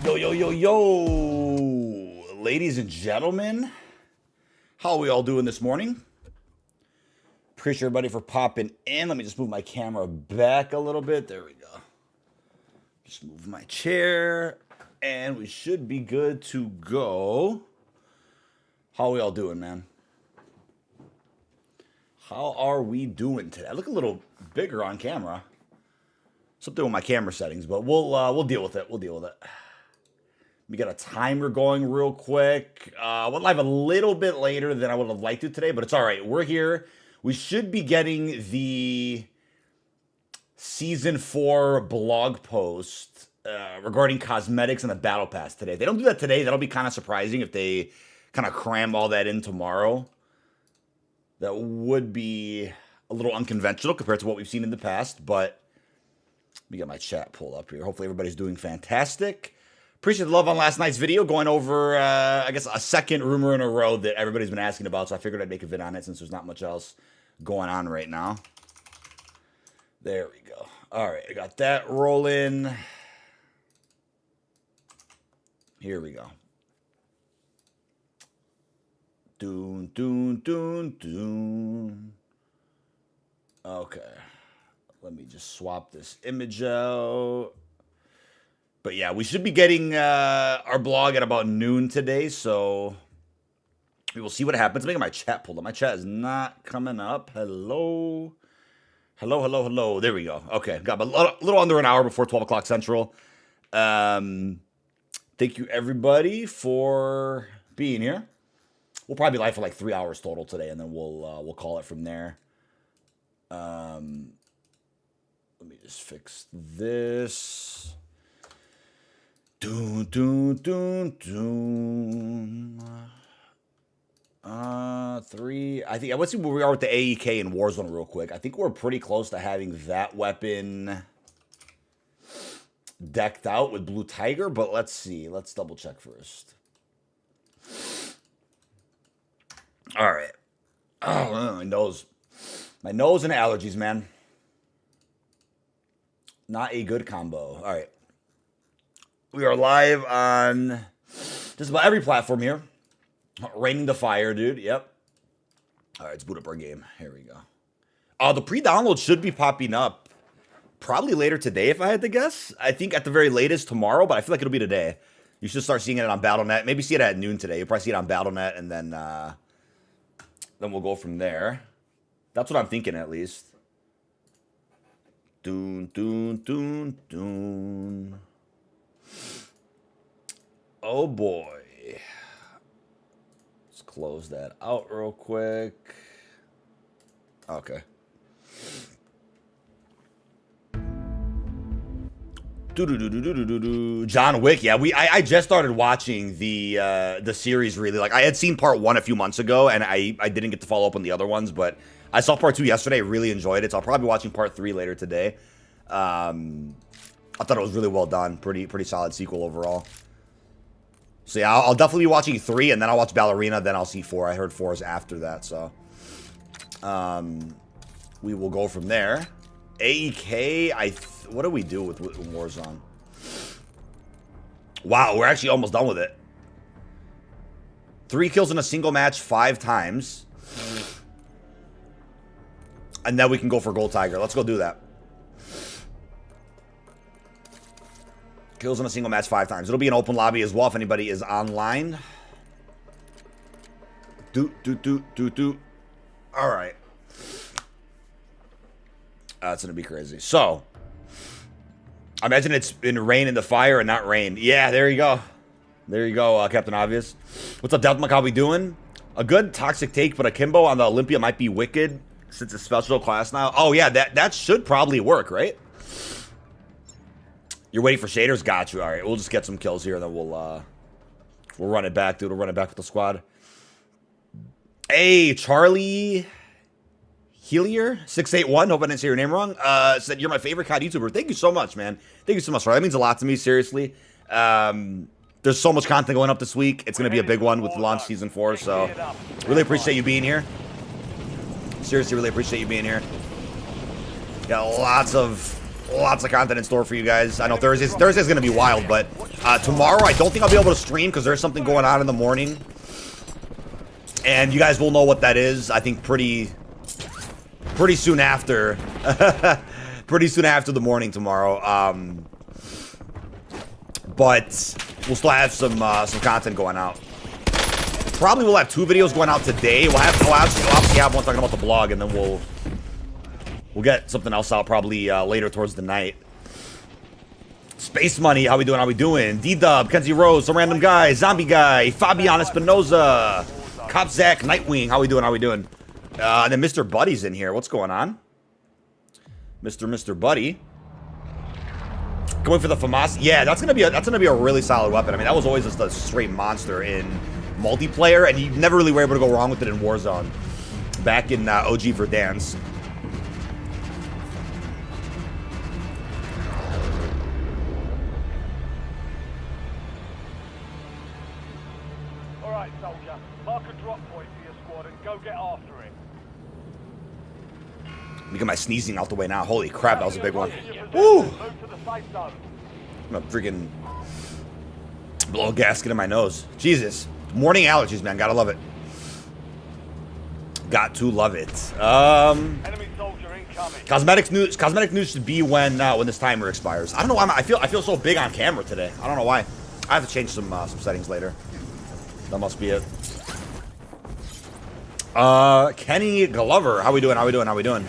Yo, yo, yo, yo, ladies and gentlemen, how are we all doing this morning? Appreciate everybody for popping in. Let me just move my camera back a little bit. There we go. Just move my chair, and we should be good to go. How are we all doing, man? How are we doing today? I look a little bigger on camera. Something with my camera settings, but we'll deal with it. We'll deal with it. We got a timer going real quick. Went live a little bit later than I would have liked to today, but it's all right. We're here. We should be getting the Season 4 blog post regarding cosmetics and the Battle Pass today. If they don't do that today, that'll be kind of surprising if they kind of cram all that in tomorrow. That would be a little unconventional compared to what we've seen in the past, but let me get my chat pulled up here. Hopefully everybody's doing fantastic. Appreciate the love on last night's video, going over, I guess, a second rumor in a row that everybody's been asking about, so I figured I'd make a vid on it since there's not much else going on right now. There we go. All right, I got that rolling. Here we go. Doon, doon, doon, doon. Okay. Let me just swap this image out. But yeah, we should be getting our blog at about noon today, so we will see what happens. I'm making my chat pulled up. My chat is not coming up. Hello. Hello, hello, hello. There we go. Okay, got a little under an hour before 12 o'clock Central. Thank you, everybody, for being here. We'll probably be live for like 3 hours total today, and then we'll call it from there. Let me just fix this. Doon, doon, doon, doon. 3. I think let's see where we are with the AEK and Warzone real quick. I think we're pretty close to having that weapon decked out with Blue Tiger, but let's see. Let's double check first. All right. Oh, my nose. My nose and allergies, man. Not a good combo. All right. We are live on just about every platform here. Raining the fire, dude. Yep. All right, let's boot up our game. Here we go. The pre-download should be popping up probably later today, if I had to guess. I think at the very latest tomorrow, but I feel like it'll be today. You should start seeing it on Battle.net. Maybe see it at noon today. You'll probably see it on Battle.net, and then we'll go from there. That's what I'm thinking, at least. Doon, doon, doon, doon. Oh boy. Let's close that out real quick. Okay. John Wick, yeah. I just started watching the series really. Like I had seen part 1 a few months ago, and I didn't get to follow up on the other ones, but I saw part 2 yesterday. Really enjoyed it, so I'll probably be watching part 3 later today. I thought it was really well done. Pretty solid sequel overall. So yeah, I'll definitely be watching 3, and then I'll watch Ballerina, then I'll see 4. I heard 4 is after that, so we will go from there. AEK, what do we do with Warzone? Wow, we're actually almost done with it. 3 kills in a single match 5 times. And then we can go for Gold Tiger. Let's go do that. Kills in a single match 5 times. It'll be an open lobby as well if anybody is online. Doot. All right. That's going to be crazy. So, I imagine it's been rain in the fire and not rain. Yeah, there you go. There you go, Captain Obvious. What's up, Delta? How we doing? A good toxic take, but Akimbo on the Olympia might be wicked since it's special class now. Oh, yeah, that should probably work, right? You're waiting for shaders? Got you. All right, we'll just get some kills here, and then we'll run it back, dude. We'll run it back with the squad. Hey, Charlie Helier 681. Hope I didn't say your name wrong. Said you're my favorite COD YouTuber. Thank you so much, man. Thank you so much. That means a lot to me. Seriously. There's so much content going up this week. It's going to be a big one with launch season 4. So really appreciate you being here. Seriously, really appreciate you being here. Got lots of Lots of content in store for you guys. I know Thursday's going to be wild, but tomorrow I don't think I'll be able to stream because there's something going on in the morning. And you guys will know what that is, I think, pretty soon after. Pretty soon after the morning tomorrow. But we'll still have some content going out. Probably we'll have 2 videos going out today. We'll obviously have one talking about the blog, and then we'll get something else out probably later towards the night. Space Money, how we doing? How we doing? D-Dub, Kenzie Rose, some random guy, Zombie Guy, Fabian Espinoza, Cop Zach, Nightwing, how we doing? How we doing? And then Mr. Buddy's in here. What's going on? Mr. Buddy. Going for the FAMAS. Yeah, that's gonna be a really solid weapon. I mean, that was always just a straight monster in multiplayer, and you never really were able to go wrong with it in Warzone. Back in OG Verdansk. Alright, soldier. Mark a drop point for your squad and go get after it. Let me get my sneezing out the way now. Holy crap, that was a big one. Woo! Move to the safe zone. I'm a freaking blow a gasket in my nose. Jesus. Morning allergies, man. Gotta love it. Got to love it. Enemy soldier incoming. Cosmetic news should be when this timer expires. I don't know why I feel so big on camera today. I don't know why. I have to change some settings later. That must be it. Kenny Glover, how we doing? How we doing? How we doing?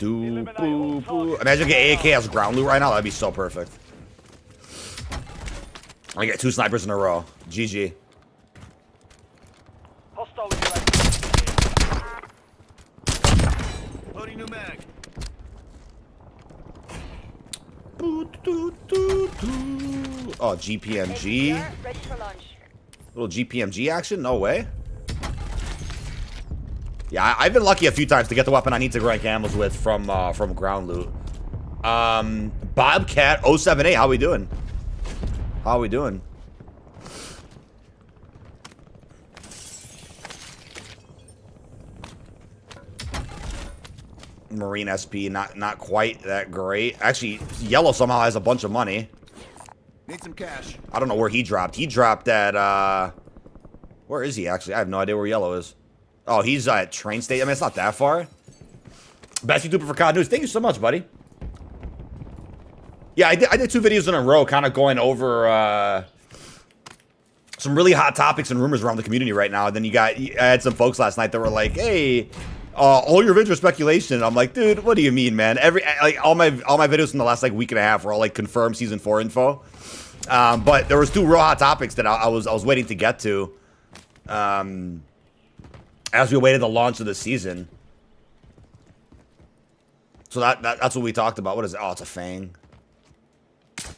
Imagine getting AK as ground loot right now. That'd be so perfect. I get 2 snipers in a row. GG. Hostile loading new mag. Oh, GPMG. Ready for launch. Little GPMG action? No way. Yeah, I've been lucky a few times to get the weapon I need to grind camos with from ground loot. Bobcat 078, how we doing? How we doing? Marine SP, not quite that great. Actually, Yellow somehow has a bunch of money. Need some cash. I don't know where he dropped. He dropped at where is he actually? I have no idea where Yellow is. Oh, he's at train station. I mean, it's not that far. Best YouTuber for COD News. Thank you so much, buddy. Yeah, I did 2 videos in a row kind of going over some really hot topics and rumors around the community right now. And then I had some folks last night that were like, hey, all your videos are speculation. And I'm like, dude, what do you mean, man? All my videos in the last week and a half were all confirmed season 4 info. But there was 2 real hot topics that I was waiting to get to as we awaited the launch of the season. So that's what we talked about. What is it? Oh, it's a Fang.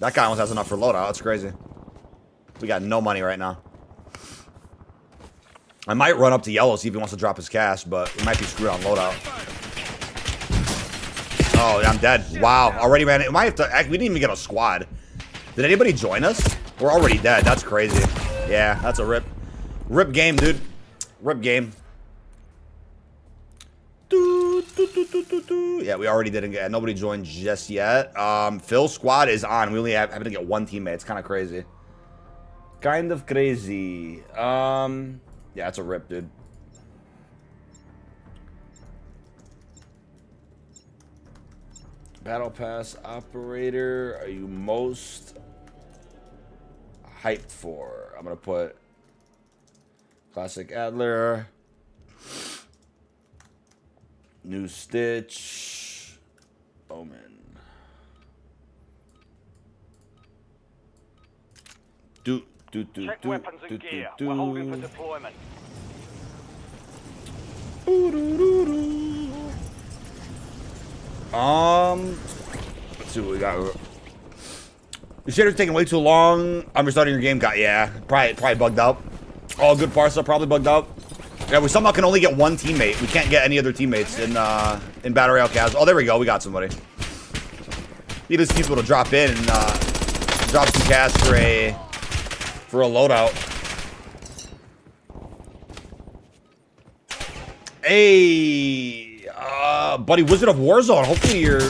That guy almost has enough for loadout. That's crazy. We got no money right now. I might run up to Yellow, see if he wants to drop his cash, but we might be screwed on loadout. Oh, I'm dead. Wow. Already, man. We didn't even get a squad. Did anybody join us? We're already dead. That's crazy. Yeah, that's a rip. Rip game, dude. Rip game. Yeah, we already didn't get. Nobody joined just yet. Phil's squad is on. We only have to get 1 teammate. It's kind of crazy. Kind of crazy. Yeah, it's a rip, dude. Battle Pass operator. Are you most hyped for? I'm gonna put Classic Adler. New Stitch. Bowman. Check weapons and gear. We're holding for deployment. Let's see what we got. Your shader's taking way too long. I'm restarting your game. Yeah, probably bugged out. All good Parsa, probably bugged out. Yeah, we somehow can only get 1 teammate. We can't get any other teammates in Battle Royale casual. Oh, there we go. We got somebody. Need these people to drop in and drop some cash for a loadout. Hey, buddy, Wizard of Warzone. Hopefully your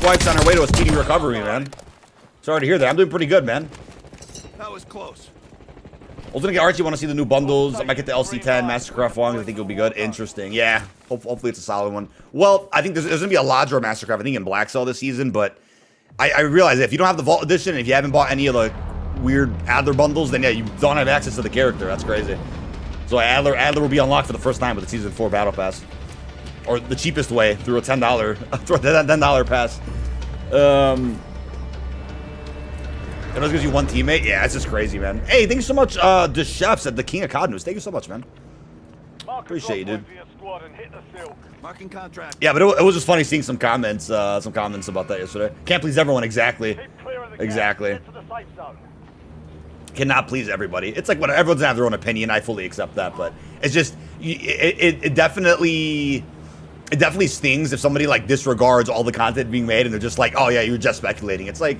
wife's on her way to a speedy recovery, man. Sorry to hear that. I'm doing pretty good, man. That was close. I was gonna get Archie. Want to see the new bundles? I might get the LC10 Mastercraft one. I think it'll be good. Interesting. Yeah. Hopefully it's a solid one. Well, I think there's gonna be a Ladra Mastercraft. I think in Black Cell this season, but I realize if you don't have the Vault Edition, and if you haven't bought any of the weird Adler bundles, then yeah, you don't have access to the character. That's crazy. So Adler will be unlocked for the first time with the Season 4 Battle Pass. Or the cheapest way, through a $10 $10 pass. It only gives you one teammate? Yeah, that's just crazy, man. Hey, thank you so much, the chefs at the King of COD News. Thank you so much, man. Appreciate you, dude. Marking contract. Yeah, but it was just funny seeing some comments about that yesterday. Can't please everyone, exactly. Exactly. Cannot please everybody. It's like, whatever, everyone's gonna have their own opinion. I fully accept that, but it's just, it definitely stings if somebody like disregards all the content being made and they're just like, oh yeah, you're just speculating. It's like,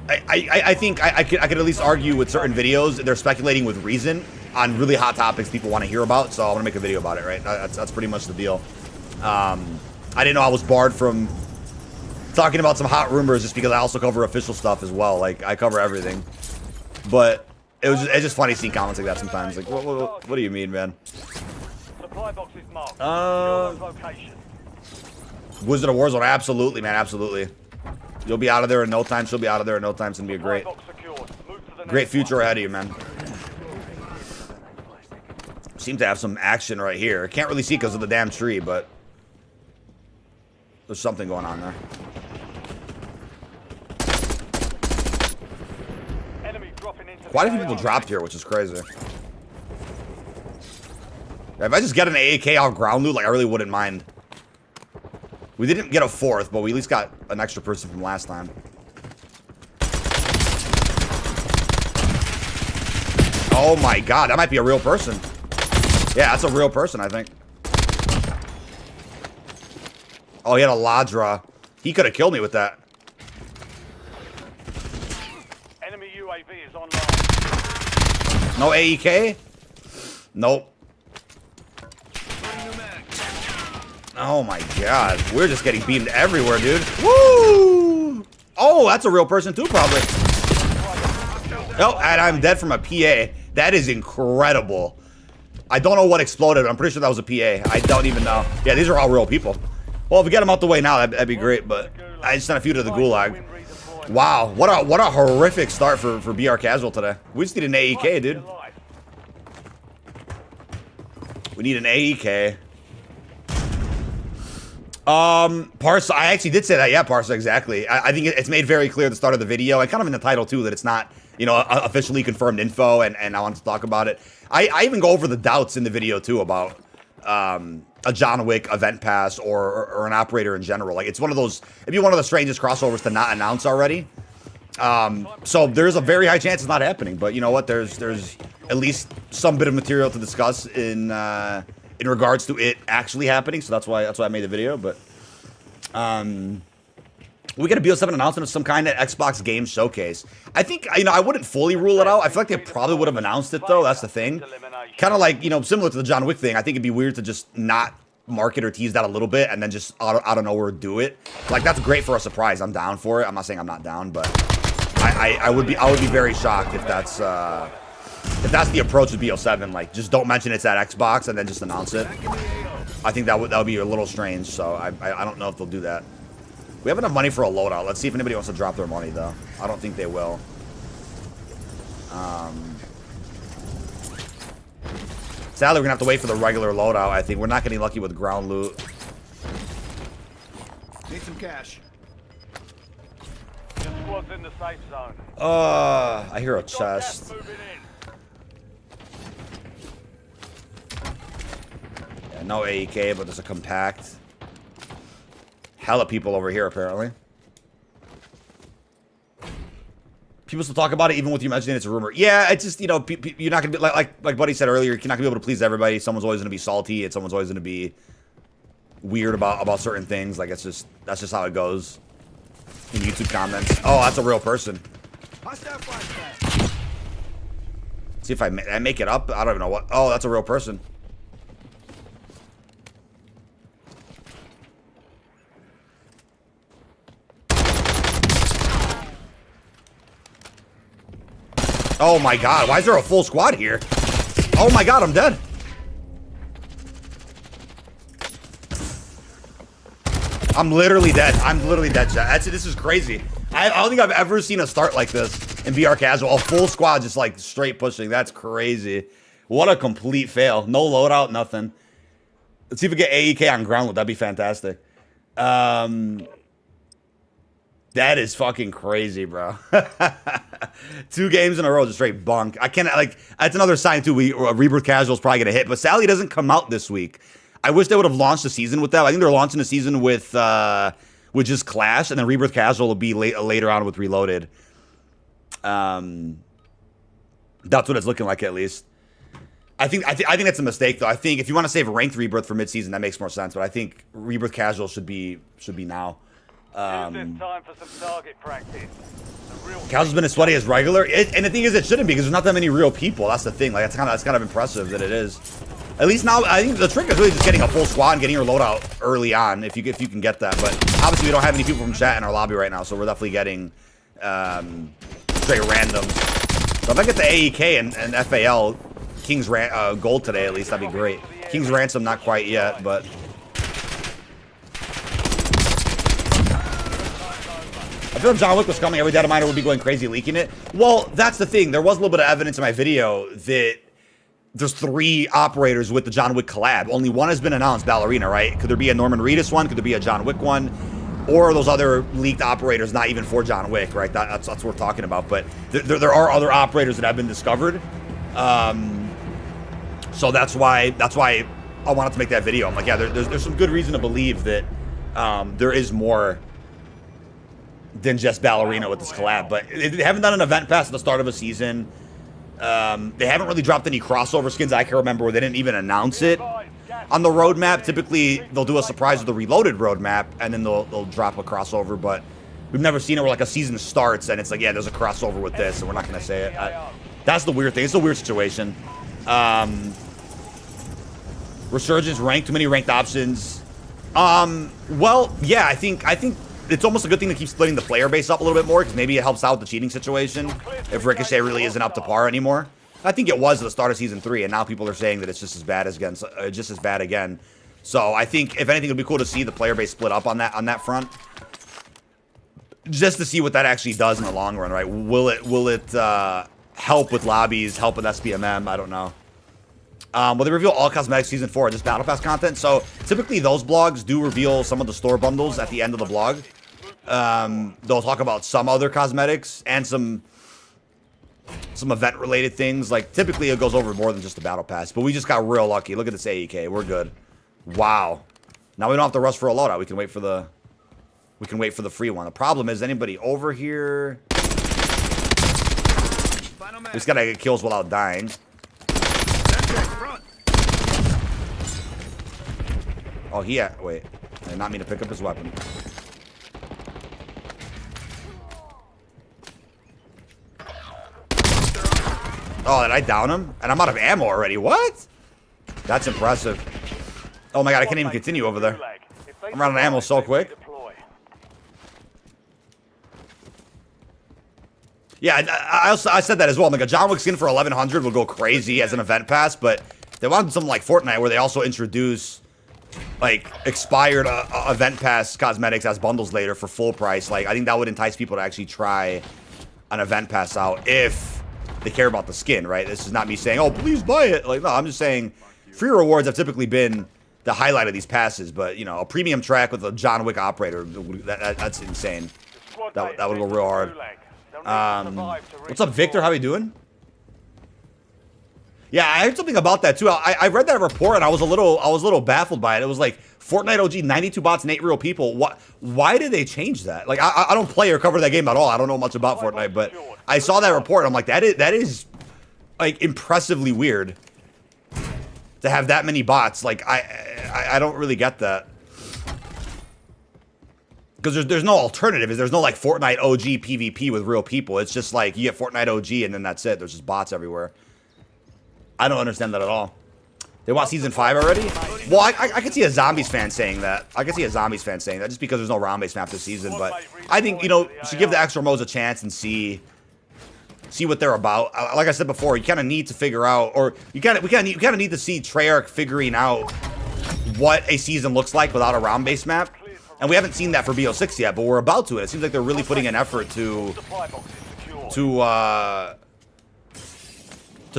I think I could at least argue with certain videos they're speculating with reason on really hot topics people want to hear about, so I want to make a video about it, right? That's pretty much the deal. I didn't know I was barred from talking about some hot rumors just because I also cover official stuff as well. Like, I cover everything. But it's just funny seeing comments like that sometimes. Like, what do you mean, man? Supply box is marked. Location. Wizard of Warzone, absolutely, man, absolutely. You'll be out of there in no time. She'll be out of there in no time. It's gonna be a great future ahead of you, man. Seem to have some action right here. Can't really see because of the damn tree, but there's something going on there. Quite a few people dropped here, which is crazy. If I just get an AAK out ground loot, like, I really wouldn't mind. We didn't get a fourth, but we at least got an extra person from last time. Oh my god, that might be a real person. Yeah, that's a real person, I think. Oh, he had a Ladra. He could have killed me with that. Enemy UAV is online. No AEK? Nope. Oh my god. We're just getting beaten everywhere, dude. Woo! Oh, that's a real person too, probably. Oh, and I'm dead from a PA. That is incredible. I don't know what exploded, but I'm pretty sure that was a PA. I don't even know. Yeah, these are all real people. Well, if we get them out the way now, that'd be great, but I just sent a few to the Gulag. Wow, what a horrific start for BR Casual today. We just need an AEK, dude. We need an AEK. Parsa, I actually did say that. Yeah, Parsa, exactly. I think it's made very clear at the start of the video, and kind of in the title too, that it's not, you know, officially confirmed info, and I wanted to talk about it. I even go over the doubts in the video too about a John Wick event pass or an operator in general. Like, it's one of those, it'd be one of the strangest crossovers to not announce already. So there's a very high chance it's not happening, but you know what? There's at least some bit of material to discuss in regards to it actually happening. So that's why I made the video. But we get a BO7 announcement of some kind at Xbox Game Showcase. I think, you know, I wouldn't fully rule it out. I feel like they probably would have announced it though. That's the thing. Kind of like, you know, similar to the John Wick thing. I think it'd be weird to just not market or tease that a little bit and then just out of nowhere do it. Like, that's great for a surprise. I'm down for it. I'm not saying I'm not down, but I would be very shocked if that's the approach with BO7. Like, just don't mention it's at Xbox and then just announce it. I think that would be a little strange. So I don't know if they'll do that. We have enough money for a loadout. Let's see if anybody wants to drop their money though. I don't think they will. Sadly, we're gonna have to wait for the regular loadout. I think we're not getting lucky with ground loot. Need some cash. Your squad's in the safe zone. I hear a chest. Yeah, no AEK, but there's a compact. Hella people over here, apparently. People still talk about it, even with you mentioning it's a rumor. Yeah, it's just, you know, you're not gonna be like Buddy said earlier. You're not gonna be able to please everybody. Someone's always gonna be salty, and someone's always gonna be weird about certain things. Like, that's just how it goes in YouTube comments. Oh, that's a real person. See if I make it up. I don't even know what. Oh, that's a real person. Oh my god, why is there a full squad here? Oh my god, I'm dead. I'm literally dead. I'm literally dead, chat. This is crazy. I don't think I've ever seen a start like this in BR Casual. A full squad just like straight pushing. That's crazy. What a complete fail. No loadout, nothing. Let's see if we get AEK on ground load. That'd be fantastic. That is fucking crazy, bro. 2 games in a row, just straight bunk. I can't, like, that's another sign, too. Rebirth Casual is probably going to hit, but Sally doesn't come out this week. I wish they would have launched the season with that. I think they're launching the season with just Clash, and then Rebirth Casual will be later on with Reloaded. That's what it's looking like, at least. I think that's a mistake, though. I think if you want to save ranked Rebirth for mid-season, that makes more sense. But I think Rebirth Casual should be now. Use this time for some target practice. Casual's been as sweaty as regular, and the thing is, it shouldn't be because there's not that many real people. That's the thing. Like that's kind of impressive that it is. At least now, I think the trick is really just getting a full squad and getting your loadout early on, if you can get that. But obviously, we don't have any people from chat in our lobby right now, so we're definitely getting straight randoms. So if I get the AEK and FAL King's gold today, at least that'd be great. King's Ransom not quite yet, but. I feel like John Wick was coming. Every data miner would be going crazy leaking it. Well, that's the thing. There was a little bit of evidence in my video that there's 3 operators with the John Wick collab. Only one has been announced, Ballerina, right? Could there be a Norman Reedus one? Could there be a John Wick one? Or those other leaked operators not even for John Wick, right? That's what we're talking about. But there are other operators that have been discovered. So that's why I wanted to make that video. I'm like, yeah, there's some good reason to believe that there is more than just Ballerina with this collab. But they haven't done an event pass at the start of a season. They haven't really dropped any crossover skins I can remember where they didn't even announce it on the roadmap. Typically, they'll do a surprise with the Reloaded roadmap, and then they'll drop a crossover. But we've never seen it where like a season starts and it's like, yeah, there's a crossover with this, and we're not going to say it. That's the weird thing. It's a weird situation. Resurgence ranked, too many ranked options. Well, yeah, I think it's almost a good thing to keep splitting the player base up a little bit more, because maybe it helps out the cheating situation if Ricochet really isn't up to par anymore. I think it was at the start of Season 3, and now people are saying that it's just as bad again. So I think, if anything, it would be cool to see the player base split up on that front. Just to see what that actually does in the long run, right? Will it help with lobbies, help with SPMM? I don't know. Will they reveal all cosmetics Season 4 or just Battle Pass content? So typically those blogs do reveal some of the store bundles at the end of the blog. They'll talk about some other cosmetics and some event related things. Like typically it goes over more than just the Battle Pass, but we just got real lucky. Look at this AEK. We're good. Wow. Now we don't have to rush for a loadout. We can wait for the free one. The problem is, anybody over here? We just gotta get kills without dying. Oh, wait. I did not mean to pick up his weapon. Oh, did I down him? And I'm out of ammo already. What? That's impressive. Oh my god, I can't even continue over there. I'm running ammo so quick. Yeah, I said that as well. I'm like, a John Wick skin for 1100 will go crazy as an event pass, but they wanted something like Fortnite where they also introduce like expired event pass cosmetics as bundles later for full price. Like, I think that would entice people to actually try an event pass out if they care about the skin, right? This is not me saying, oh, please buy it. Like, no, I'm just saying free rewards have typically been the highlight of these passes, but, you know, a premium track with a John Wick operator, that's insane. That would go real hard. What's up, Victor? How you doing? Yeah, I heard something about that too. I read that report and I was a little baffled by it. It was like Fortnite OG, 92 bots and 8 real people. Why did they change that? Like, I don't play or cover that game at all. I don't know much about Fortnite, but I saw that report and I'm like, that is like impressively weird to have that many bots. Like, I don't really get that. Because there's no alternative. There's no like Fortnite OG PvP with real people. It's just like you get Fortnite OG and then that's it. There's just bots everywhere. I don't understand that at all. They want Season 5 already? Well, I could see a Zombies fan saying that. I could see a Zombies fan saying that just because there's no round-based map this season. But I think, you know, should give the extra modes a chance and see see what they're about. Like I said before, you kind of need to figure out, or we kind of need to see Treyarch figuring out what a season looks like without a round-based map. And we haven't seen that for BO6 yet, but we're about to. And it seems like they're really putting an effort to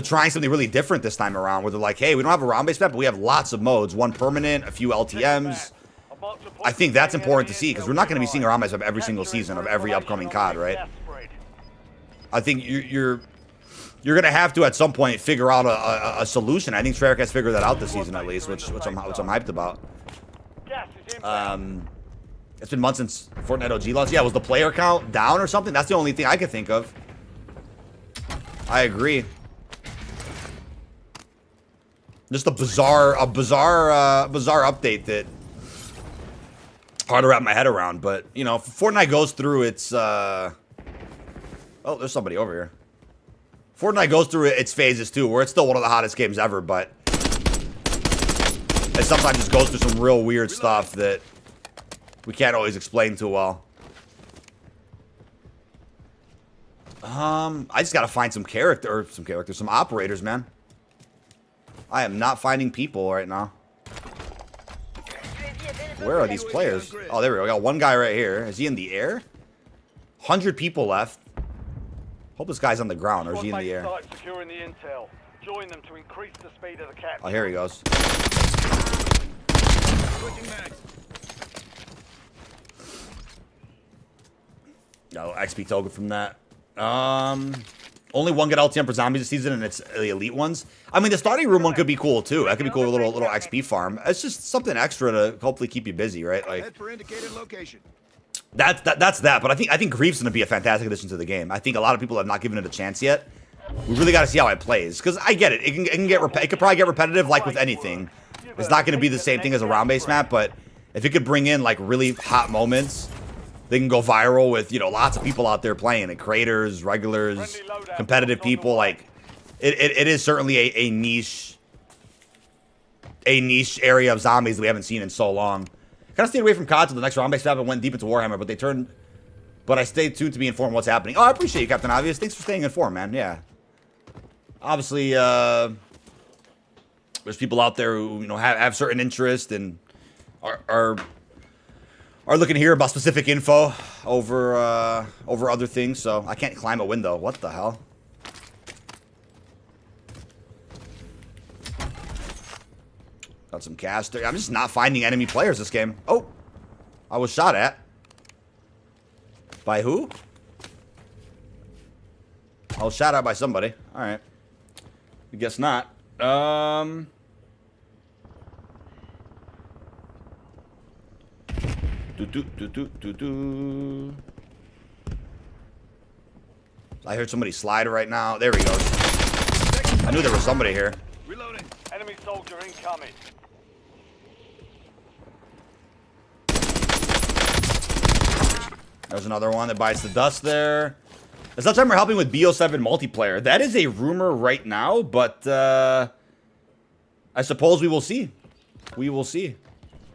trying something really different this time around, where they're like, hey, we don't have a round-based map, but we have lots of modes. One permanent, a few LTMs. I think that's important to see, because we're not going to be seeing a round-based map every single season of every upcoming COD, right? I think you're going to have to, at some point, figure out a solution. I think Treyarch has figured that out this season, at least, which I'm hyped about. It's been months since Fortnite OG launched. Yeah, was the player count down or something? That's the only thing I could think of. I agree. Just a bizarre update that hard to wrap my head around. But you know, Fortnite goes through its. Oh, there's somebody over here. Fortnite goes through its phases too, where it's still one of the hottest games ever, but it sometimes just goes through some real weird stuff that we can't always explain too well. I just gotta find some operators, man. I am not finding people right now. Where are these players? Oh, there we go. We got one guy right here. Is he in the air? 100 people left. Hope this guy's on the ground, or is he in the air? Oh, here he goes. No XP token from that. Only one good LTM for zombies this season, and it's the elite ones. I mean, the starting room one could be cool too. That could be cool, a little XP farm. It's just something extra to hopefully keep you busy, right? Like, head for indicated location. That's that. But I think Grief's gonna be a fantastic addition to the game. I think a lot of people have not given it a chance yet. We really got to see how it plays, because I get it. It could probably get repetitive, like with anything. It's not gonna be the same thing as a round-based map, but if it could bring in like really hot moments, they can go viral with, you know, lots of people out there playing it. Creators, regulars, competitive people. Like, it is certainly a niche area of zombies that we haven't seen in so long. Kind of stayed away from COD till the next round-based map and went deep into Warhammer, but I stayed tuned to be informed what's happening. Oh, I appreciate you, Captain Obvious. Thanks for staying informed, man. Yeah. Obviously, there's people out there who, you know, have certain interest and are looking to hear about specific info over other things, so I can't climb a window. What the hell? Got some cash there. I'm just not finding enemy players this game. Oh, I was shot at. By who? I was shot at by somebody. All right. I guess not. I heard somebody slide right now. There he goes. I knew there was somebody here. Reloading. Enemy soldier incoming. There's another one that bites the dust there. It's not time we're helping with BO7 multiplayer. That is a rumor right now, but I suppose we will see. We will see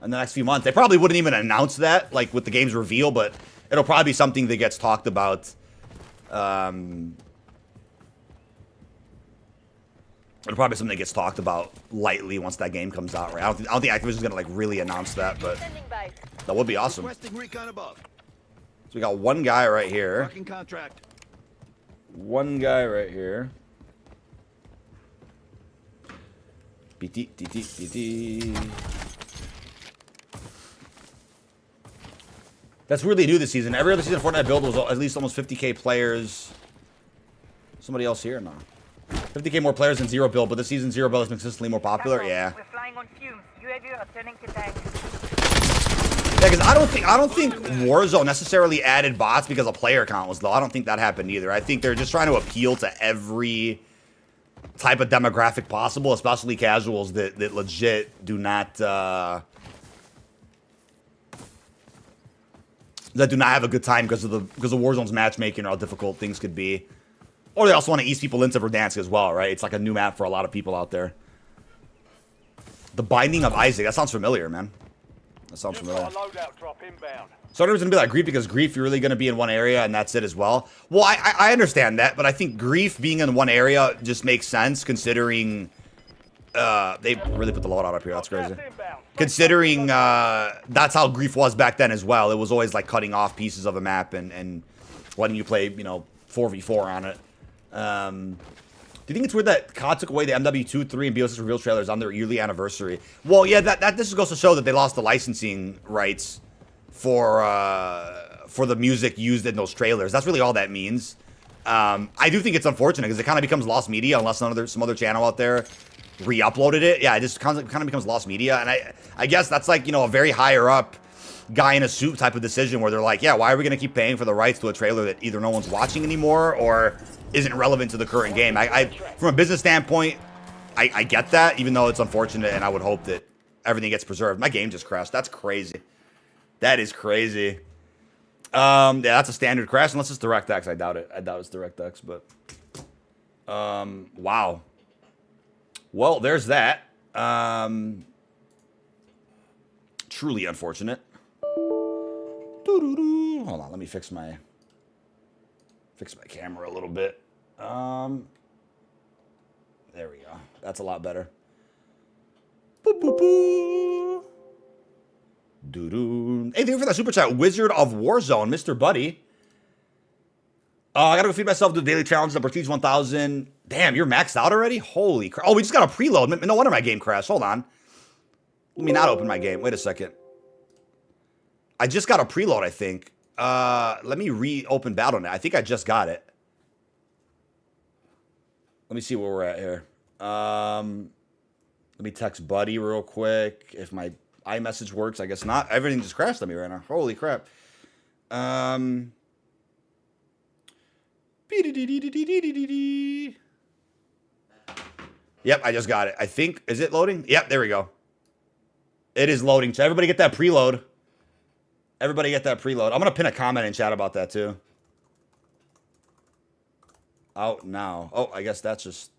in the next few months. They probably wouldn't even announce that, like with the game's reveal, but it'll probably be something that gets talked about. It'll probably be something that gets talked about lightly once that game comes out, right? I don't think Activision's gonna like really announce that, but that would be awesome. So we got one guy right here. One guy right here. That's really new this season. Every other season of Fortnite build was at least almost 50k players. Somebody else here? No. 50k more players than Zero build, but this season Zero build is consistently more popular. Yeah. We're flying on fumes. UAV are turning to tank. Yeah, because I don't think Warzone necessarily added bots because a player count was low. I don't think that happened either. I think they're just trying to appeal to every type of demographic possible, especially casuals that legit do not that do not have a good time because of Warzone's matchmaking or how difficult things could be. Or they also want to ease people into Verdansk as well, right? It's like a new map for a lot of people out there. The Binding of Isaac. That sounds familiar, man. That sounds familiar. Got a loadout drop inbound. So everyone's gonna be like Grief because Grief, you're really gonna be in one area and that's it as well. Well, I understand that, but I think Grief being in one area just makes sense considering they really put the loadout up here. That's crazy. Considering that's how Grief was back then as well. It was always like cutting off pieces of a map and letting you play, you know, 4v4 on it. Do you think it's weird that COD took away the MW2, 3, and BO6 reveal trailers on their yearly anniversary? Well, yeah, that this goes to show that they lost the licensing rights for the music used in those trailers. That's really all that means. I do think it's unfortunate because it kind of becomes lost media unless some other channel out there re-uploaded it. Yeah, it just kind of becomes lost media, and I guess that's like, you know, a very higher up guy in a suit type of decision where they're like, yeah, why are we gonna keep paying for the rights to a trailer that either no one's watching anymore or isn't relevant to the current game? From a business standpoint, I get that, even though it's unfortunate, and I would hope that everything gets preserved. My game just crashed. That's crazy. That is crazy. Yeah, that's a standard crash unless it's DirectX. I doubt it. I doubt it's DirectX, but wow. Well, there's that. Truly unfortunate. Hold on, let me fix my camera a little bit. There we go. That's a lot better. Boop, boop, boop. Doo-doo. Hey, thank you for that super chat. Wizard of Warzone, Mr. Buddy. I gotta go feed myself to the daily challenge, the Prestige 1000. Damn, you're maxed out already? Holy crap. Oh, we just got a preload. No wonder my game crashed. Hold on. Let me not open my game. Wait a second. I just got a preload, I think. Let me reopen Battle.net. I think I just got it. Let me see where we're at here. Let me text Buddy real quick. If my iMessage works, I guess not. Everything just crashed on me right now. Holy crap. Yep, I just got it. I think, is it loading? Yep, there we go. It is loading. So everybody get that preload. Everybody get that preload. I'm going to pin a comment in chat about that too. Out now. Oh, I guess that's just...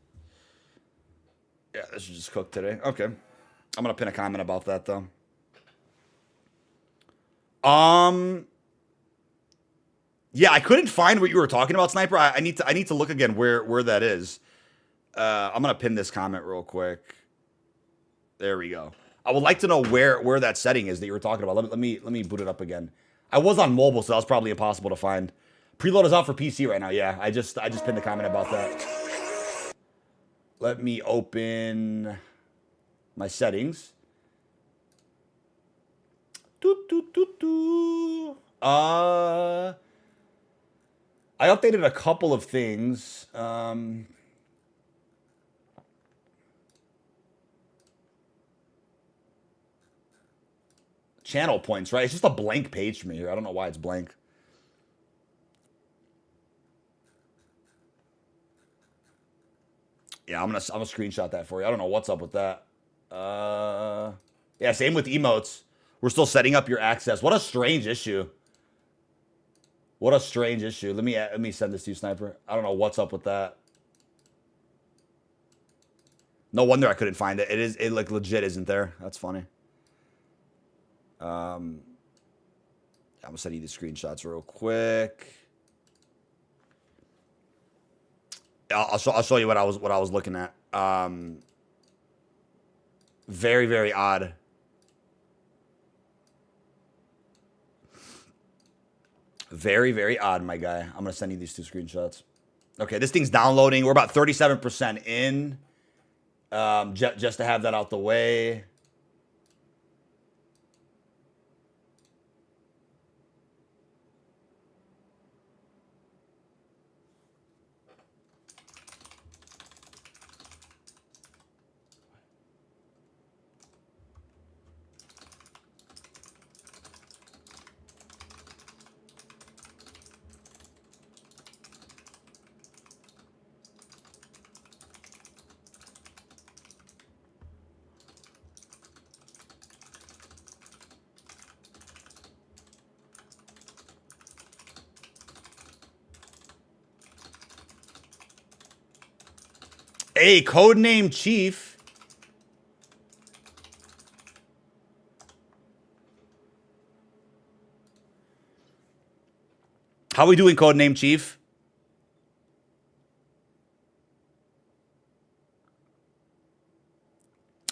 Yeah, this is just cooked today. Okay. I'm going to pin a comment about that though. Yeah, I couldn't find what you were talking about, Sniper. I need to look again where that is. I'm going to pin this comment real quick. There we go. I would like to know where that setting is that you were talking about. Let me boot it up again. I was on mobile, so that was probably impossible to find. Preload is out for PC right now. Yeah, I just pinned a comment about that. Let me open my settings. I updated a couple of things. Channel points, right? It's just a blank page for me here. I don't know why it's blank. Yeah, I'm gonna screenshot that for you. I don't know what's up with that. Yeah, same with emotes. We're still setting up your access. What a strange issue. What a strange issue. Let me send this to you, Sniper. I don't know what's up with that. No wonder I couldn't find it. It like legit isn't there. That's funny. I'm gonna send you the screenshots real quick. I'll show you what I was looking at. Very, very odd. Very, very odd, my guy. I'm gonna send you these two screenshots. Okay, this thing's downloading. We're about 37% in. Just to have that out the way. Hey, codename Chief. How we doing, Codename Chief?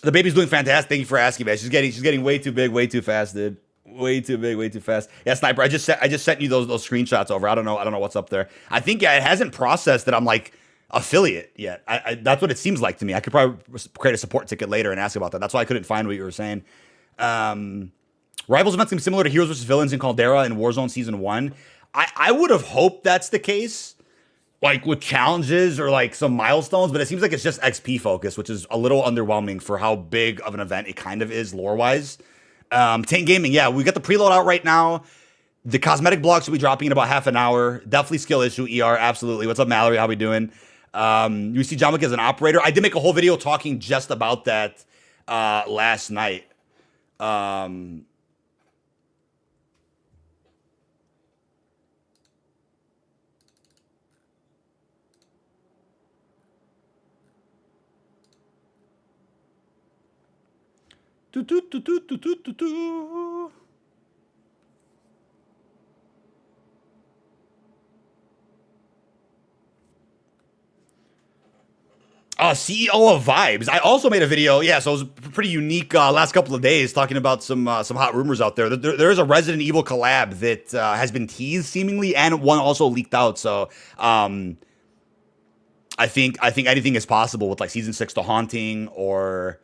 The baby's doing fantastic. Thank you for asking, man. She's getting way too big, way too fast, dude. Way too big, way too fast. Yeah, Sniper. I just sent you those screenshots over. I don't know what's up there. I think it hasn't processed that I'm like affiliate yet. That's what it seems like to me. I could probably create a support ticket later and ask about that. That's why I couldn't find what you were saying. Rivals events can be similar to Heroes vs. Villains in Caldera and Warzone Season 1. I would have hoped that's the case, like with challenges or like some milestones, but it seems like it's just XP focused, which is a little underwhelming for how big of an event it kind of is lore-wise. Tank Gaming, yeah, we got the preload out right now. The cosmetic blog should be dropping in about half an hour. Definitely skill issue, ER, absolutely. What's up, Mallory? How we doing? You see John Wick as an operator. I did make a whole video talking just about that last night. CEO of Vibes. I also made a video. Yeah, so it was pretty unique last couple of days talking about some hot rumors out there. There is a Resident Evil collab that has been teased seemingly, and one also leaked out. So I think anything is possible with like Season 6 The Haunting or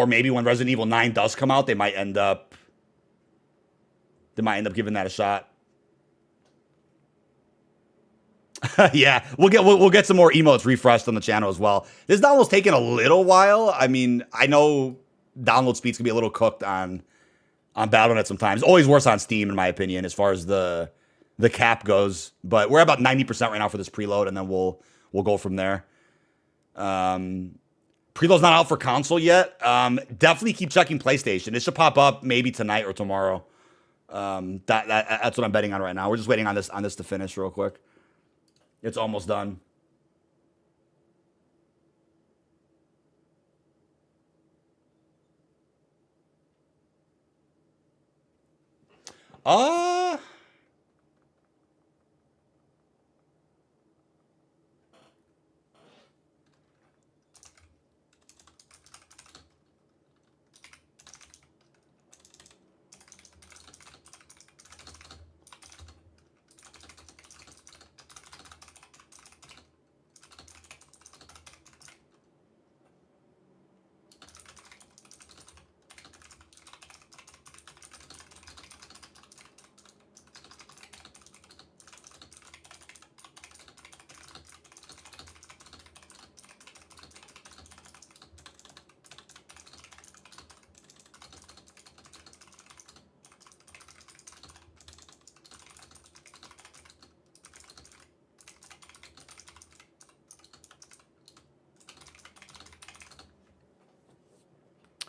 maybe when Resident Evil 9 does come out, they might end up giving that a shot. Yeah, we'll get some more emotes refreshed on the channel as well. This download's taking a little while. I mean, I know download speeds can be a little cooked on Battle.net sometimes. Always worse on Steam, in my opinion, as far as the cap goes. But we're about 90% right now for this preload, and then we'll go from there. Preload's not out for console yet. Definitely keep checking PlayStation. It should pop up maybe tonight or tomorrow. That's what I'm betting on right now. We're just waiting on this to finish real quick. It's almost done.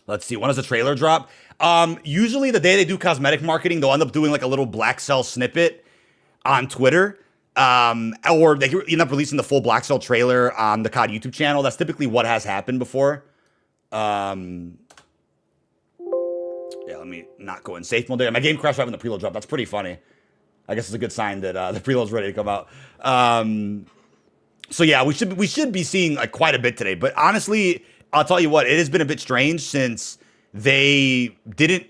Let's see. When does the trailer drop? Usually the day they do cosmetic marketing, they'll end up doing like a little Black Cell snippet on Twitter. Or they end up releasing the full Black Cell trailer on the COD YouTube channel. That's typically what has happened before. Yeah, let me not go in safe mode there. My game crashed right when the preload dropped. That's pretty funny. I guess it's a good sign that the preload's ready to come out. So yeah, we should be seeing like quite a bit today. But honestly, I'll tell you what, it has been a bit strange since they didn't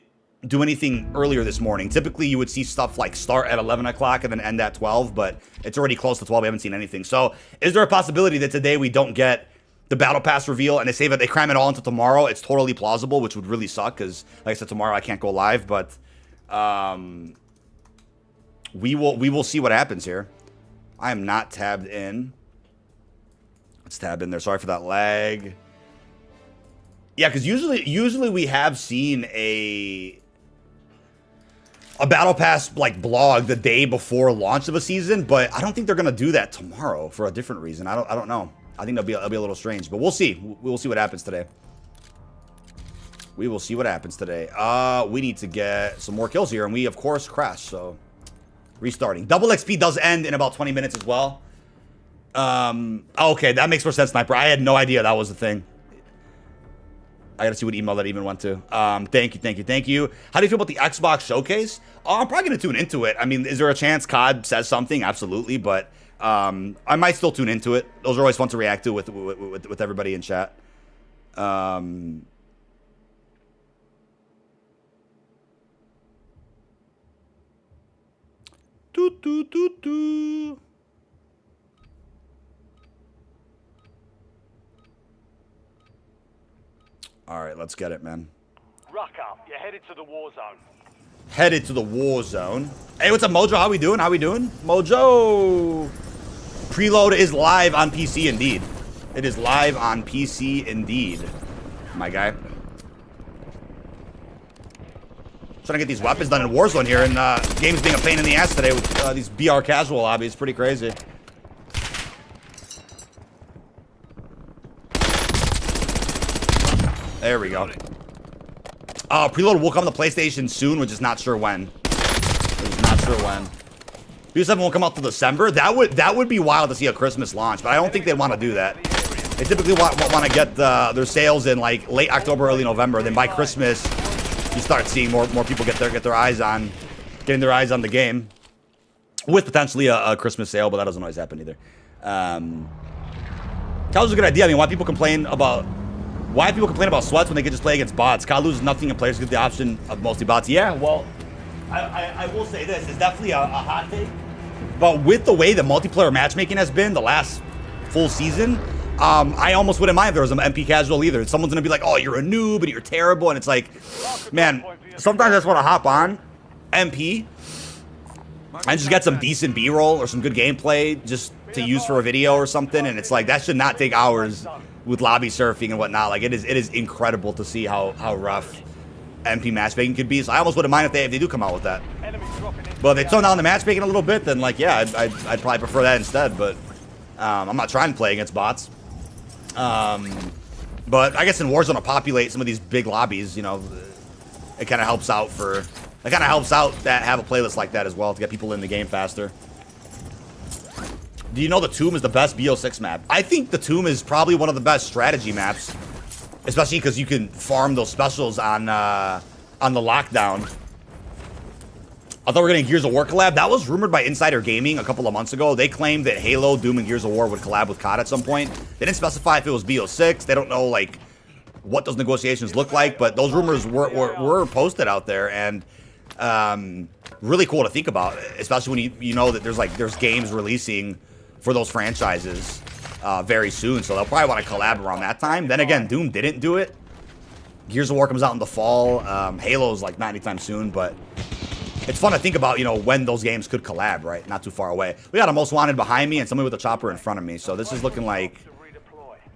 do anything earlier this morning. Typically, you would see stuff like start at 11 o'clock and then end at 12, but it's already close to 12. We haven't seen anything. So is there a possibility that today we don't get the Battle Pass reveal and they say that they cram it all into tomorrow? It's totally plausible, which would really suck because, like I said, tomorrow I can't go live, but we will see what happens here. I am not tabbed in. Let's tab in there. Sorry for that lag. Yeah, because usually we have seen a Battle Pass like blog the day before launch of a season, but I don't think they're gonna do that tomorrow for a different reason. I don't know. I think that'll be a little strange, but we'll see. We'll see what happens today. We will see what happens today. We need to get some more kills here, and we of course crashed. So restarting. Double XP does end in about 20 minutes as well. Okay, that makes more sense, Sniper. I had no idea that was the thing. I gotta see what email that even went to. Thank you. How do you feel about the Xbox showcase? I'm probably gonna tune into it. I mean, is there a chance COD says something? Absolutely, but I might still tune into it. Those are always fun to react to with everybody in chat. All right, let's get it, man. Ruck up. You're headed to the war zone. Headed to the war zone. Hey, what's up, Mojo? How we doing? Mojo! Preload is live on PC, indeed. It is live on PC, indeed. My guy. Trying to get these weapons done in Warzone here, and game's being a pain in the ass today with these BR casual lobbies. Pretty crazy. There we go. Preload will come to PlayStation soon, we're just not sure when. PS7 won't come out till December. That would be wild to see a Christmas launch, but I don't think they'd want to do that. They typically want to get their sales in like late October, early November. Then by Christmas, you start seeing more people getting their eyes on the game, with potentially a Christmas sale, but that doesn't always happen either. That was a good idea. I mean, why people complain about sweats when they can just play against bots? COD loses nothing and players get the option of mostly bots. Yeah, well, I will say this. It's definitely a hot take. But with the way the multiplayer matchmaking has been the last full season, I almost wouldn't mind if there was an MP casual either. Someone's going to be like, oh, you're a noob and you're terrible. And it's like, man, sometimes I just want to hop on MP and just get some decent B-roll or some good gameplay just to use for a video or something. And it's like, that should not take hours with lobby surfing and whatnot. Like, it is incredible to see how rough MP matchmaking could be. So I almost wouldn't mind if they do come out with that. But if they tone down the matchmaking a little bit, then like, yeah, I'd probably prefer that instead. But I'm not trying to play against bots. But I guess in Warzone to populate some of these big lobbies, you know, it kind of helps out that have a playlist like that as well to get people in the game faster. Do you know the Tomb is the best BO6 map? I think the Tomb is probably one of the best strategy maps, especially because you can farm those specials on the lockdown. I thought we were getting Gears of War collab. That was rumored by Insider Gaming a couple of months ago. They claimed that Halo, Doom, and Gears of War would collab with COD at some point. They didn't specify if it was BO6. They don't know like what those negotiations look like, but those rumors were posted out there, and really cool to think about, especially when you know that there's games releasing for those franchises very soon, so they'll probably want to collab around that time. Then again, Doom didn't do it. Gears of War comes out in the fall. Halo's like not anytime soon, but it's fun to think about, you know, when those games could collab, right? Not too far away. We got a Most Wanted behind me and somebody with a chopper in front of me, so this is looking like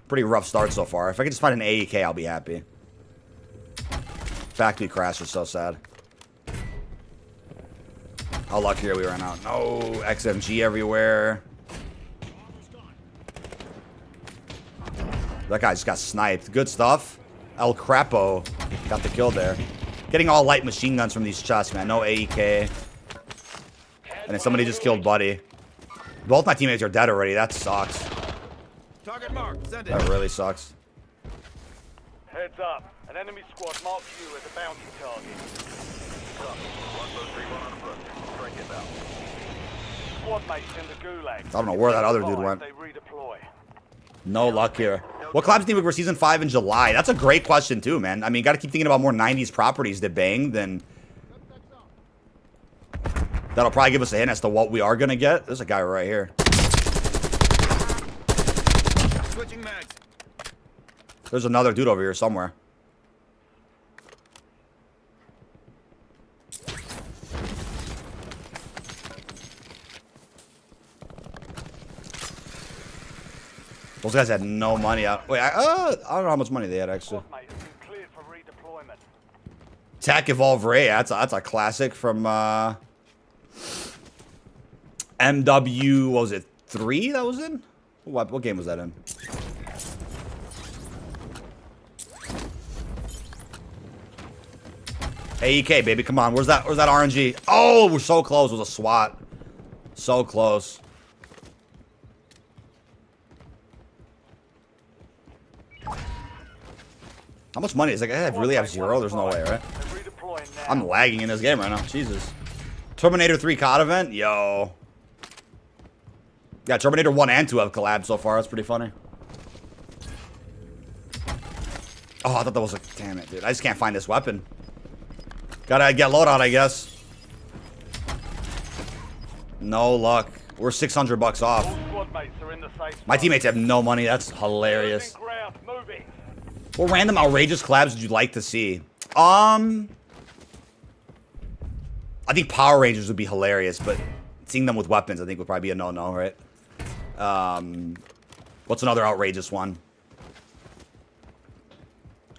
pretty rough start so far. If I can just find an AEK, I'll be happy. Factory crash is so sad. How lucky are we right now? No, XMG everywhere. That guy just got sniped. Good stuff. El Crapo got the kill there. Getting all light machine guns from these chests, man. No AEK. And then somebody just killed Buddy. Both my teammates are dead already. That sucks. Target marked. Send it. That really sucks. Heads up. An enemy squad marks you as a bounty target. Squad mates in the gulag. I don't know where that other dude went. They redeploy. No luck here. What collabs do you think for Season 5 in July? That's a great question, too, man. I mean, got to keep thinking about more 90s properties that bang, then that'll probably give us a hint as to what we are going to get. There's a guy right here. Switching mags. There's another dude over here somewhere. Those guys had no money out. Wait, I don't know how much money they had, actually. Squad mate has been cleared for redeployment. Tac Evolve Ray, that's a classic from MW, what was it, 3 that was in? What game was that in? AEK, baby, come on. Where's that RNG? Oh, we're so close. It was a SWAT. So close. How much money is like? I really have zero. There's no way, right? They're redeploying now. I'm lagging in this game right now. Jesus. Terminator 3 COD event? Yo. Yeah, Terminator 1 and 2 have collabed so far. That's pretty funny. Oh, I thought that was a... Damn it, dude. I just can't find this weapon. Gotta get loadout, I guess. No luck. We're 600 bucks off. All squad mates are in the safe My zone. teammates have no money. That's hilarious. Losing ground. Moving. What random outrageous collabs would you like to see? I think Power Rangers would be hilarious, but seeing them with weapons I think would probably be a no-no, right? What's another outrageous one?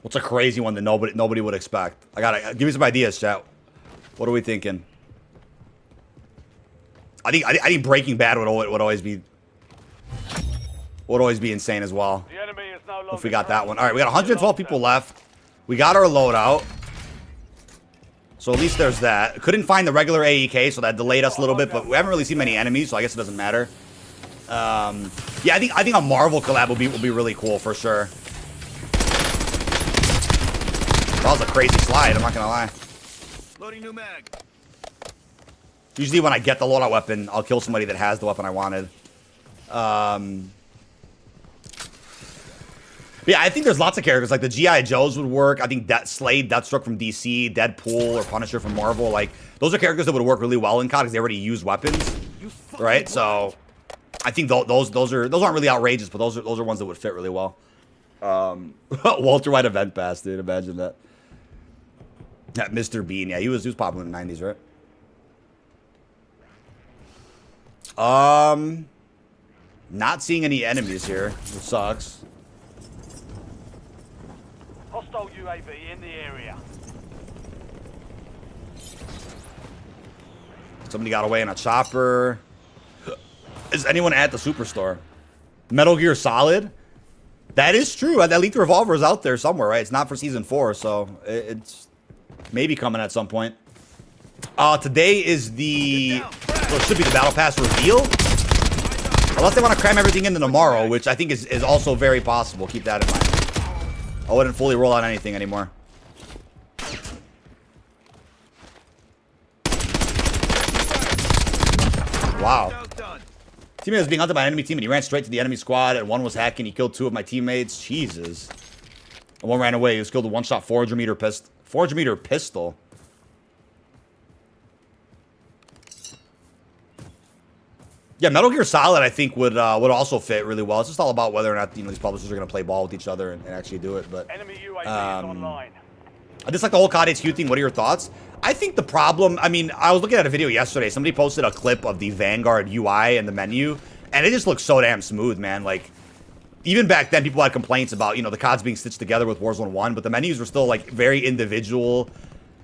What's a crazy one that nobody would expect? I gotta give me some ideas, chat. What are we thinking? I think Breaking Bad would always be insane as well. The enemy is no longer If we got that one. All right, we got 112 people left. We got our loadout. So at least there's that. Couldn't find the regular AEK, so that delayed us a little bit, but we haven't really seen many enemies, so I guess it doesn't matter. Yeah, I think a Marvel collab will be really cool for sure. That was a crazy slide, I'm not gonna lie. Loading new mag. Usually when I get the loadout weapon, I'll kill somebody that has the weapon I wanted. Yeah, I think there's lots of characters. Like the G.I. Joes would work. I think Slade, Deathstroke from DC, Deadpool, or Punisher from Marvel. Like, those are characters that would work really well in COD because they already use weapons. Right? So, I think those aren't really outrageous, but those are ones that would fit really well. Walter White event pass, dude. Imagine that. That Mr. Bean. Yeah, he was popular in the 90s, right? Not seeing any enemies here, which sucks. hostile UAV in the area. Somebody got away in a chopper. Is anyone at the superstore? Metal Gear Solid? That is true. That Lethal Revolver is out there somewhere, right? It's not for Season 4, so it's maybe coming at some point. Today is the... Well, it should be the Battle Pass reveal. Unless they want to cram everything into tomorrow, which I think is also very possible. Keep that in mind. I wouldn't fully roll out anything anymore. Wow. Teammate was being hunted by an enemy team and he ran straight to the enemy squad and one was hacking. He killed 2 of my teammates. Jesus. And one ran away. He was killed with a one-shot 400 meter pistol. 400 meter pistol. Yeah, Metal Gear Solid I think would also fit really well. It's just all about whether or not these publishers are going to play ball with each other and actually do it. But Enemy UAV is online. I just like the whole COD HQ thing. What are your thoughts? I think the problem, I mean, I was looking at a video yesterday. Somebody posted a clip of the Vanguard UI and the menu, and it just looks so damn smooth, man. Like, even back then, people had complaints about, you know, the CODs being stitched together with Warzone 1, but the menus were still, like, very individual.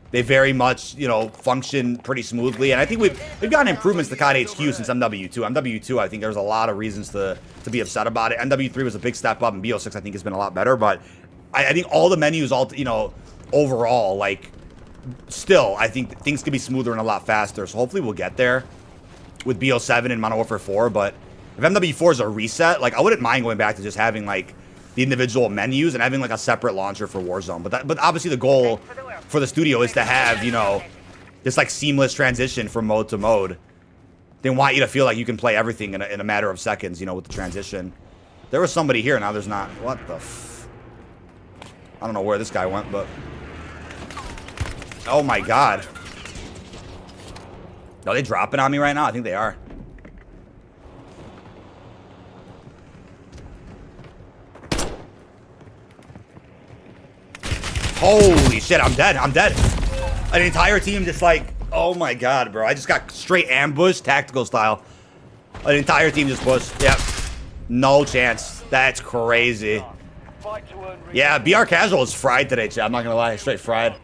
They very much, you know, function pretty smoothly. And I think we've gotten improvements to COD HQ since MW2. MW2, I think there's a lot of reasons to be upset about it. MW3 was a big step up, and BO6, I think, has been a lot better. But I think all the menus, you know, overall, like, still, I think things could be smoother and a lot faster. So hopefully we'll get there with BO7 and Modern Warfare 4. But if MW4 is a reset, like, I wouldn't mind going back to just having, like, the individual menus and having, like, a separate launcher for Warzone. But obviously the goal for the studio is to have, you know, this, like, seamless transition from mode to mode. They want you to feel like you can play everything in a matter of seconds, you know, with the transition. There was somebody here, now there's not. What the f... I don't know where this guy went, but... Oh my god. Are they dropping on me right now? I think they are. Holy shit, I'm dead. I'm dead. An entire team just like, oh my god, bro. I just got straight ambushed, tactical style. An entire team just pushed. Yep. No chance. That's crazy. Yeah, BR Casual is fried today, chat. I'm not gonna lie. Straight fried.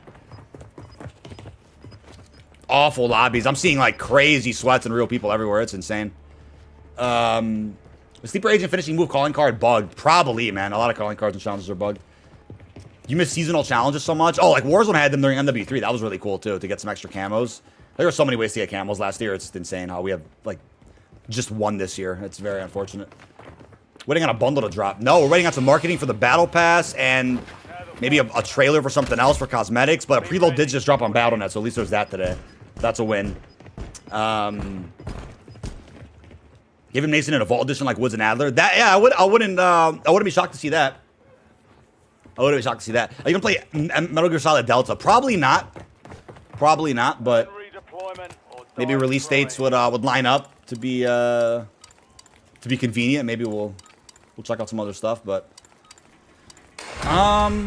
Awful lobbies. I'm seeing like crazy sweats and real people everywhere. It's insane. The Sleeper Agent finishing move calling card bugged. Probably, man. A lot of calling cards and challenges are bugged. You miss seasonal challenges so much. Oh, like Warzone had them during MW3. That was really cool too, to get some extra camos. There were so many ways to get camos last year. It's insane how we have like just one this year. It's very unfortunate. Waiting on a bundle to drop. No, we're waiting on some marketing for the Battle Pass and Maybe a trailer for something else for cosmetics, but a preload did just drop on Battle.net, so at least there's that today. That's a win. Give him Mason in a Vault Edition like Woods and Adler. That, yeah, I wouldn't be shocked to see that. I wouldn't be shocked to see that. Are you gonna play Metal Gear Solid Delta? Probably not. Probably not, but maybe release dates would line up to be convenient. Maybe we'll check out some other stuff, but I've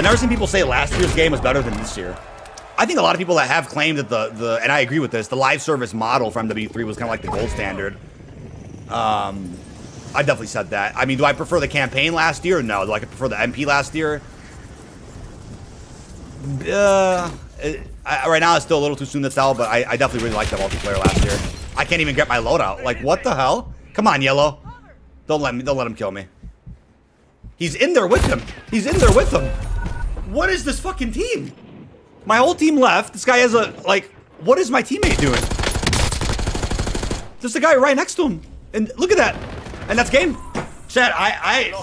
never seen people say last year's game was better than this year. I think a lot of people that have claimed that the and I agree with this, the live service model for MW3 was kind of like the gold standard. I definitely said that. I mean, do I prefer the campaign last year? No. Do I prefer the MP last year? Right now, it's still a little too soon to tell, but I definitely really liked the multiplayer last year. I can't even get my loadout. Like, what the hell? Come on, Yellow. Don't let him kill me. He's in there with him. He's in there with him. What is this fucking team? My whole team left. This guy has a, like, what is my teammate doing? There's a guy right next to him. And look at that. And that's game. Chat,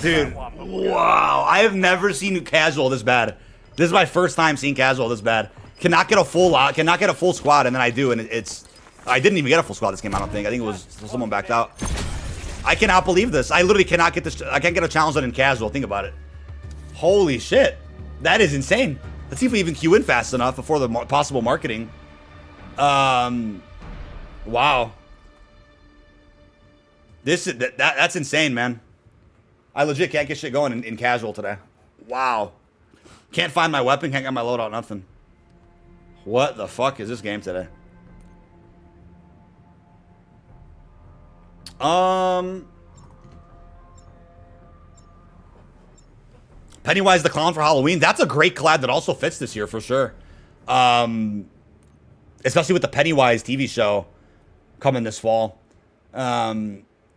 dude, wow. I have never seen casual this bad. This is my first time seeing casual this bad. Cannot get a full squad, and then I do, and I didn't even get a full squad this game, I don't think. I think it was someone backed out. I cannot believe this. I literally cannot get this. I can't get a challenge done in casual. Think about it. Holy shit. That is insane. Let's see if we even queue in fast enough before the possible marketing. Wow. That's insane, man. I legit can't get shit going in casual today. Wow. Can't find my weapon, can't get my loadout, nothing. What the fuck is this game today? Pennywise the Clown for Halloween. That's a great collab that also fits this year for sure. Especially with the Pennywise TV show coming this fall.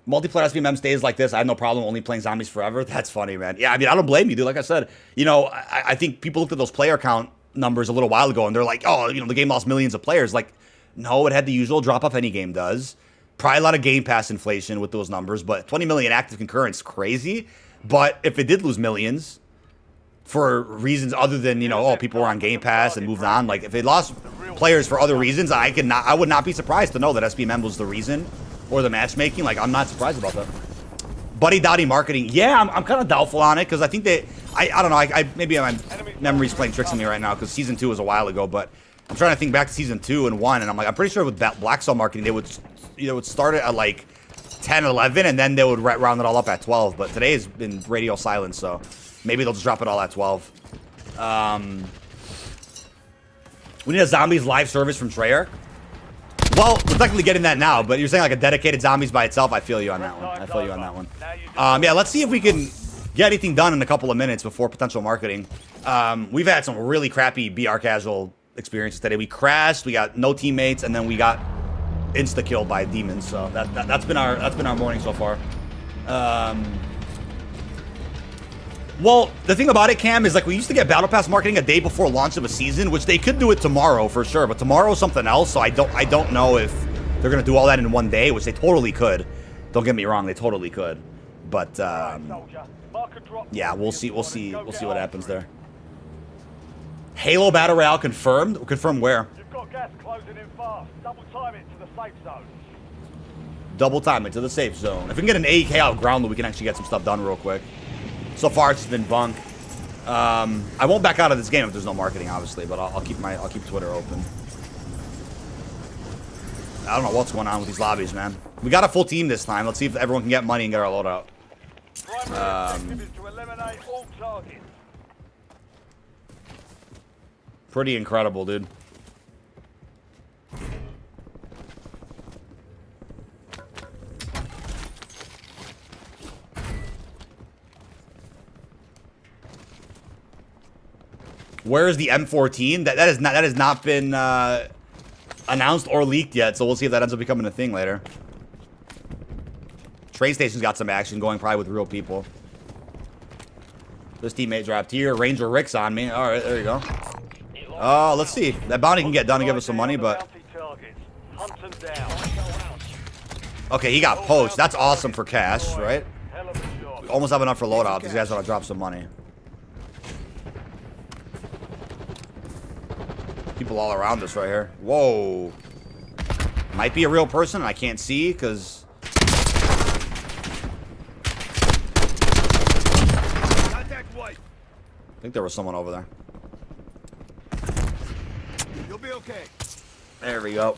Multiplayer SBMM stays like this. I have no problem only playing zombies forever. That's funny, man. Yeah, I mean, I don't blame you, dude. Like I said, you know, I think people looked at those player count numbers a little while ago and they're like, oh, you know, the game lost millions of players. Like, no, it had the usual drop off any game does. Probably a lot of Game Pass inflation with those numbers, but 20 million active concurrents, crazy. But if it did lose millions for reasons other than, you know, oh, people were on Game Pass and moved on, like if it lost players for other reasons, I would not be surprised to know that SBMM was the reason. Or the matchmaking, like, I'm not surprised about that. Buddy Dotty marketing. Yeah, I'm kind of doubtful on it, because I think that, I don't know, maybe my memory's playing tricks on me right now, because Season 2 was a while ago, but I'm trying to think back to Season 2 and 1, and I'm like, I'm pretty sure with Black Cell marketing, they would start it at, like, 10, 11, and then they would round it all up at 12, but today has been radio silence, so maybe they'll just drop it all at 12. We need a Zombies live service from Treyarch. Well, we're technically getting that now, but you're saying like a dedicated zombies by itself. I feel you on that one. I feel you on that one. Yeah, let's see if we can get anything done in a couple of minutes before potential marketing. We've had some really crappy BR casual experiences today. We crashed, we got no teammates, and then we got insta-killed by demons. So that's been our morning so far. Well, the thing about it, Cam, is like we used to get Battle Pass marketing a day before launch of a season, which they could do it tomorrow for sure, but tomorrow's something else, so I don't know if they're gonna do all that in one day, which they totally could. Don't get me wrong, they totally could. But yeah, we'll see what happens there. Halo Battle Royale confirmed? Confirmed where? You've got gas closing in fast. Double time it to the safe zone. Double time it to the safe zone. If we can get an AEK out ground, we can actually get some stuff done real quick. So far, it's been bunk. I won't back out of this game if there's no marketing, obviously, but I'll keep Twitter open. I don't know what's going on with these lobbies, man. We got a full team this time. Let's see if everyone can get money and get our loadout. Pretty incredible, dude. Where is the M14? That has not been announced or leaked yet, so we'll see if that ends up becoming a thing later. Train station's got some action going, probably with real people. This teammate dropped here. Ranger Rick's on me. All right, there you go. Oh, let's see. That bounty can get done and give us some money, but okay, he got poached. That's awesome for cash, right? almost have enough for loadout. These guys want to drop some money. People all around us right here. Whoa. Might be a real person. I can't see because... Contact white. I think there was someone over there. You'll be okay. There we go.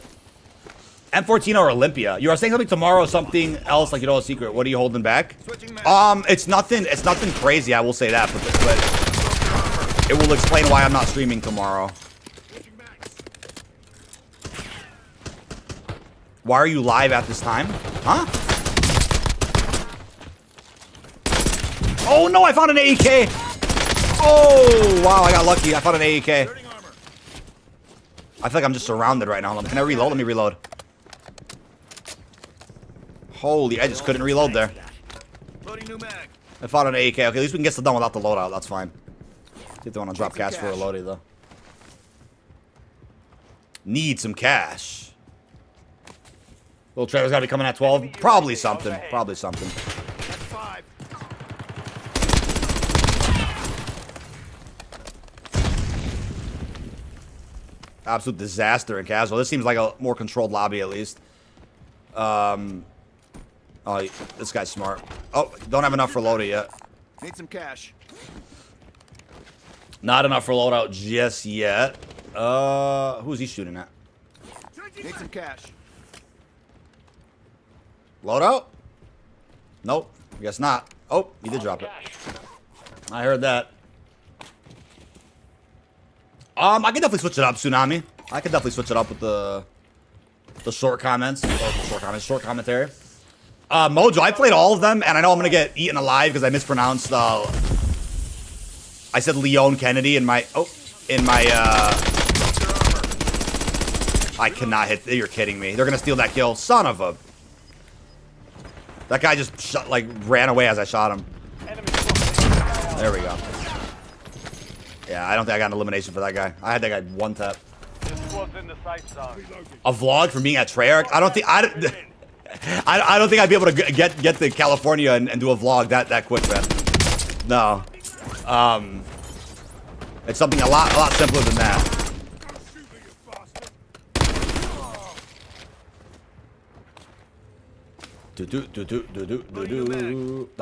M14 or Olympia. You are saying something tomorrow, something else, like you know a secret. What are you holding back? Switching mag. It's nothing crazy, I will say that, but it will explain why I'm not streaming tomorrow. Switching mags. Why are you live at this time? Huh? Oh no, I found an AEK! Oh, wow, I got lucky. I found an AEK. Turning armor. I feel like I'm just surrounded right now. Can I reload? Let me reload. Holy, I just couldn't reload there. Loading new mag. I found an AEK. Okay, at least we can get stuff done without the loadout. That's fine. See if they want to drop cash for a loadie, though. Need some cash. Little trailer's got to be coming at 12. Probably something. Probably something. That's 5. Absolute disaster in casual. This seems like a more controlled lobby, at least. Oh, this guy's smart. Oh, don't have enough for loadout yet. Need some cash. Not enough for loadout just yet. Who's he shooting at? Need some cash. Loadout? Nope. I guess not. Oh, he did drop it. I heard that. I can definitely switch it up, Tsunami. I can definitely switch it up with the short comments. Or the short comments, short commentary. Mojo, I played all of them, and I know I'm gonna get eaten alive because I mispronounced. I said Leon Kennedy in my. I cannot hit. You're kidding me. They're gonna steal that kill. Son of a. That guy just ran away as I shot him. There we go. Yeah, I don't think I got an elimination for that guy. I had that guy one tap. Squad's in the safe zone. A vlog from being at Treyarch? I don't think I don't think I'd be able to get to California and do a vlog that quick, man. No. It's something a lot simpler than that. The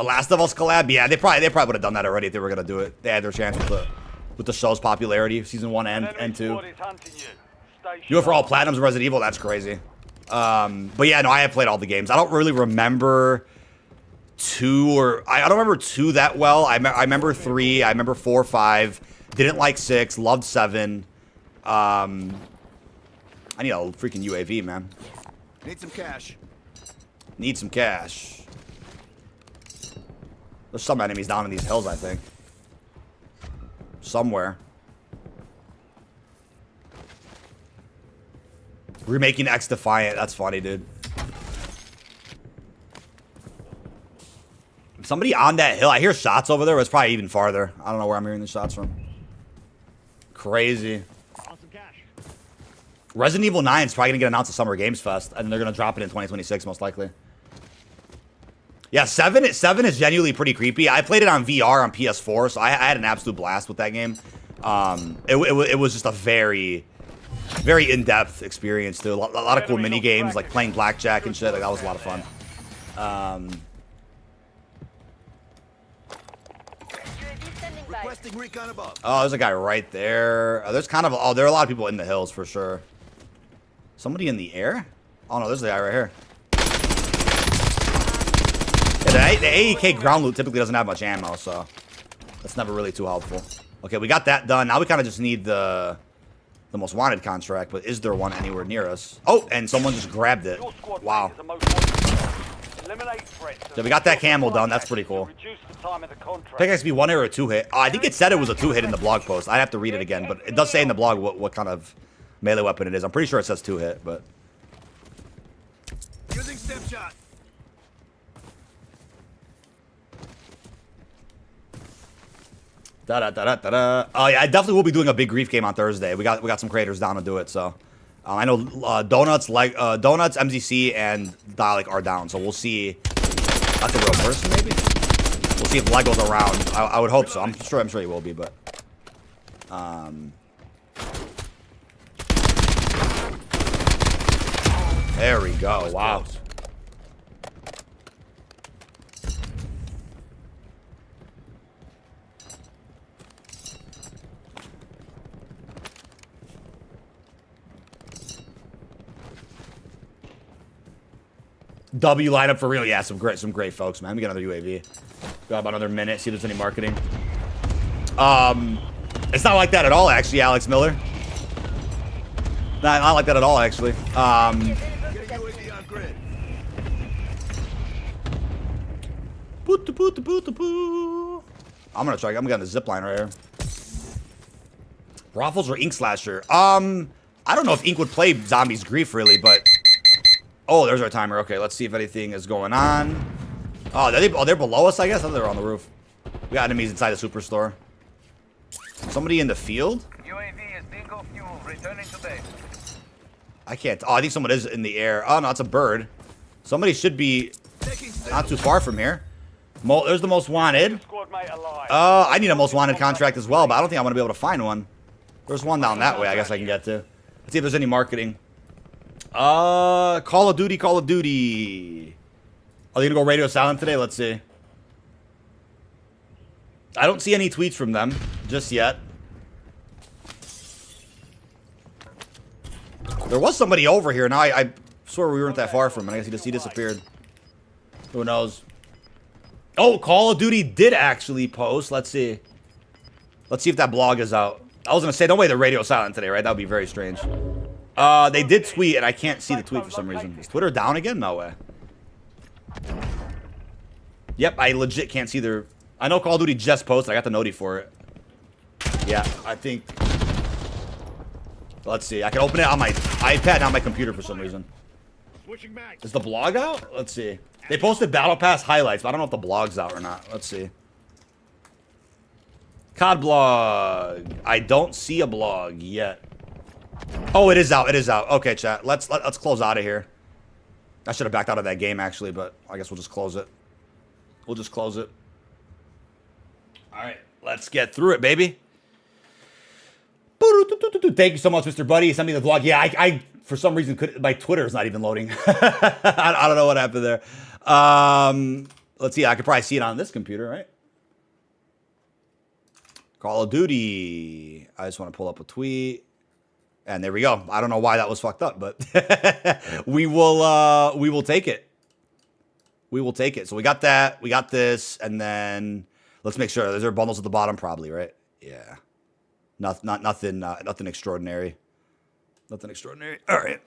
Last of Us collab? Yeah, they probably would have done that already if they were gonna do it. They had their chance with the show's popularity, season 1 and 2. Do it for all platinums of Resident Evil. That's crazy. But yeah, no, I have played all the games. I don't really remember 2 I don't remember 2 that well. I remember 3. I remember 4, 5. Didn't like 6. Loved 7. I need a freaking UAV, man. Need some cash. Need some cash. There's some enemies down in these hills, I think. Somewhere. Remaking X Defiant. That's funny, dude. Somebody on that hill. I hear shots over there, but it's probably even farther. I don't know where I'm hearing the shots from. Crazy. Resident Evil 9 is probably going to get announced at Summer Games Fest, and they're going to drop it in 2026, most likely. Yeah, 7 is genuinely pretty creepy. I played it on VR on PS4, so I had an absolute blast with that game. It was just a very, very in-depth experience, too. A lot of cool mini games, like playing blackjack and shit. Like, that was a lot of fun. Requesting recon above. Oh, there's a guy right there. There's kind of... Oh, there are a lot of people in the hills, for sure. Somebody in the air? Oh, no, there's the guy right here. Yeah, the AEK ground loot typically doesn't have much ammo, so... That's never really too helpful. Okay, we got that done. Now we kind of just need the most wanted contract, but is there one anywhere near us? Oh, and someone just grabbed it. Wow. So we got that camo done. That's pretty cool. Pickaxe be 1 hit or a 2 hit. I think it said it was a 2 hit in the blog post. I'd have to read it again, but it does say in the blog what kind of melee weapon it is. I'm pretty sure it says 2 hit, but... Using step shot. Da-da-da-da-da-da. Oh, yeah, I definitely will be doing a big grief game on Thursday. We got some creators down to do it, so... I know Donuts, MZC, and Dalek are down, so we'll see. That's a real person, maybe? We'll We'll see if Lego's around. I would hope so. I'm sure he will be, but there we go. Wow. W lineup for real. Yeah, some great folks, man. We got another UAV. Got about another minute. See if there's any marketing. It's not like that at all, actually, Alex Miller. Not like that at all, actually. Get a UAV on grid. I'm gonna try. I'm gonna get on the zip line right here. Raffles or Ink Slasher? I don't know if Ink would play Zombies Grief really, but oh, there's our timer. Okay, let's see if anything is going on. Oh, they're below us, I guess. I thought they were on the roof. We got enemies inside the superstore. Somebody in the field? UAV is bingo fuel. Returning to base. I can't. Oh, I think someone is in the air. Oh no, it's a bird. Somebody should be not too far from here. There's the most wanted. Squad mate alive. I need a most wanted contract as well, but I don't think I'm gonna be able to find one. There's one down that way. I guess I can get to. Let's see if there's any marketing. Call of Duty, Call of Duty. Are they gonna go radio silent today? Let's see. I don't see any tweets from them just yet. There was somebody over here. Now I swear we weren't that far from him. I guess he disappeared. Who knows? Oh, Call of Duty did actually post. Let's see. Let's see if that blog is out. I was gonna say, don't wait, the radio silent today, right? That would be very strange. They did tweet, and I can't see the tweet for some reason. Is Twitter down again? No way. Yep, I legit can't see their... I know Call of Duty just posted. I got the noti for it. Yeah, I think... Let's see. I can open it on my iPad, not on my computer for some reason. Is the blog out? Let's see. They posted Battlepass highlights, but I don't know if the blog's out or not. Let's see. COD blog. I don't see a blog yet. Oh, it is out. It is out. Okay, chat. Let's close out of here. I should have backed out of that game, actually, but I guess we'll just close it. We'll just close it. All right. Let's get through it, baby. Thank you so much, Mr. Buddy. Send me the vlog. Yeah, I for some reason, my Twitter is not even loading. I don't know what happened there. Let's see. I could probably see it on this computer, right? Call of Duty. I just want to pull up a tweet. And there we go. I don't know why that was fucked up, but we will take it. We will take it. So we got that. We got this, and then let's make sure. Is there bundles at the bottom? Probably, right? Yeah. Nothing extraordinary. Nothing extraordinary. All right.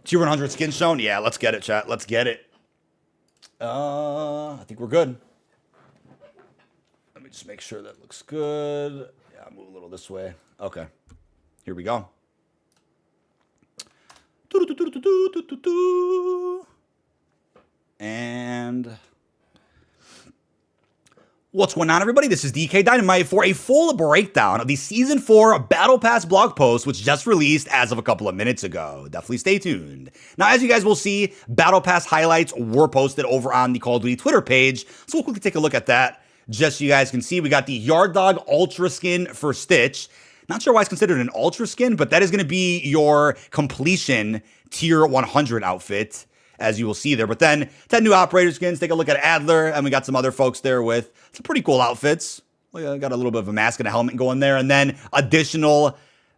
Tier 100 skin shown. Yeah, let's get it, chat. Let's get it. I think we're good. Let me just make sure that looks good. Yeah, I'll move a little this way. Okay. Here we go. And what's going on, everybody? This is DK Dynamite for a full breakdown of the Season 4 Battle Pass blog post, which just released as of a couple of minutes ago. Definitely stay tuned. Now, as you guys will see, Battle Pass highlights were posted over on the Call of Duty Twitter page, so we'll quickly take a look at that. Just so you guys can see, we got the Yard Dog Ultra skin for Stitch. Not sure why it's considered an Ultra skin, but that is going to be your completion Tier 100 outfit, as you will see there. But then 10 new operator skins. Take a look at Adler, and we got some other folks there with some pretty cool outfits. We got a little bit of a mask and a helmet going there, and then additional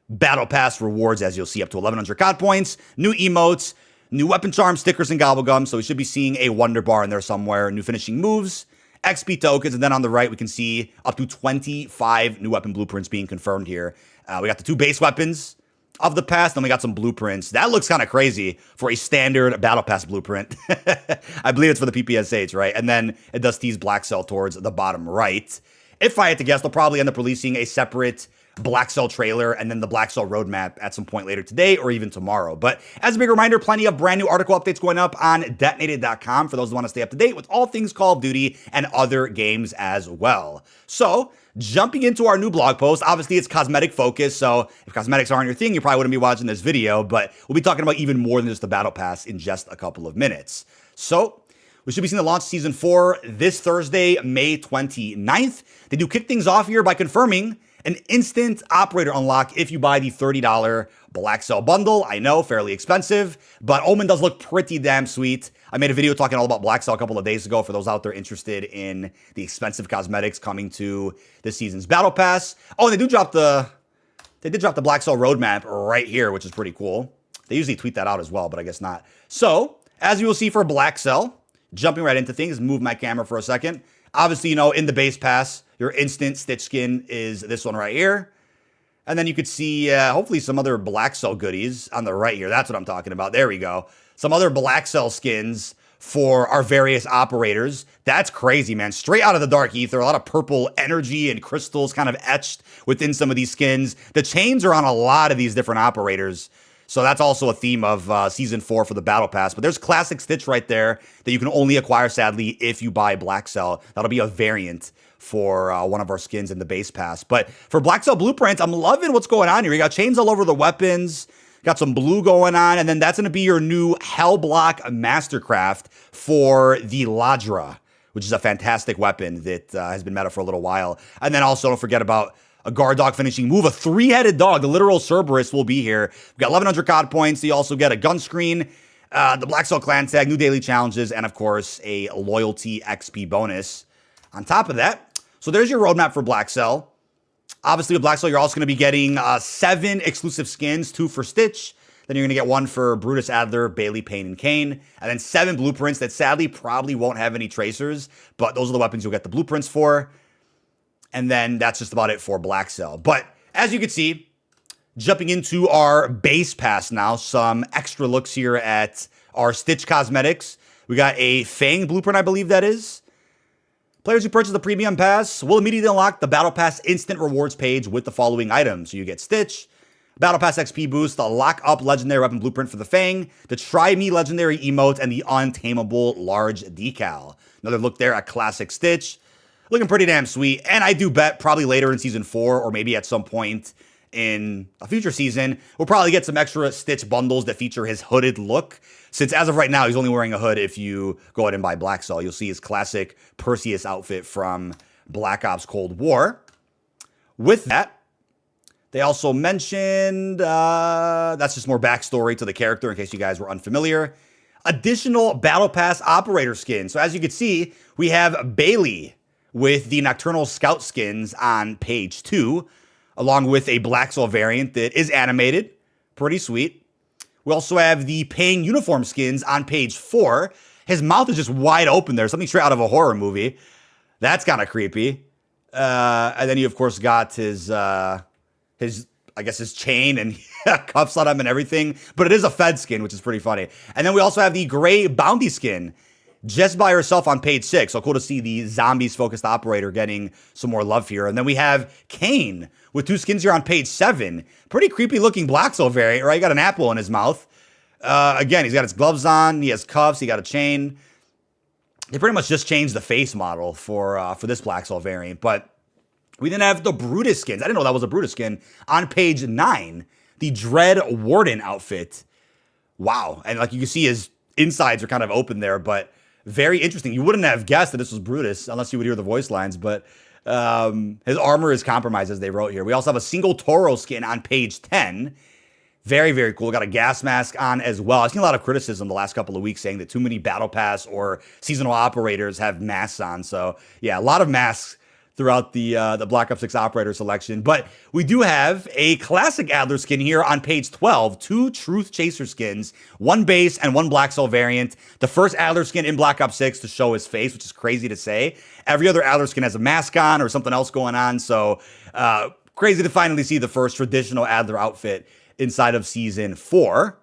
Battle Pass rewards, as you'll see, up to 1,100 COD points, new emotes, new weapon charm stickers and gobblegum. So we should be seeing a Wonder Bar in there somewhere, new finishing moves, XP tokens, and then on the right, we can see up to 25 new weapon blueprints being confirmed here. We got the 2 base weapons of the pass, then we got some blueprints. That looks kind of crazy for a standard Battle Pass blueprint. I believe it's for the PPSH, right? And then it does tease Black Cell towards the bottom right. If I had to guess, they'll probably end up releasing a separate Black Cell trailer and then the Black Cell roadmap at some point later today or even tomorrow. But as a big reminder, plenty of brand new article updates going up on detonated.com for those who want to stay up to date with all things Call of Duty and other games as well. So, jumping into our new blog post, obviously it's cosmetic focused, so if cosmetics aren't your thing, you probably wouldn't be watching this video, but we'll be talking about even more than just the Battle Pass in just a couple of minutes. So, We should be seeing the launch Season 4 this Thursday, May 29th. They do kick things off here by confirming an instant operator unlock if you buy the $30 Black Cell bundle. I know, fairly expensive, but Omen does look pretty damn sweet. I made a video talking all about Black Cell a couple of days ago for those out there interested in the expensive cosmetics coming to this season's Battle Pass. Oh, and they did drop the Black Cell roadmap right here, which is pretty cool. They usually tweet that out as well, but I guess not. So, as you will see for Black Cell, jumping right into things, move my camera for a second. Obviously, you know, in the base pass, your instant Stitch skin is this one right here. And then you could see, hopefully, some other Black Cell goodies on the right here. That's what I'm talking about. There we go. Some other Black Cell skins for our various operators. That's crazy, man. Straight out of the Dark Ether. A lot of purple energy and crystals kind of etched within some of these skins. The chains are on a lot of these different operators. So that's also a theme of Season 4 for the Battle Pass. But there's Classic Stitch right there that you can only acquire, sadly, if you buy Black Cell. That'll be a variant for one of our skins in the base pass. But for Black Cell Blueprints, I'm loving what's going on here. You got chains all over the weapons, got some blue going on, and then that's going to be your new Hellblock Mastercraft for the Ladra, which is a fantastic weapon that has been meta for a little while. And then also don't forget about a guard dog finishing move, a three-headed dog. The literal Cerberus will be here. We've got 1,100 COD points. You also get a gun screen, the Black Cell clan tag, new daily challenges, and of course, a loyalty XP bonus on top of that. So there's your roadmap for Black Cell. Obviously, with Black Cell, you're also going to be getting 7 exclusive skins, 2 for Stitch. Then you're going to get 1 for Brutus Adler, Bailey, Payne, and Kane. And then 7 blueprints that sadly probably won't have any tracers, but those are the weapons you'll get the blueprints for. And then that's just about it for Black Cell. But as you can see, jumping into our base pass now, some extra looks here at our Stitch cosmetics. We got a Fang blueprint, I believe that is. Players who purchase the premium pass will immediately unlock the Battle Pass instant rewards page with the following items. So you get Stitch, Battle Pass XP boost, the lock up legendary weapon blueprint for the Fang, the Try Me legendary emote, and the Untamable large decal. Another look there at Classic Stitch. Looking pretty damn sweet. And I do bet probably later in Season 4 or maybe at some point in a future season, we'll probably get some extra Stitch bundles that feature his hooded look. Since as of right now, he's only wearing a hood if you go ahead and buy Black Cell. You'll see his classic Perseus outfit from Black Ops Cold War. With that, they also mentioned, that's just more backstory to the character in case you guys were unfamiliar. Additional Battle Pass operator skins. So as you can see, we have Bailey with the Nocturnal Scout skins on page 2, along with a Black Cell variant that is animated. Pretty sweet. We also have the Paying uniform skins on page 4. His mouth is just wide open there, something straight out of a horror movie. That's kind of creepy. And then you, of course, got his chain and cuffs on him and everything. But it is a Fed skin, which is pretty funny. And then we also have the Gray Bounty skin just by herself on page 6. So cool to see the zombies-focused operator getting some more love here. And then we have Kane with 2 skins here on page 7. Pretty creepy-looking Black Cell variant, right? He got an apple in his mouth. Again, he's got his gloves on. He has cuffs. He got a chain. They pretty much just changed the face model for this Black Cell variant. But we then have the Brutus skins. I didn't know that was a Brutus skin. On page 9, the Dread Warden outfit. Wow. And like you can see, his insides are kind of open there, but very interesting. You wouldn't have guessed that this was Brutus unless you would hear the voice lines, but his armor is compromised, as they wrote here. We also have a single Toro skin on page 10. Very, very cool. Got a gas mask on as well. I've seen a lot of criticism the last couple of weeks saying that too many Battle Pass or seasonal operators have masks on. So, yeah, a lot of masks throughout the Black Ops 6 operator selection. But we do have a classic Adler skin here on page 12. 2 Truth Chaser skins, 1 base and 1 Black Cell variant. The first Adler skin in Black Ops 6 to show his face, which is crazy to say. Every other Adler skin has a mask on or something else going on. So crazy to finally see the first traditional Adler outfit inside of Season 4.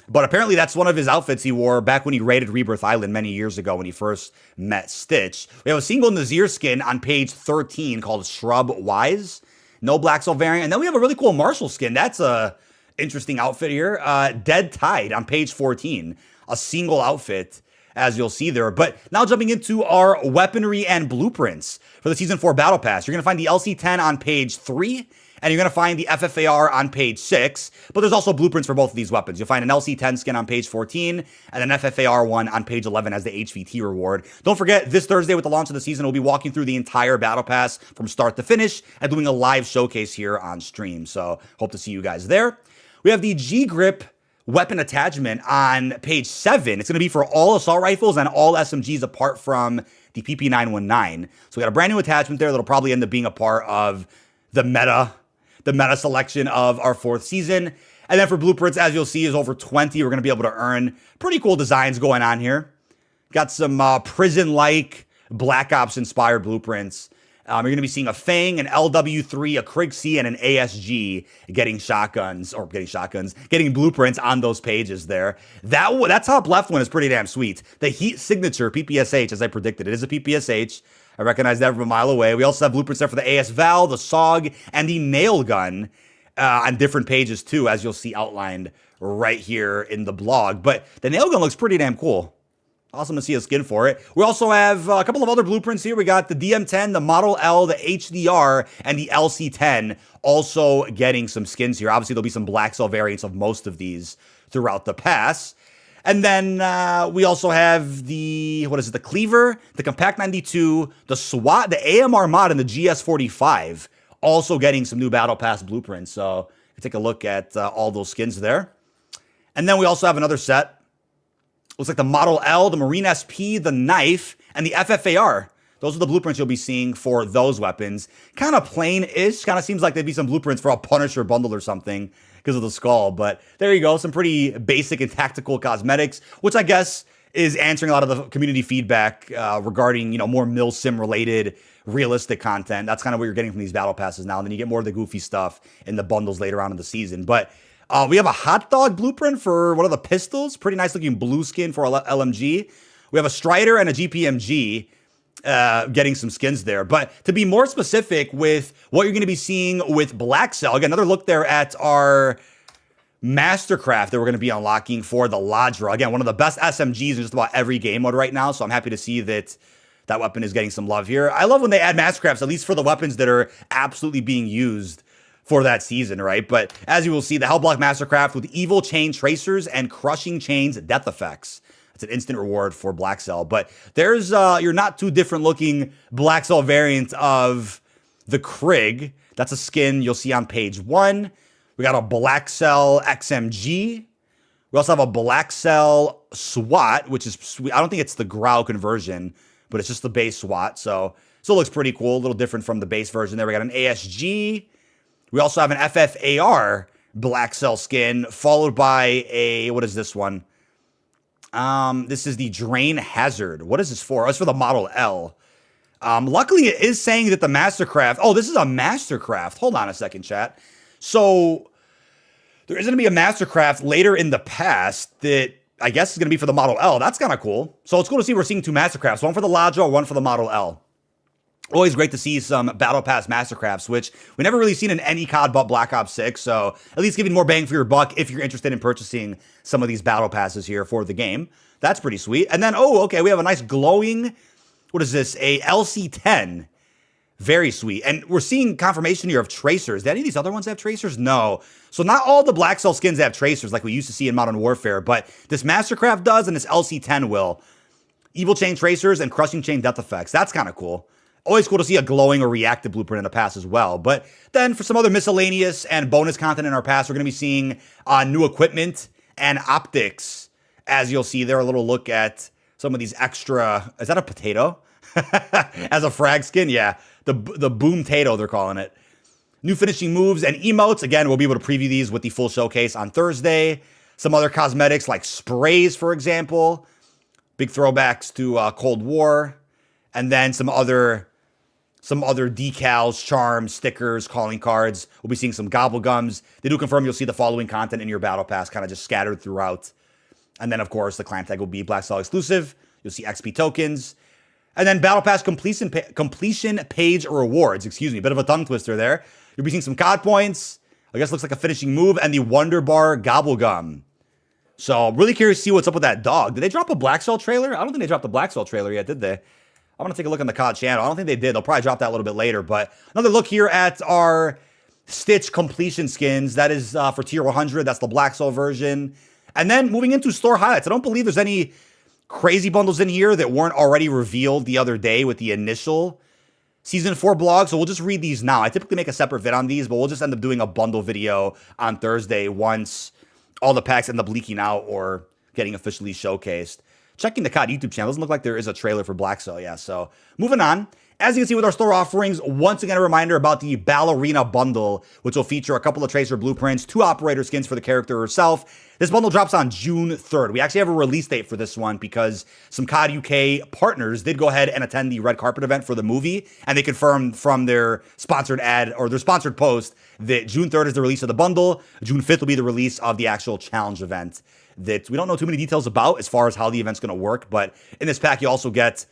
But apparently that's one of his outfits he wore back when he raided Rebirth Island many years ago when he first met Stitch. We have a single Nazir skin on page 13 called Shrub Wise. No Black Cell variant. And then we have a really cool Marshall skin. That's a interesting outfit here. Dead Tide on page 14. A single outfit, as you'll see there. But now jumping into our weaponry and blueprints for the Season 4 Battle Pass. You're going to find the LC-10 on page 3. And you're going to find the FFAR on page 6, but there's also blueprints for both of these weapons. You'll find an LC-10 skin on page 14 and an FFAR one on page 11 as the HVT reward. Don't forget, this Thursday with the launch of the season, we'll be walking through the entire Battle Pass from start to finish and doing a live showcase here on stream. So hope to see you guys there. We have the G-Grip weapon attachment on page 7. It's going to be for all assault rifles and all SMGs apart from the PP919. So we got a brand new attachment there that'll probably end up being a part of the meta selection of our 4th season. And then for blueprints, as you'll see, is over 20. We're going to be able to earn pretty cool designs going on here. Got some prison-like Black Ops-inspired blueprints. You're going to be seeing a Fang, an LW3, a Krig C, and an ASG getting blueprints on those pages there. That top left one is pretty damn sweet. The Heat Signature PPSH, as I predicted. It is a PPSH. I recognize that from a mile away. We also have blueprints there for the AS Val, the SOG, and the Nail Gun on different pages too, as you'll see outlined right here in the blog. But the Nail Gun looks pretty damn cool. Awesome to see a skin for it. We also have a couple of other blueprints here. We got the DM10, the Model L, the HDR, and the LC10 also getting some skins here. Obviously, there'll be some Black Cell variants of most of these throughout the pass. And then we also have the Cleaver, the Compact 92, the SWAT, the AMR mod, and the GS45 also getting some new Battle Pass blueprints. So take a look at all those skins there. And then we also have another set. Looks like the Model L, the Marine SP, the Knife, and the FFAR. Those are the blueprints you'll be seeing for those weapons. Kind of plain-ish. Kind of seems like there'd be some blueprints for a Punisher bundle or something because of the skull. But there you go. Some pretty basic and tactical cosmetics, which I guess is answering a lot of the community feedback regarding, more mil-sim-related realistic content. That's kind of what you're getting from these battle passes now. And then you get more of the goofy stuff in the bundles later on in the season. But we have a Hot Dog blueprint for one of the pistols. Pretty nice looking blue skin for a LMG. We have a Strider and a GPMG getting some skins there. But to be more specific with what you're going to be seeing with Black Cell, again, another look there at our Mastercraft that we're going to be unlocking for the Ladra. Again, one of the best SMGs in just about every game mode right now. So I'm happy to see that that weapon is getting some love here. I love when they add Mastercrafts, at least for the weapons that are absolutely being used for that season, right? But as you will see, the Hellblock Mastercraft with Evil Chain Tracers and Crushing Chains Death Effects. It's an instant reward for Black Cell. But there's your not too different looking Black Cell variant of the Krig. That's a skin you'll see on page 1. We got a Black Cell XMG. We also have a Black Cell SWAT, which is sweet. I don't think it's the Grau conversion, but it's just the base SWAT. So still looks pretty cool. A little different from the base version there. We got an ASG. We also have an FFAR Black Cell skin, followed by a, what is this one? This is the Drain Hazard. What is this for? Oh, it's for the Model L. Luckily, it is saying that the Mastercraft, oh, this is a Mastercraft. Hold on a second, chat. So there is going to be a Mastercraft later in the past that I guess is going to be for the Model L. That's kind of cool. So it's cool to see we're seeing 2 Mastercrafts, one for the Ladra, one for the Model L. Always great to see some Battle Pass Mastercrafts, which we never really seen in any COD but Black Ops 6. So at least giving more bang for your buck if you're interested in purchasing some of these Battle Passes here for the game. That's pretty sweet. And then, oh, okay, we have a nice glowing, what is this? A LC-10. Very sweet. And we're seeing confirmation here of tracers. Do any of these other ones have tracers? No. So not all the Black Cell skins have tracers like we used to see in Modern Warfare, but this Mastercraft does and this LC-10 will. Evil Chain Tracers and Crushing Chain Death Effects. That's kind of cool. Always cool to see a glowing or reactive blueprint in the pass as well. But then for some other miscellaneous and bonus content in our pass, we're going to be seeing new equipment and optics. As you'll see there, a little look at some of these extra, is that a potato? As a frag skin? Yeah, the boom tato, they're calling it. New finishing moves and emotes. Again, we'll be able to preview these with the full showcase on Thursday. Some other cosmetics like sprays, for example. Big throwbacks to Cold War. And then some other decals, charms, stickers, calling cards. We'll be seeing some gobblegums. They do confirm you'll see the following content in your Battle Pass kind of just scattered throughout. And then, of course, the clan tag will be Black Cell exclusive. You'll see XP tokens. And then Battle Pass completion page rewards. Excuse me, bit of a tongue twister there. You'll be seeing some COD points. I guess looks like a finishing move. And the Wonder Bar gobblegum. So really curious to see what's up with that dog. Did they drop a Black Cell trailer? I don't think they dropped the Black Cell trailer yet, did they? I'm going to take a look on the COD channel. I don't think they did. They'll probably drop that a little bit later. But another look here at our Stitch completion skins. That is for tier 100. That's the Black Soul version. And then moving into store highlights. I don't believe there's any crazy bundles in here that weren't already revealed the other day with the initial Season 4 blog. So we'll just read these now. I typically make a separate vid on these, but we'll just end up doing a bundle video on Thursday once all the packs end up leaking out or getting officially showcased. Checking the COD YouTube channel. Doesn't look like there is a trailer for Black Soul. Yeah, so moving on. As you can see with our store offerings, once again, a reminder about the Ballerina bundle, which will feature a couple of Tracer blueprints, 2 operator skins for the character herself. This bundle drops on June 3rd. We actually have a release date for this one because some COD UK partners did go ahead and attend the red carpet event for the movie, and they confirmed from their sponsored ad or their sponsored post that June 3rd is the release of the bundle. June 5th will be the release of the actual challenge event that we don't know too many details about as far as how the event's going to work. But in this pack, you also get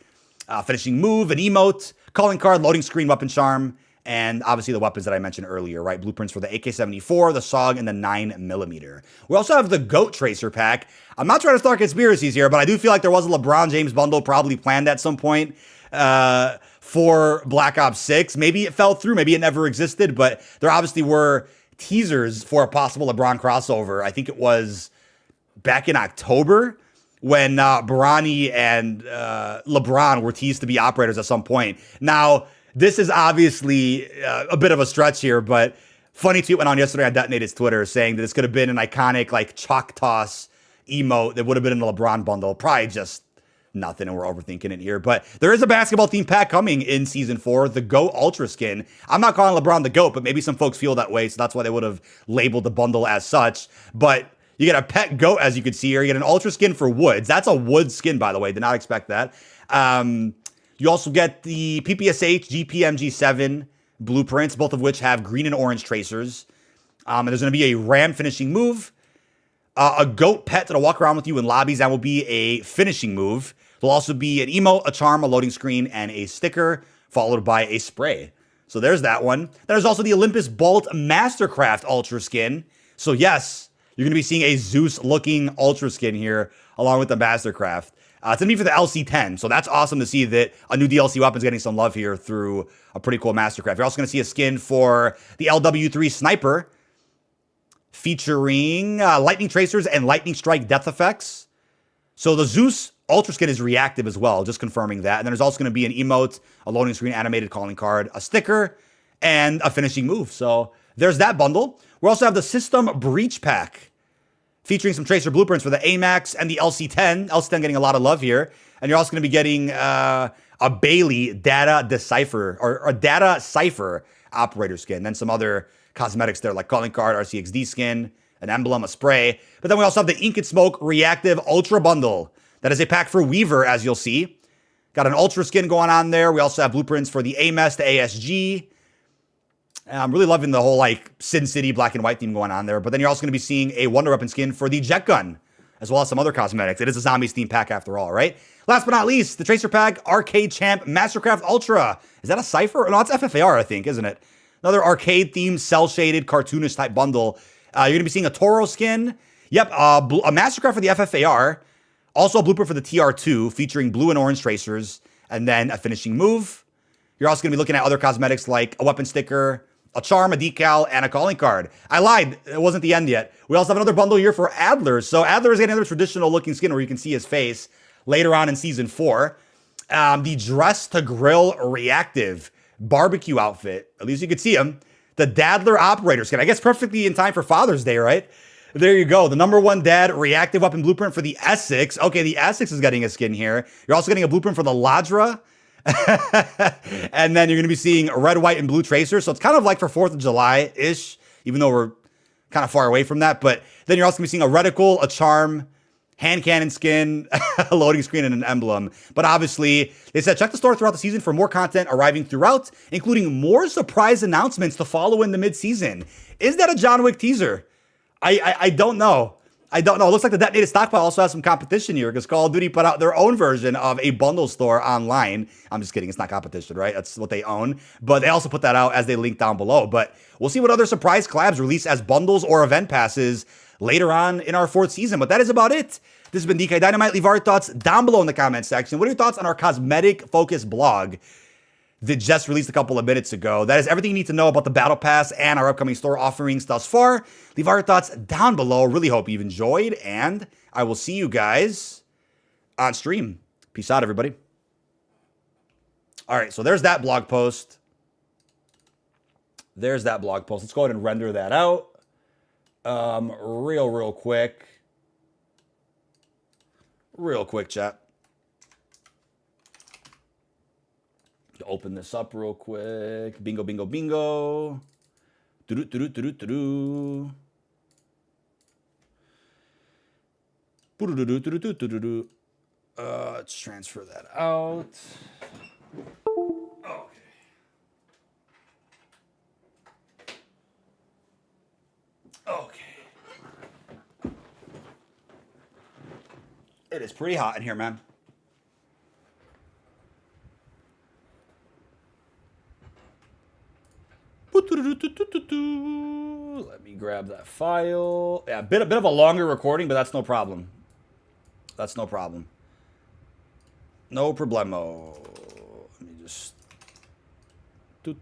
finishing move, an emote, calling card, loading screen, weapon charm, and obviously the weapons that I mentioned earlier, right? Blueprints for the AK-74, the SOG, and the 9mm. We also have the GOAT Tracer pack. I'm not trying to start conspiracies here, but I do feel like there was a LeBron James bundle probably planned at some point for Black Ops 6. Maybe it fell through, maybe it never existed, but there obviously were teasers for a possible LeBron crossover. I think it was back in October when Bronny and LeBron were teased to be operators at some point. Now, this is obviously a bit of a stretch here, but funny tweet went on yesterday on Detonated's Twitter saying that this could have been an iconic like chalk toss emote that would have been in the LeBron bundle. Probably just nothing, and we're overthinking it here. But there is a basketball themed pack coming in Season 4, the GOAT Ultra skin. I'm not calling LeBron the GOAT, but maybe some folks feel that way, so that's why they would have labeled the bundle as such. But you get a pet goat, as you can see here. You get an ultra skin for Woods. That's a Woods skin, by the way. Did not expect that. You also get the PPSH GPMG7 blueprints, both of which have green and orange tracers. And there's going to be a Ram finishing move, a goat pet that'll walk around with you in lobbies. That will be a finishing move. There'll also be an emote, a charm, a loading screen, and a sticker, followed by a spray. So there's that one. There's also the Olympus Bolt Mastercraft Ultra skin. So yes, you're going to be seeing a Zeus-looking Ultra skin here, along with the Mastercraft. It's going to be for the LC10, so that's awesome to see that a new DLC weapon's getting some love here through a pretty cool Mastercraft. You're also going to see a skin for the LW3 Sniper, featuring Lightning Tracers and Lightning Strike Death Effects. So the Zeus Ultra skin is reactive as well, just confirming that. And then there's also going to be an emote, a loading screen animated calling card, a sticker, and a finishing move. So there's that bundle. We also have the System Breach Pack, featuring some Tracer blueprints for the AMAX and the LC10. LC10 getting a lot of love here. And you're also going to be getting a Bailey Data Decipher, or a Data Cipher operator skin. Then some other cosmetics there, like calling card, RCXD skin, an emblem, a spray. But then we also have the Ink and Smoke Reactive Ultra Bundle. That is a pack for Weaver, as you'll see. Got an Ultra skin going on there. We also have blueprints for the AMS, the ASG. I'm really loving the whole like Sin City black and white theme going on there. But then you're also going to be seeing a Wonder Weapon skin for the Jet Gun, as well as some other cosmetics. It is a Zombies theme pack after all, right? Last but not least, the Tracer Pack Arcade Champ Mastercraft Ultra. Is that a Cypher? No, it's FFAR, I think, isn't it? Another arcade themed, cel-shaded, cartoonish type bundle. You're going to be seeing a Toro skin. Yep, a Mastercraft for the FFAR. Also a blueprint for the TR2 featuring blue and orange tracers. And then a finishing move. You're also going to be looking at other cosmetics like a weapon sticker, a charm, a decal, and a calling card. I lied. It wasn't the end yet. We also have another bundle here for Adler. So Adler is getting another traditional looking skin where you can see his face later on in Season 4. The Dress to Grill Reactive barbecue outfit. At least you could see him. The Dadler Operator skin. I guess perfectly in time for Father's Day, right? There you go. The #1 Dad reactive weapon blueprint for the Essex. Okay, the Essex is getting a skin here. You're also getting a blueprint for the Ladra. And then you're going to be seeing red, white, and blue tracers. So it's kind of like for 4th of July-ish, even though we're kind of far away from that. But then you're also going to be seeing a reticle, a charm, hand cannon skin, a loading screen, and an emblem. But obviously, they said check the store throughout the season for more content arriving throughout, including more surprise announcements to follow in the mid-season. Is that a John Wick teaser? I don't know. I don't know. It looks like the Detonated Stockpile also has some competition here because Call of Duty put out their own version of a bundle store online. I'm just kidding. It's not competition, right? That's what they own. But they also put that out as they link down below. But we'll see what other surprise collabs release as bundles or event passes later on in our 4th season. But that is about it. This has been DK Dynamite. Leave our thoughts down below in the comment section. What are your thoughts on our cosmetic focused blog? that just released a couple of minutes ago. That is everything you need to know about the Battle Pass and our upcoming store offerings thus far. Leave all your thoughts down below. Really hope you've enjoyed, and I will see you guys on stream. Peace out, everybody. All right, so there's that blog post. There's that blog post. Let's go ahead and render that out real quick. Real quick, chat. Open this up real quick. Bingo, bingo, bingo. Do-do-do-do-do-do-do. Boo-do-do-do-do-do-do-do. Let's transfer that out. Okay. Okay. It is pretty hot in here, man. Let me grab that file. Yeah, a bit of a longer recording, but that's no problem. That's no problem. No problemo. Let me just Yeah,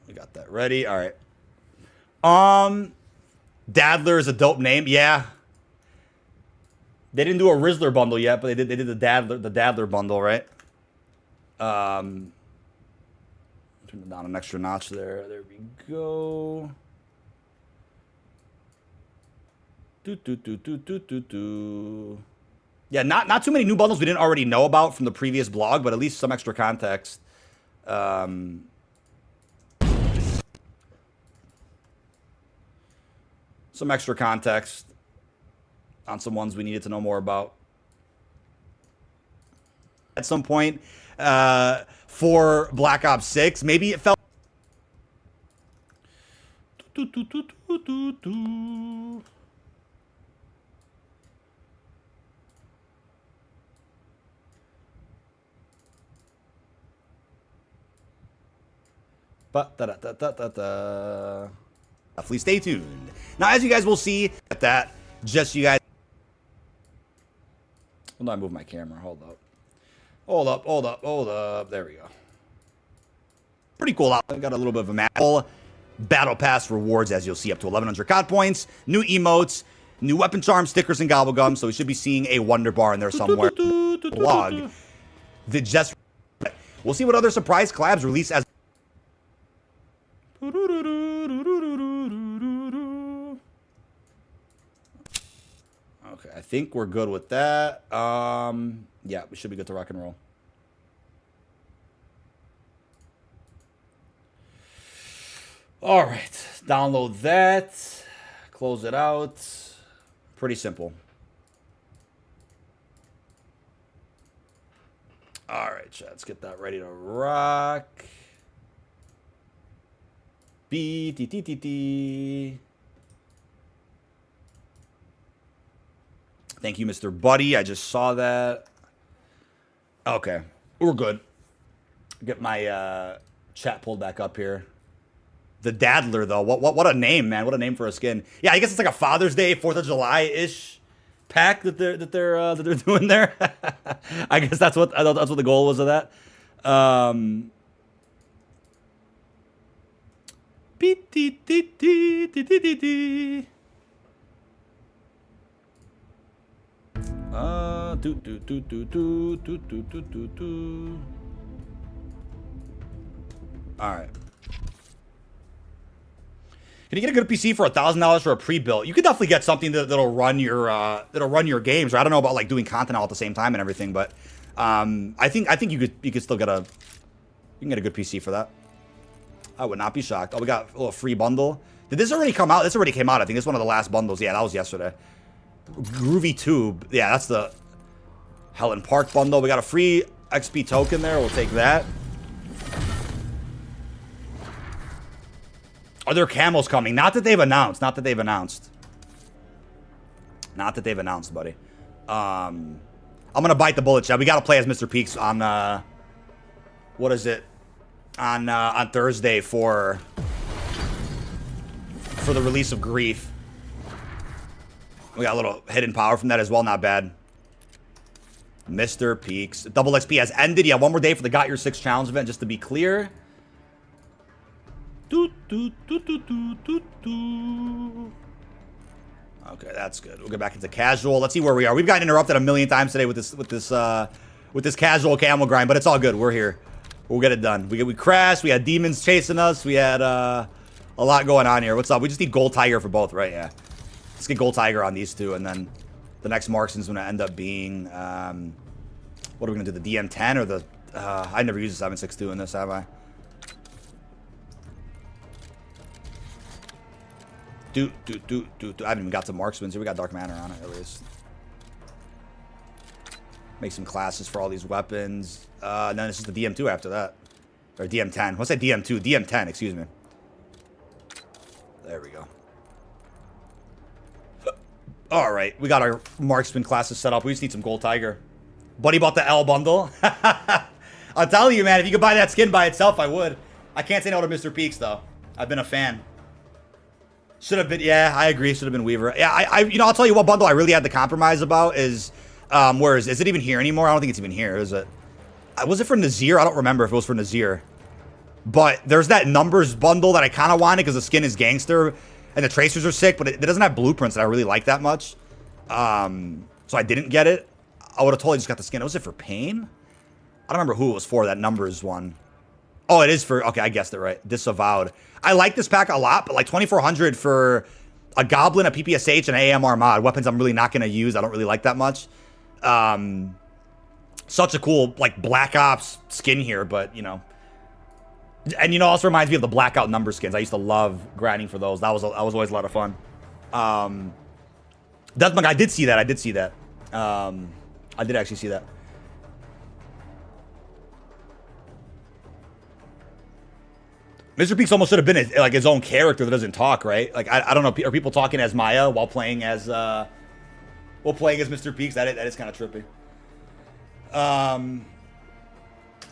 we got that ready. All right. Dadler is a dope name. Yeah. They didn't do a Rizzler bundle yet, but they did the Dadler bundle, right? Turn it down an extra notch there. There we go. Yeah, not too many new bundles we didn't already know about from the previous blog, but at least some extra context. Some extra context on some ones we needed to know more about. At some point, for Black Ops 6, maybe it felt... Definitely stay tuned. Now, as you guys will see, at that, just you guys... Hold on, I move my camera. Hold up. Hold up, hold up, hold up. There we go. Pretty cool. I got a little bit of a map. Battle Pass rewards, as you'll see, up to 1,100 COD points. New emotes, new weapon charm stickers and gobblegum. So we should be seeing a Wonder Bar in there somewhere. Blog. That just... We'll see what other surprise collabs release as... Okay, I think we're good with that. Yeah, we should be good to rock and roll. All right, download that, close it out. Pretty simple. All right, chat, let's get that ready to rock. B-T-T-T-T. Thank you, Mr. Buddy. I just saw that. Okay, we're good. Get my chat pulled back up here. The Dadler, though. What a name, man. What a name for a skin. Yeah, I guess it's like a Father's Day, 4th of July-ish pack that they're doing there. I guess that's what the goal was of that. All right. Can you get a good PC for $1,000 for a pre-built? You could definitely get something that'll run your games. Or I don't know about like doing content all at the same time and everything, but I think you could still get a good PC for that. I would not be shocked. Oh, we got a little free bundle. Did this already come out? This already came out. I think this is one of the last bundles. Yeah, that was yesterday. Groovy Tube. Yeah, that's the Helen Park bundle. We got a free XP token there. We'll take that. Are there camos coming? Not that they've announced. Not that they've announced. Not that they've announced, buddy. I'm gonna bite the bullet, chat. We gotta play as Mr. Peaks on what is it? On Thursday for the release of Grief. We got a little hidden power from that as well. Not bad. Mr. Peaks. Double XP has ended. Yeah, one more day for the Got Your 6 challenge event, just to be clear. Okay, that's good. We'll get back into casual. Let's see where we are. We've gotten interrupted a million times today with this casual camel grind, but it's all good. We're here. We'll get it done. We crashed. We had demons chasing us. We had a lot going on here. What's up? We just need Gold Tiger for both, right? Yeah. Let's get Gold Tiger on these two, and then the next marksman's going to end up being, what are we going to do, the DM10 or the, I never used a 7.62 in this, have I? I haven't even got to marksman's here. We got Dark Manor on it, at least. Make some classes for all these weapons. And then it's just the DM2 after that. Or DM10. What's that DM2? DM10, excuse me. There we go. Alright, we got our marksman classes set up. We just need some Gold Tiger. Buddy bought the L bundle. I'm telling you, man, if you could buy that skin by itself, I would. I can't say no to Mr. Peaks, though. I've been a fan. Should have been, yeah, I agree. Should have been Weaver. Yeah, you know, I'll tell you what bundle I really had to compromise about is, where is it even here anymore? I don't think it's even here, is it? Was it for Nazir? I don't remember if it was for Nazir. But there's that numbers bundle that I kind of wanted because the skin is gangster and the tracers are sick, but it doesn't have blueprints that I really like that much. So I didn't get it. I would have totally just got the skin. Was it for Pain? I don't remember who it was for, that numbers one. Oh, it is for, okay, I guessed it right. Disavowed. I like this pack a lot, but like 2,400 for a Goblin, a PPSH, and an AMR mod. Weapons I'm really not going to use. I don't really like that much. Such a cool, like, Black Ops skin here, but, you know. And, you know, also reminds me of the Blackout number skins. I used to love grinding for those. That was always a lot of fun. Deathmug, I did see that. I did actually see that. Mr. Peaks almost should have been like his own character that doesn't talk, right? Like I don't know, are people talking as Maya while playing as Mr. Peaks? That is kind of trippy. All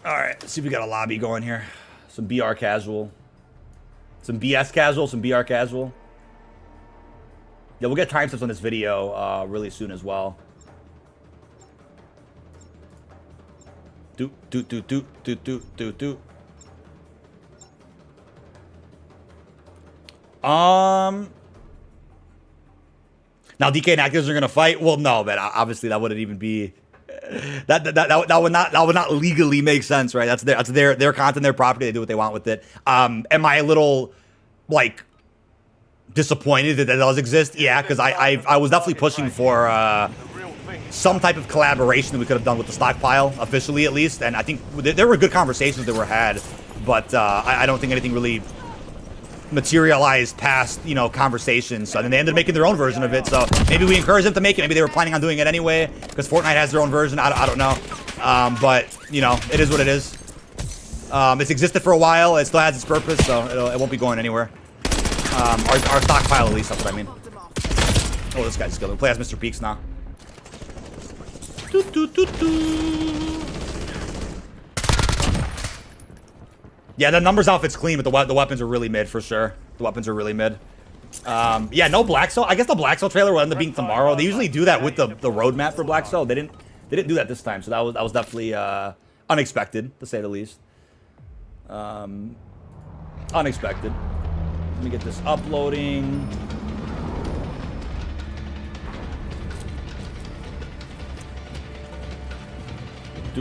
right, let's see if we got a lobby going here. Some BR casual, some BS casual, some BR casual. Yeah, we'll get timestamps on this video really soon as well. Do. Now DK and Activision are gonna fight. Well, no, man. Obviously, that wouldn't even be that would not legally make sense, right? That's their content, their property. They do what they want with it. Am I a little like disappointed that does exist? Yeah, because I was definitely pushing for some type of collaboration that we could have done with the stockpile, officially at least. And I think there were good conversations that were had, but I don't think anything really materialized past, you know, conversations. So then they ended up making their own version of it. So maybe we encouraged them to make it. Maybe they were planning on doing it anyway because Fortnite has their own version. I don't know. But, you know, it is what it is. It's existed for a while. It still has its purpose, so it won't be going anywhere. Our stockpile, at least. That's what I mean. Oh, this guy's skilled. We play as Mr. Peaks now. Yeah, the numbers outfit's clean, but the weapons are really mid for sure. The weapons are really mid. Yeah, no Black Cell. I guess the Black Cell trailer will end up being tomorrow. They usually do that with the roadmap for Black Cell. They didn't do that this time, so that was definitely unexpected, to say the least. Unexpected. Let me get this uploading.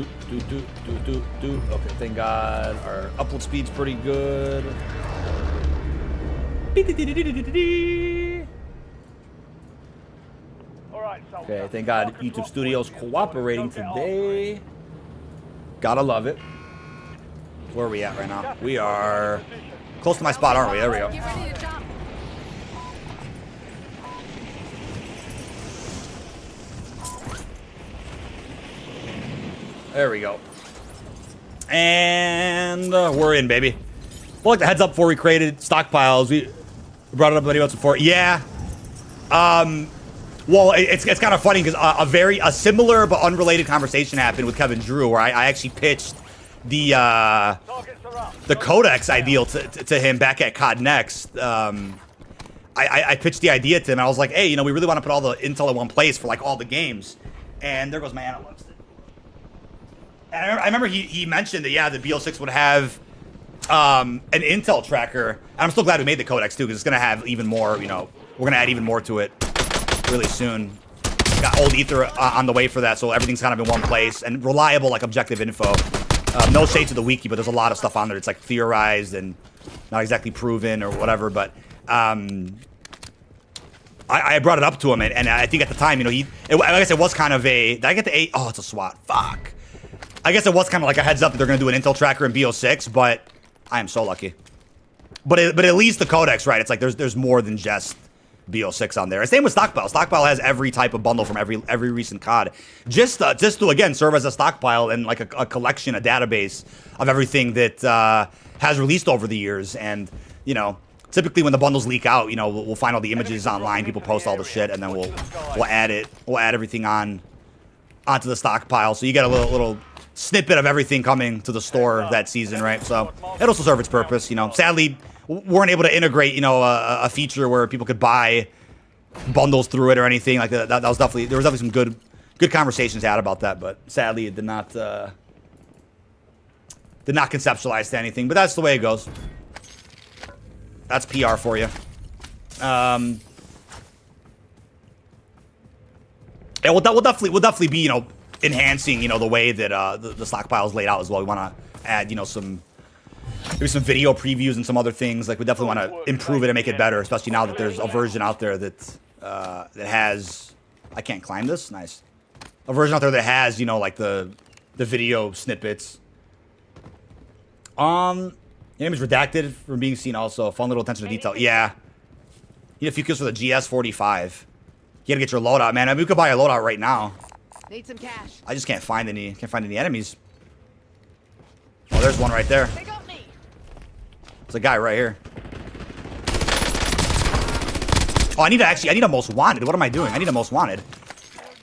Okay, thank God our upload speed's pretty good. Okay, thank God YouTube Studios cooperating today. Gotta love it. Where are we at right now? We are close to my spot, aren't we? There we go. There we go. And we're in, baby. Well, like the heads up before we created stockpiles. We brought it up anybody else before. Yeah. Well, it's kind of funny because a similar but unrelated conversation happened with Kevin Drew, where I actually pitched the Codex ideal to him back at COD Next. I pitched the idea to him. And I was like, hey, you know, we really want to put all the intel in one place for like all the games. And there goes my analyst. And I remember he mentioned that, yeah, the BO6 would have an intel tracker. And I'm still glad we made the codex, too, because it's going to have even more, you know, we're going to add even more to it really soon. Got old ether on the way for that, so everything's kind of in one place. And reliable, like, objective info. No shade to the wiki, but there's a lot of stuff on there that's, like, theorized and not exactly proven or whatever. But I brought it up to him, and I think at the time, you know, I guess it was kind of a... Did I get the 8? Oh, it's a SWAT. Fuck. I guess it was kind of like a heads up that they're going to do an intel tracker in BO6, but I am so lucky. But at least the codex, right? It's like there's more than just BO6 on there. Same with stockpile. Stockpile has every type of bundle from every recent COD, just to again serve as a stockpile and like a collection, a database of everything that has released over the years. And you know, typically when the bundles leak out, you know, we'll find all the images online. People post all the shit, and then we'll add it. We'll add everything onto the stockpile, so you get a little snippet of everything coming to the store that season, right? So it'll also serve its purpose, you know. Sadly, weren't able to integrate, you know, a feature where people could buy bundles through it or anything like that. That was definitely, there was definitely some good conversations had about that, but sadly it did not conceptualize to anything. But that's the way it goes. That's PR for you. And we'll definitely be, you know, enhancing, you know, the way that the stockpile is laid out as well. We want to add, you know, maybe some video previews and some other things. Like, we definitely want to improve it and make it better, especially now that there's a version out there that has... I can't climb this? Nice. A version out there that has, you know, like the video snippets. Image redacted from being seen also. Fun little attention to detail. Yeah. You need a few kills for the GS45. You gotta get your loadout, man. I mean, we could buy a loadout right now. Need some cash. I just can't find any enemies. Oh, there's one right there. They got me. There's a guy right here. Oh, I need a most wanted. What am I doing? I need a most wanted.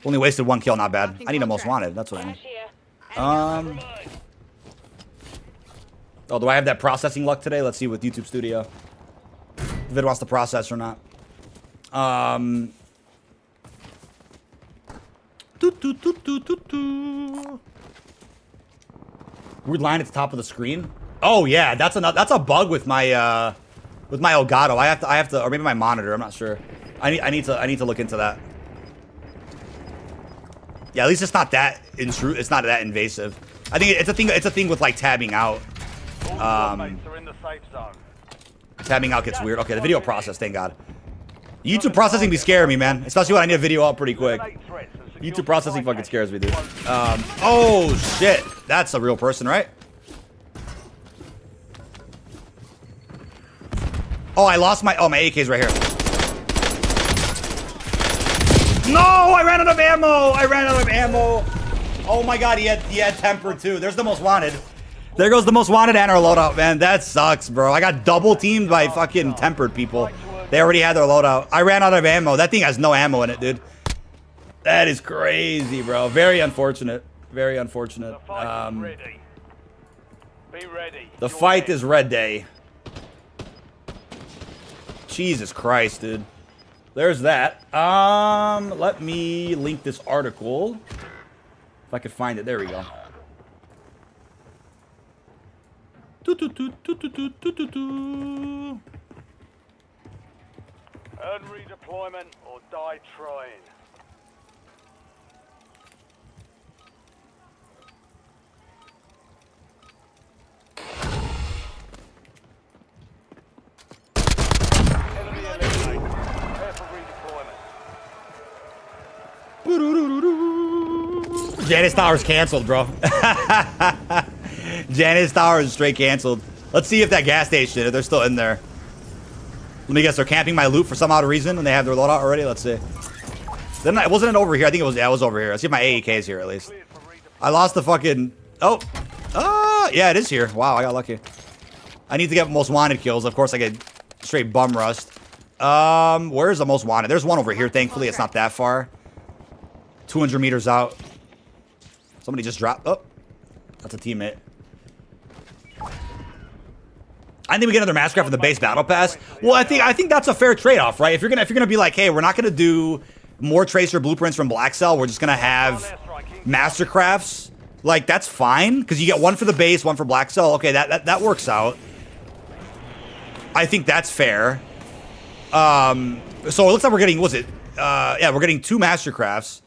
Only wasted 1 kill, not bad. I need a most wanted. That's what I need. Oh, do I have that processing luck today? Let's see with YouTube Studio. If it wants to process or not. Weird line at the top of the screen. Oh yeah, that's a bug with my Elgato. I have to, or maybe my monitor. I'm not sure. I need to look into that. Yeah, at least it's not that it's not that invasive. I think it's a thing with like tabbing out. Tabbing out gets weird. Okay, the video process, thank God. YouTube processing be scaring me, man. Especially when I need a video up pretty quick. YouTube processing fucking scares me, dude. Oh shit, that's a real person, right? Oh, I lost my AK's right here. No, I ran out of ammo. Oh my God, he had temper too. There's the most wanted. There goes the most wanted and our loadout, man. That sucks, bro. I got double teamed by fucking tempered people. They already had their loadout. I ran out of ammo. That thing has no ammo in it, dude. That is crazy, bro. Very unfortunate. Very unfortunate. The fight is red day. Jesus Christ, dude. There's that. Let me link this article. If I could find it. There we go. Earn redeployment or die trying. Enemy eliminated. Prepare for redeployment. Janice Tower's canceled, bro. Janice Tower is straight canceled. Let's see if that gas station, if they're still in there. Let me guess, they're camping my loot for some odd reason and they have their loadout already. Let's see. Then wasn't it over here? I think it was. Yeah, it was over here. Let's see if my AEK is here at least. I lost the fucking. Oh, yeah, it is here. Wow, I got lucky. I need to get most wanted kills. Of course, I get straight bum rust. Where's the most wanted? There's one over here. Thankfully, it's not that far. 200 meters out. Somebody just dropped. Oh, that's a teammate. I think we get another massacre for the base battle pass. Well, I think that's a fair trade-off, right? If you're gonna be like, hey, we're not gonna do more tracer blueprints from Black Cell. We're just gonna have mastercrafts. Like, that's fine, because you get one for the base, one for Black Cell. Okay, that works out. I think that's fair. So it looks like we're getting, yeah, we're getting 2 Mastercrafts,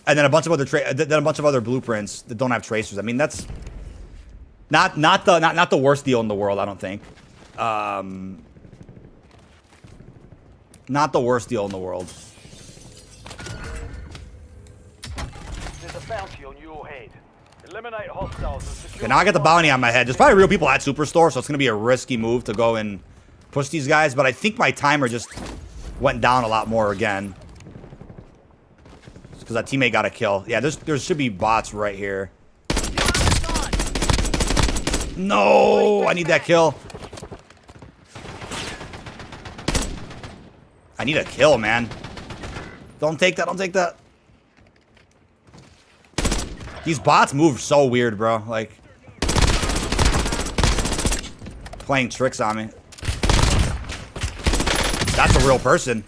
and then a bunch of other blueprints that don't have tracers. I mean, that's not the worst deal in the world, I don't think. Not the worst deal in the world. There's a bounty on your head. Eliminate hostiles and secure. Okay, now I got the bounty on my head. There's probably real people at Superstore, so it's gonna be a risky move to go and push these guys. But I think my timer just went down a lot more again. Because that teammate got a kill. Yeah, there should be bots right here. No, I need that kill. I need a kill, man. Don't take that, don't take that. These bots move so weird, bro. Like, playing tricks on me. That's a real person.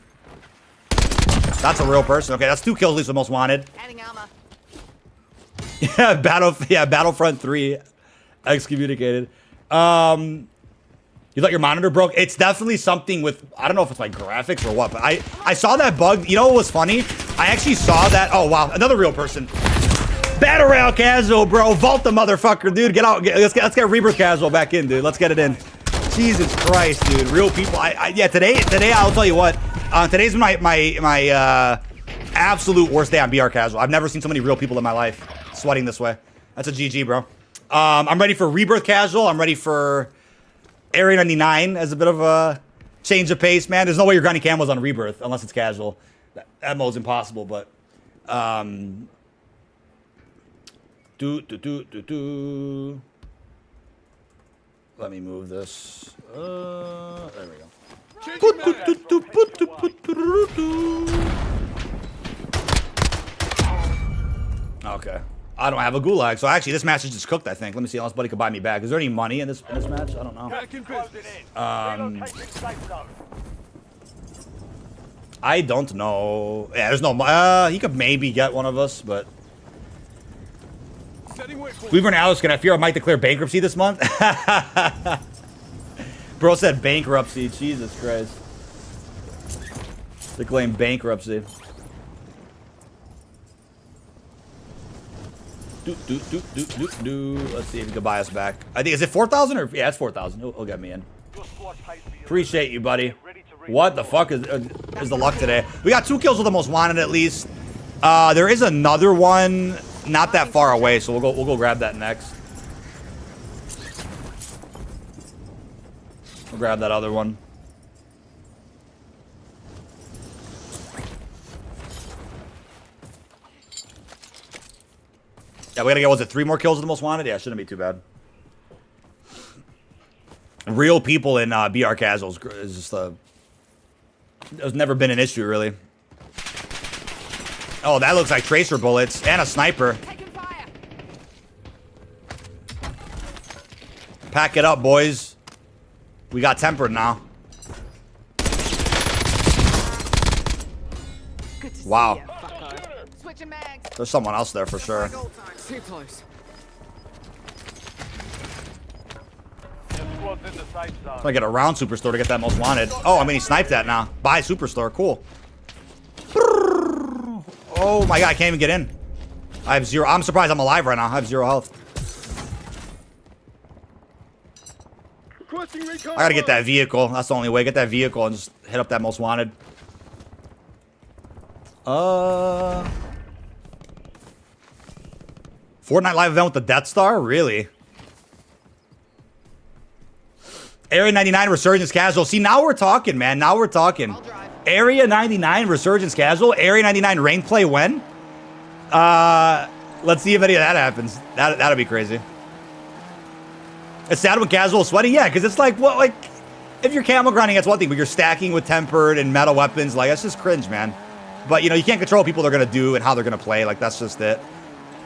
That's a real person. Okay, that's 2 kills, at least the most wanted. Adding armor. Yeah, Battlefront 3 excommunicated. You thought your monitor broke? It's definitely something with, I don't know if it's my graphics or what, but I saw that bug. You know what was funny? I actually saw that. Oh, wow. Another real person. Battle Royale casual, bro. Vault the motherfucker, dude. Get out. Let's get Rebirth casual back in, dude. Let's get it in. Jesus Christ, dude. Real people. Yeah, today I'll tell you what. Today's my absolute worst day on BR casual. I've never seen so many real people in my life sweating this way. That's a GG, bro. I'm ready for Rebirth casual. I'm ready for Area 99 as a bit of a change of pace, man. There's no way you're grinding camos on Rebirth unless it's casual. That mode's impossible, but let me move this. There we go. Okay. I don't have a gulag, so actually this match is just cooked, I think. Let me see, unless buddy could buy me back. Is there any money in this match? I don't know. I don't know. Yeah, there's no. He could maybe get one of us, but Weaver and Alice, can I fear I might declare bankruptcy this month? Bro said bankruptcy. Jesus Christ. Declaring bankruptcy. Let's see if he can buy us back. I think, is it 4,000 or? Yeah, it's 4,000. He'll get me in. Appreciate you, buddy. What the fuck is the luck today? We got 2 kills with the most wanted at least. There is another one not that far away, so we'll go grab that next. We'll grab that other one. Yeah, we gotta get, was it 3 more kills with the most wanted? Yeah, shouldn't be too bad. Real people in BR casuals is just it's never been an issue, really. Oh, that looks like tracer bullets and a sniper. Pack it up, boys. We got tempered now. Wow. There's someone else there for sure. Too close. I get around Superstore to get that most wanted. Oh, I mean, he sniped that now. Buy Superstore. Cool. Oh my god, I can't even get in. I have 0. I'm surprised I'm alive right now. I have 0 health. I gotta get that vehicle. That's the only way. Get that vehicle and just hit up that most wanted. Fortnite live event with the Death Star? Really? Area 99 Resurgence Casual. See, now we're talking, man. Now we're talking. Area 99 Resurgence Casual. Area 99 rank play when? Let's see if any of that happens. That'll be crazy. It's sad when casual is sweaty. Yeah, because it's like, what, like, if you're camo grinding, that's one thing, but you're stacking with tempered and meta weapons. Like, that's just cringe, man. But, you know, you can't control what people are going to do and how they're going to play. Like, that's just it.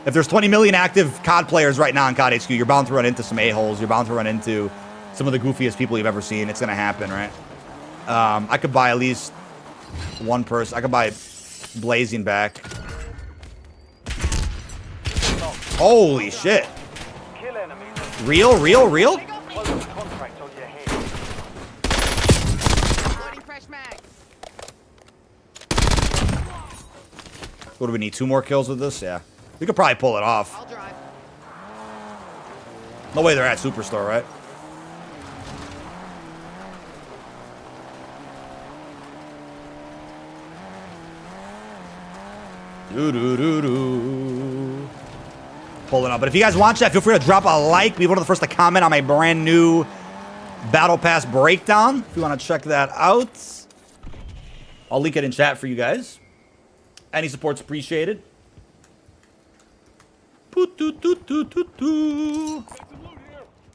If there's 20 million active COD players right now in COD HQ, you're bound to run into some a-holes. You're bound to run into some of the goofiest people you've ever seen. It's going to happen, right? I could buy at least one person. I could buy Blazing back. Holy shit. Kill enemies. Real? Close the contract on your head. Loading fresh mag. What do we need? 2 more kills with this? Yeah. We could probably pull it off. I'll drive. No way they're at Superstore, right? Doo-doo-doo-doo. Pulling up. But if you guys watch that, feel free to drop a like. Be one of the first to comment on my brand new Battle Pass breakdown. If you want to check that out. I'll link it in chat for you guys. Any support's appreciated.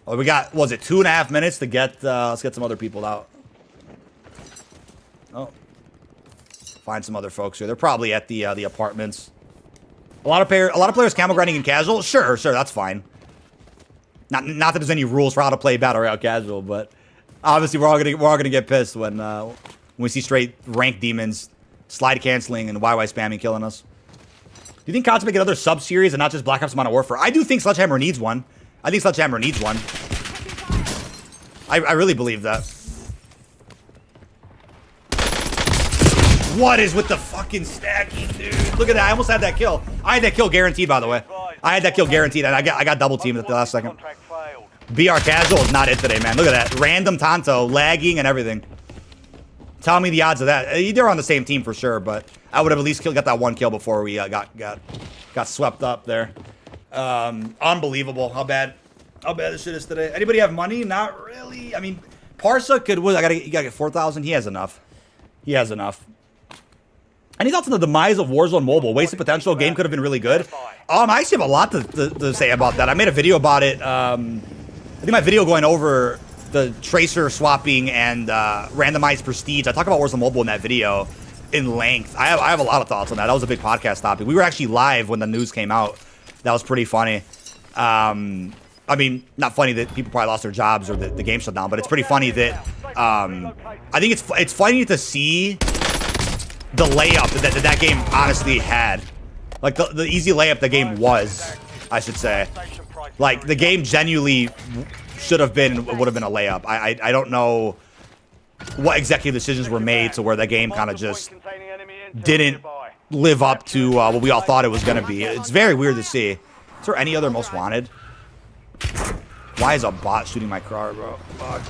Oh, we got, was it 2.5 minutes to get, let's get some other people out. Oh. Find some other folks here. They're probably at the apartments. A lot of players camel grinding in casual. Sure, that's fine. Not that there's any rules for how to play Battle Royale casual, but obviously we're all gonna get pissed when we see straight rank demons slide canceling and YY spamming killing us. Do you think COD's make another sub-series and not just Black Ops Modern Warfare? I do think Sledgehammer needs one. I think Sledgehammer needs one. I really believe that. What is with the fucking stacking, dude? Look at that. I almost had that kill. I had that kill guaranteed, by the way. I had that kill guaranteed, and I got double teamed at the last second. Contract failed. BR Casual is not it today, man. Look at that. Random Tonto, lagging and everything. Tell me the odds of that. They're on the same team for sure, but I would have at least got that 1 kill before we got swept up there. Unbelievable how bad this shit is today. Anybody have money? Not really. I mean, Parsa could. You gotta get 4,000. He has enough. Any thoughts on the demise of Warzone Mobile? Wasted potential. Game could have been really good. I actually have a lot to say about that. I made a video about it. I think my video going over the tracer swapping and randomized prestige. I talk about Warzone Mobile in that video in length. I have a lot of thoughts on that. That was a big podcast topic. We were actually live when the news came out. That was pretty funny. I mean, not funny that people probably lost their jobs or the game shut down, but it's pretty funny that I think it's funny to see the layup that game honestly had. Like the easy layup the game was, I should say. Like the game genuinely would have been a layup. I don't know what executive decisions were made to where the game kind of just didn't live up to what we all thought it was going to be. It's very weird to see. Is there any other most wanted? Why is a bot shooting my car, bro? Fuck.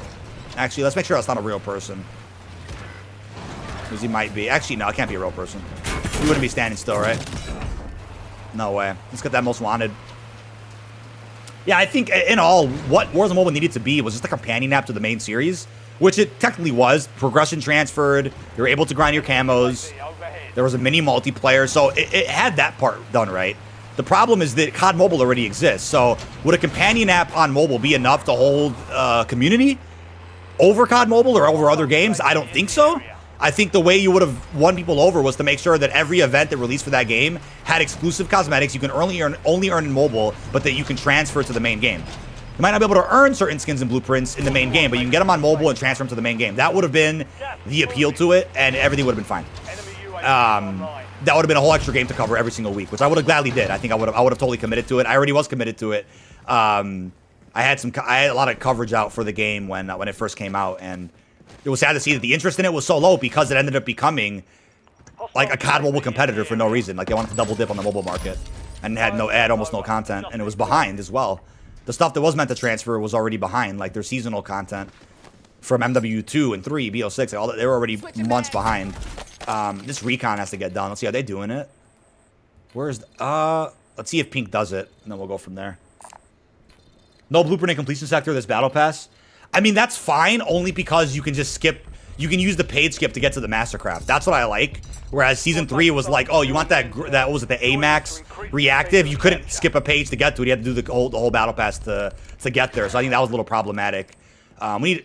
Actually, let's make sure that's not a real person. Because he might be. Actually, no, it can't be a real person. He wouldn't be standing still, right? No way. Let's get that most wanted. Yeah, I think in all, what Warzone Mobile needed to be was just a companion app to the main series, which it technically was. Progression transferred. You were able to grind your camos. There was a mini multiplayer, so it had that part done right. The problem is that COD Mobile already exists. So would a companion app on mobile be enough to hold community over COD Mobile or over other games? I don't think so. I think the way you would have won people over was to make sure that every event that released for that game had exclusive cosmetics you can only earn in mobile, but that you can transfer to the main game. You might not be able to earn certain skins and blueprints in the main game, but you can get them on mobile and transfer them to the main game. That would have been the appeal to it, and everything would have been fine. That would have been a whole extra game to cover every single week, which I would have gladly did. I think I would have totally committed to it. I already was committed to it. I had a lot of coverage out for the game when it first came out, and it was sad to see that the interest in it was so low because it ended up becoming like a COD mobile competitor for no reason. Like they wanted to double dip on the mobile market and had almost no content, and it was behind as well. The stuff that was meant to transfer was already behind, like their seasonal content from MW2 and 3, BO6, all that, they were already months behind. This recon has to get done. Let's see how they doing it. Where's let's see if Pink does it, and then we'll go from there. No blueprint and completion sector, this battle pass. I mean, that's fine, only because you can just skip. You can use the paid skip to get to the Mastercraft. That's what I like. Whereas Season 3 was like, oh, you want that what was it, the AMAX reactive? You couldn't skip a page to get to it. You had to do the whole battle pass to get there. So I think that was a little problematic. We need to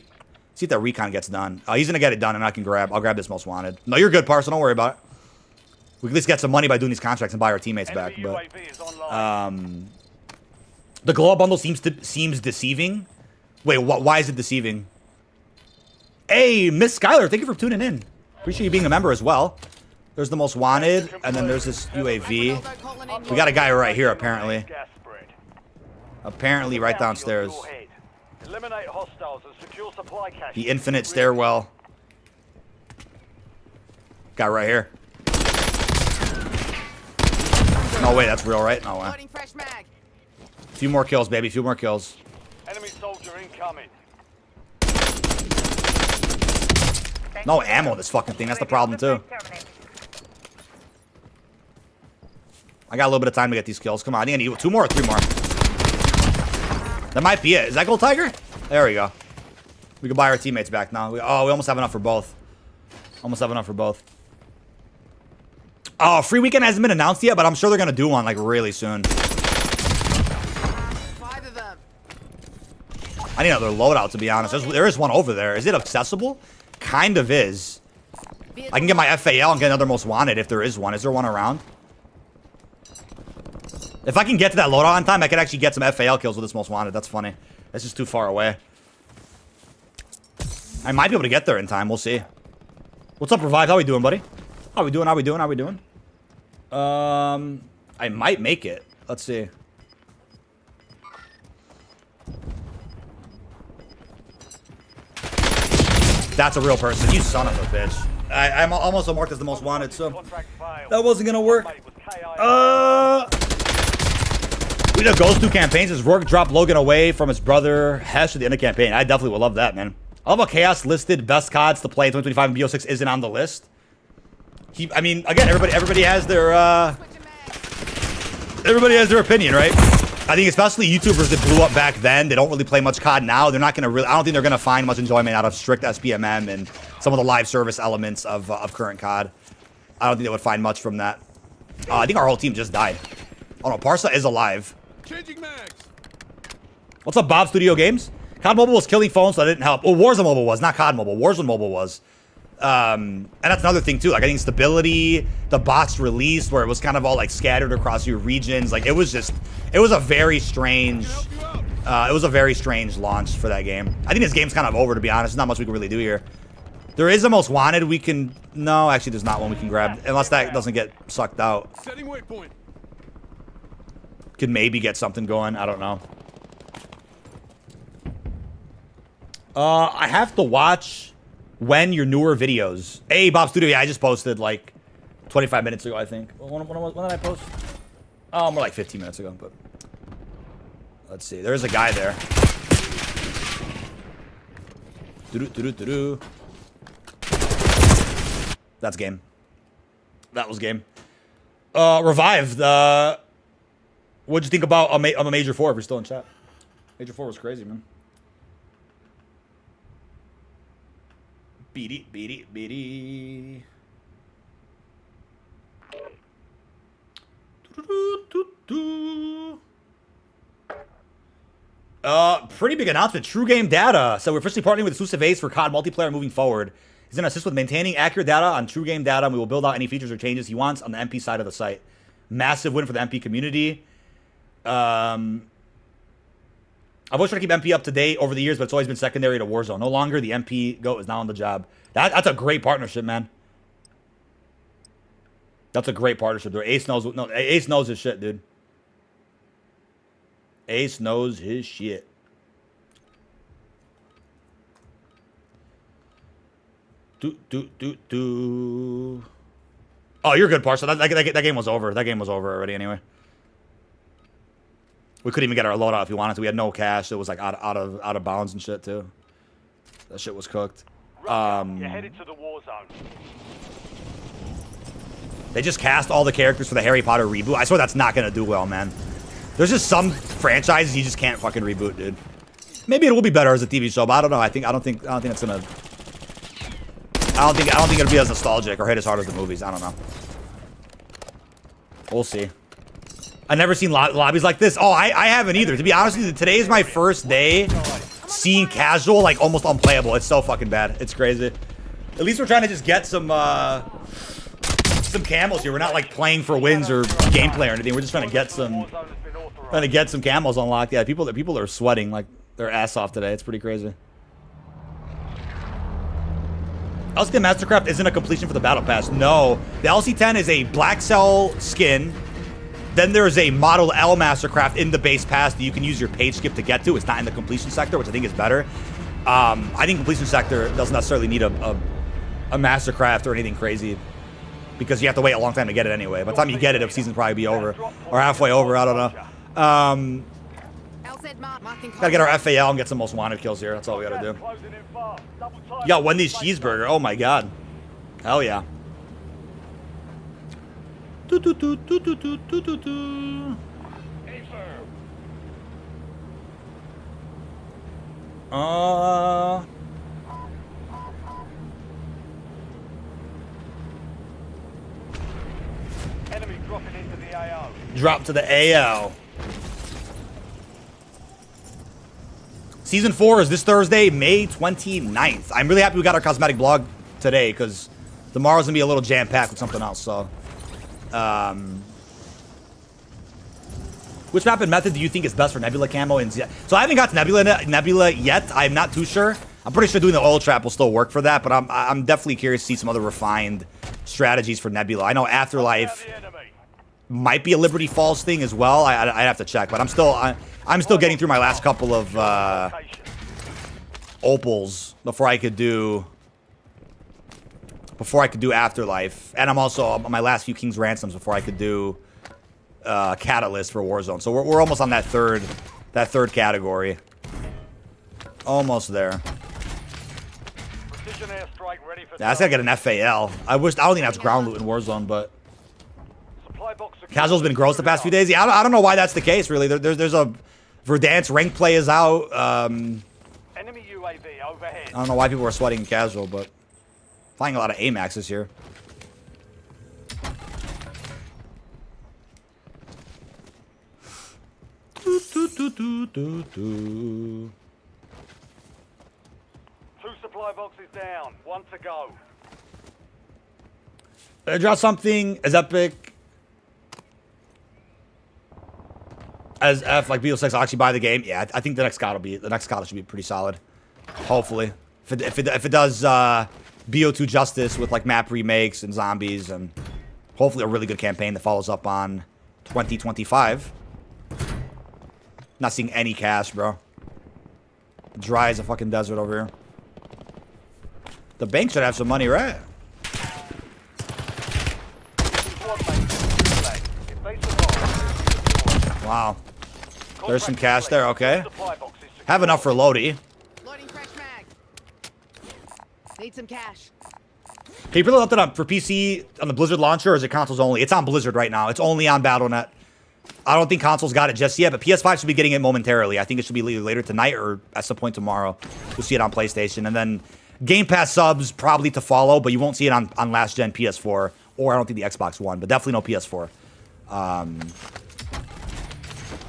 see if that recon gets done. He's going to get it done, and I'll grab this most wanted. No, you're good, Parson. Don't worry about it. We can at least get some money by doing these contracts and buy our teammates back. But the glow up bundle seems deceiving. Wait, why is it deceiving? Hey, Miss Skylar, thank you for tuning in. Appreciate you being a member as well. There's the most wanted, and then there's this UAV. We got a guy right here, apparently. Apparently right downstairs. Eliminate hostiles and secure supply cache. The infinite stairwell. Guy right here. No way, that's real, right? No way. Few more kills, baby. Few more kills. Enemy soldier incoming. No ammo in this fucking thing. That's the problem, too. I got a little bit of time to get these kills. Come on, I need 2 more or 3 more. That might be it. Is that Gold Tiger? There we go. We can buy our teammates back now. We almost have enough for both. Almost have enough for both. Oh, free weekend hasn't been announced yet, but I'm sure they're going to do one, like, really soon. 5 of them. I need another loadout, to be honest. There is one over there. Is it accessible? Kind of is. I can get my FAL and get another most wanted if there is one. Is there one around? If I can get to that loadout on time, I could actually get some FAL kills with this most wanted. That's funny. That's just too far away. I might be able to get there in time. We'll see. What's up, Revive? How we doing, buddy? How we doing? How we doing? How we doing? I might make it. Let's see. That's a real person. You son of a bitch. I'm almost marked as the most wanted, so that wasn't gonna work. We did Ghost 2 campaigns. His Rourke dropped Logan away from his brother Hesh at the end of the campaign. I definitely would love that, man. I love how Chaos listed best CODs to play in 2025 and BO6 isn't on the list. I mean, again, everybody has their opinion, right? I think especially YouTubers that blew up back then, they don't really play much COD now. They're not gonna really. I don't think they're gonna find much enjoyment out of strict SPMM and some of the live service elements of current COD. I don't think they would find much from that. I think our whole team just died. Oh no, Parsa is alive. Changing mags. What's up, Bob Studio Games? COD Mobile was killing phones, so that didn't help. Well, Warzone Mobile was, not COD Mobile. Warzone Mobile was. And that's another thing too. Like I think stability, the box release where it was kind of all like scattered across your regions. Like it was a very strange. It was a very strange launch for that game. I think this game's kind of over, to be honest. There's not much we can really do here. There is a most wanted we can. No, actually, there's not one we can grab unless that doesn't get sucked out. Setting waypoint. Could maybe get something going. I don't know. I have to watch when your newer videos. Hey, Bob Studio. Yeah, I just posted like 25 minutes ago, I think. When did I post? Oh, more like 15 minutes ago. But let's see. There's a guy there. That's game. That was game. Revived. What'd you think about a Major 4 if you're still in chat? Major 4 was crazy, man. Beady, beady, beady. Pretty big announcement. True Game Data. So we're officially partnering with exclusive Ace for COD multiplayer moving forward. He's going to assist with maintaining accurate data on True Game Data, and we will build out any features or changes he wants on the MP side of the site. Massive win for the MP community. I've always tried to keep MP up to date over the years, but it's always been secondary to Warzone. No longer the MP GOAT is now on the job. That's a great partnership, man. That's a great partnership. Ace knows his shit, dude. Ace knows his shit. Oh, you're good, Parsa. That game was over. That game was over already anyway. We couldn't even get our loadout if we wanted to. We had no cash. It was like out of bounds and shit too. That shit was cooked. You're headed to the war zone. They just cast all the characters for the Harry Potter reboot. I swear that's not gonna do well, man. There's just some franchises you just can't fucking reboot, dude. Maybe it will be better as a TV show, but I don't know. I don't think it's gonna. I don't think it'll be as nostalgic or hit as hard as the movies. I don't know. We'll see. I've never seen lobbies like this. Oh, I haven't either. To be honest with you, today is my first day seeing casual like almost unplayable. It's so fucking bad. It's crazy. At least we're trying to just get some camos here. We're not like playing for wins or gameplay or anything. We're just trying to get some camos unlocked. Yeah, people are sweating like their ass off today. It's pretty crazy. LC10 Mastercraft isn't a completion for the Battle Pass. No, the LC10 is a Black Cell skin Then there's a Model L Mastercraft in the base pass that you can use your page skip to get to. It's not in the completion sector, which I think is better. I think completion sector doesn't necessarily need a Mastercraft or anything crazy, because you have to wait a long time to get it anyway. By the time you get it, the season's probably be over or halfway over. I don't know. Gotta get our FAL and get some most wanted kills here. That's all we gotta do. You got Wendy's cheeseburger. Oh my god. Hell yeah. Enemy dropping into the AO. Drop to the AO. Season 4 is this Thursday, May 29th. I'm really happy we got our cosmetic blog today, because tomorrow's gonna be a little jam-packed with something else. So, which map and method do you think is best for Nebula camo? So I haven't got to Nebula yet. I'm not too sure. I'm pretty sure doing the oil trap will still work for that, but I'm definitely curious to see some other refined strategies for Nebula. I know Afterlife might be a Liberty Falls thing as well. I'd have to check, but I'm still getting through my last couple of opals before I could do Afterlife, and I'm also on my last few King's Ransoms before I could do Catalyst for Warzone. So we're almost on that third category. Almost there. Precision airstrike ready for Yeah, I just gotta get an FAL. I don't think that's ground loot in Warzone, but casual's been gross the past few days. Yeah, I don't know why that's the case, really. There's a Verdansk rank play is out. Enemy UAV overhead. I don't know why people are sweating in casual, but flying a lot of AMAXs here. Two supply boxes down. One to go. Did I draw something as epic as F like BO6? I'll actually buy the game. Yeah, I think the next COD should be pretty solid. Hopefully, if it does BO2 justice with like map remakes and zombies, and hopefully a really good campaign that follows up on 2025. Not seeing any cash, bro. Dry as a fucking desert over here. The bank should have some money, right? Wow. There's some cash there, okay. Have enough for Lodi. Loading fresh mag. Need some cash. Can you put it up for PC on the Blizzard launcher, or is it consoles only? It's on Blizzard right now. It's only on Battle.net. I don't think consoles got it just yet, but PS5 should be getting it momentarily. I think it should be either later tonight or at some point tomorrow. You'll see it on PlayStation. And then Game Pass subs probably to follow, but you won't see it on last gen PS4, or I don't think the Xbox One, but definitely no PS4.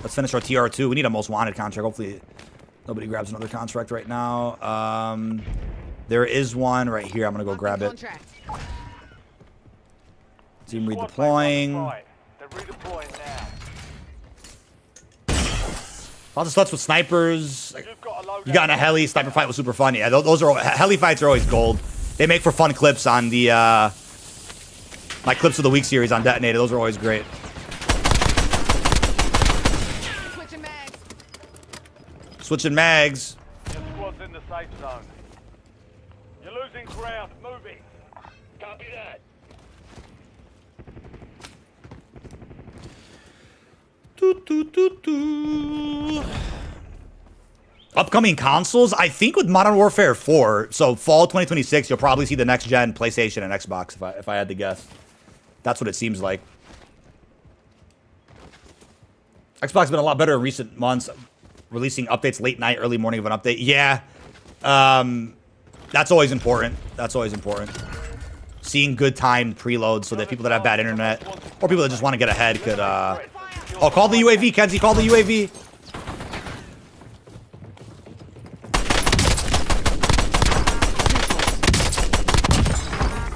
Let's finish our TR2. We need a most wanted contract. Hopefully nobody grabs another contract right now. There is one right here. I'm going to go grab it. Team redeploying. They're redeploying now. Lots of sluts with snipers. You got in a heli. Sniper fight was super fun. Yeah, those are heli fights are always gold. They make for fun clips on the my clips of the week series on Detonator. Those are always great. Switching mags. Switching mags. Your squad's in the safe zone. You're losing ground. Moving. Copy that. Upcoming consoles, I think with Modern Warfare 4, so fall 2026, you'll probably see the next gen PlayStation and Xbox, if I had to guess. That's what it seems like. Xbox has been a lot better in recent months, releasing updates late night, early morning of an update. Yeah, that's always important. That's always important. Seeing good timed preloads so that people that have bad internet or people that just want to get ahead could. Oh, call the UAV, Kenzie. Call the UAV.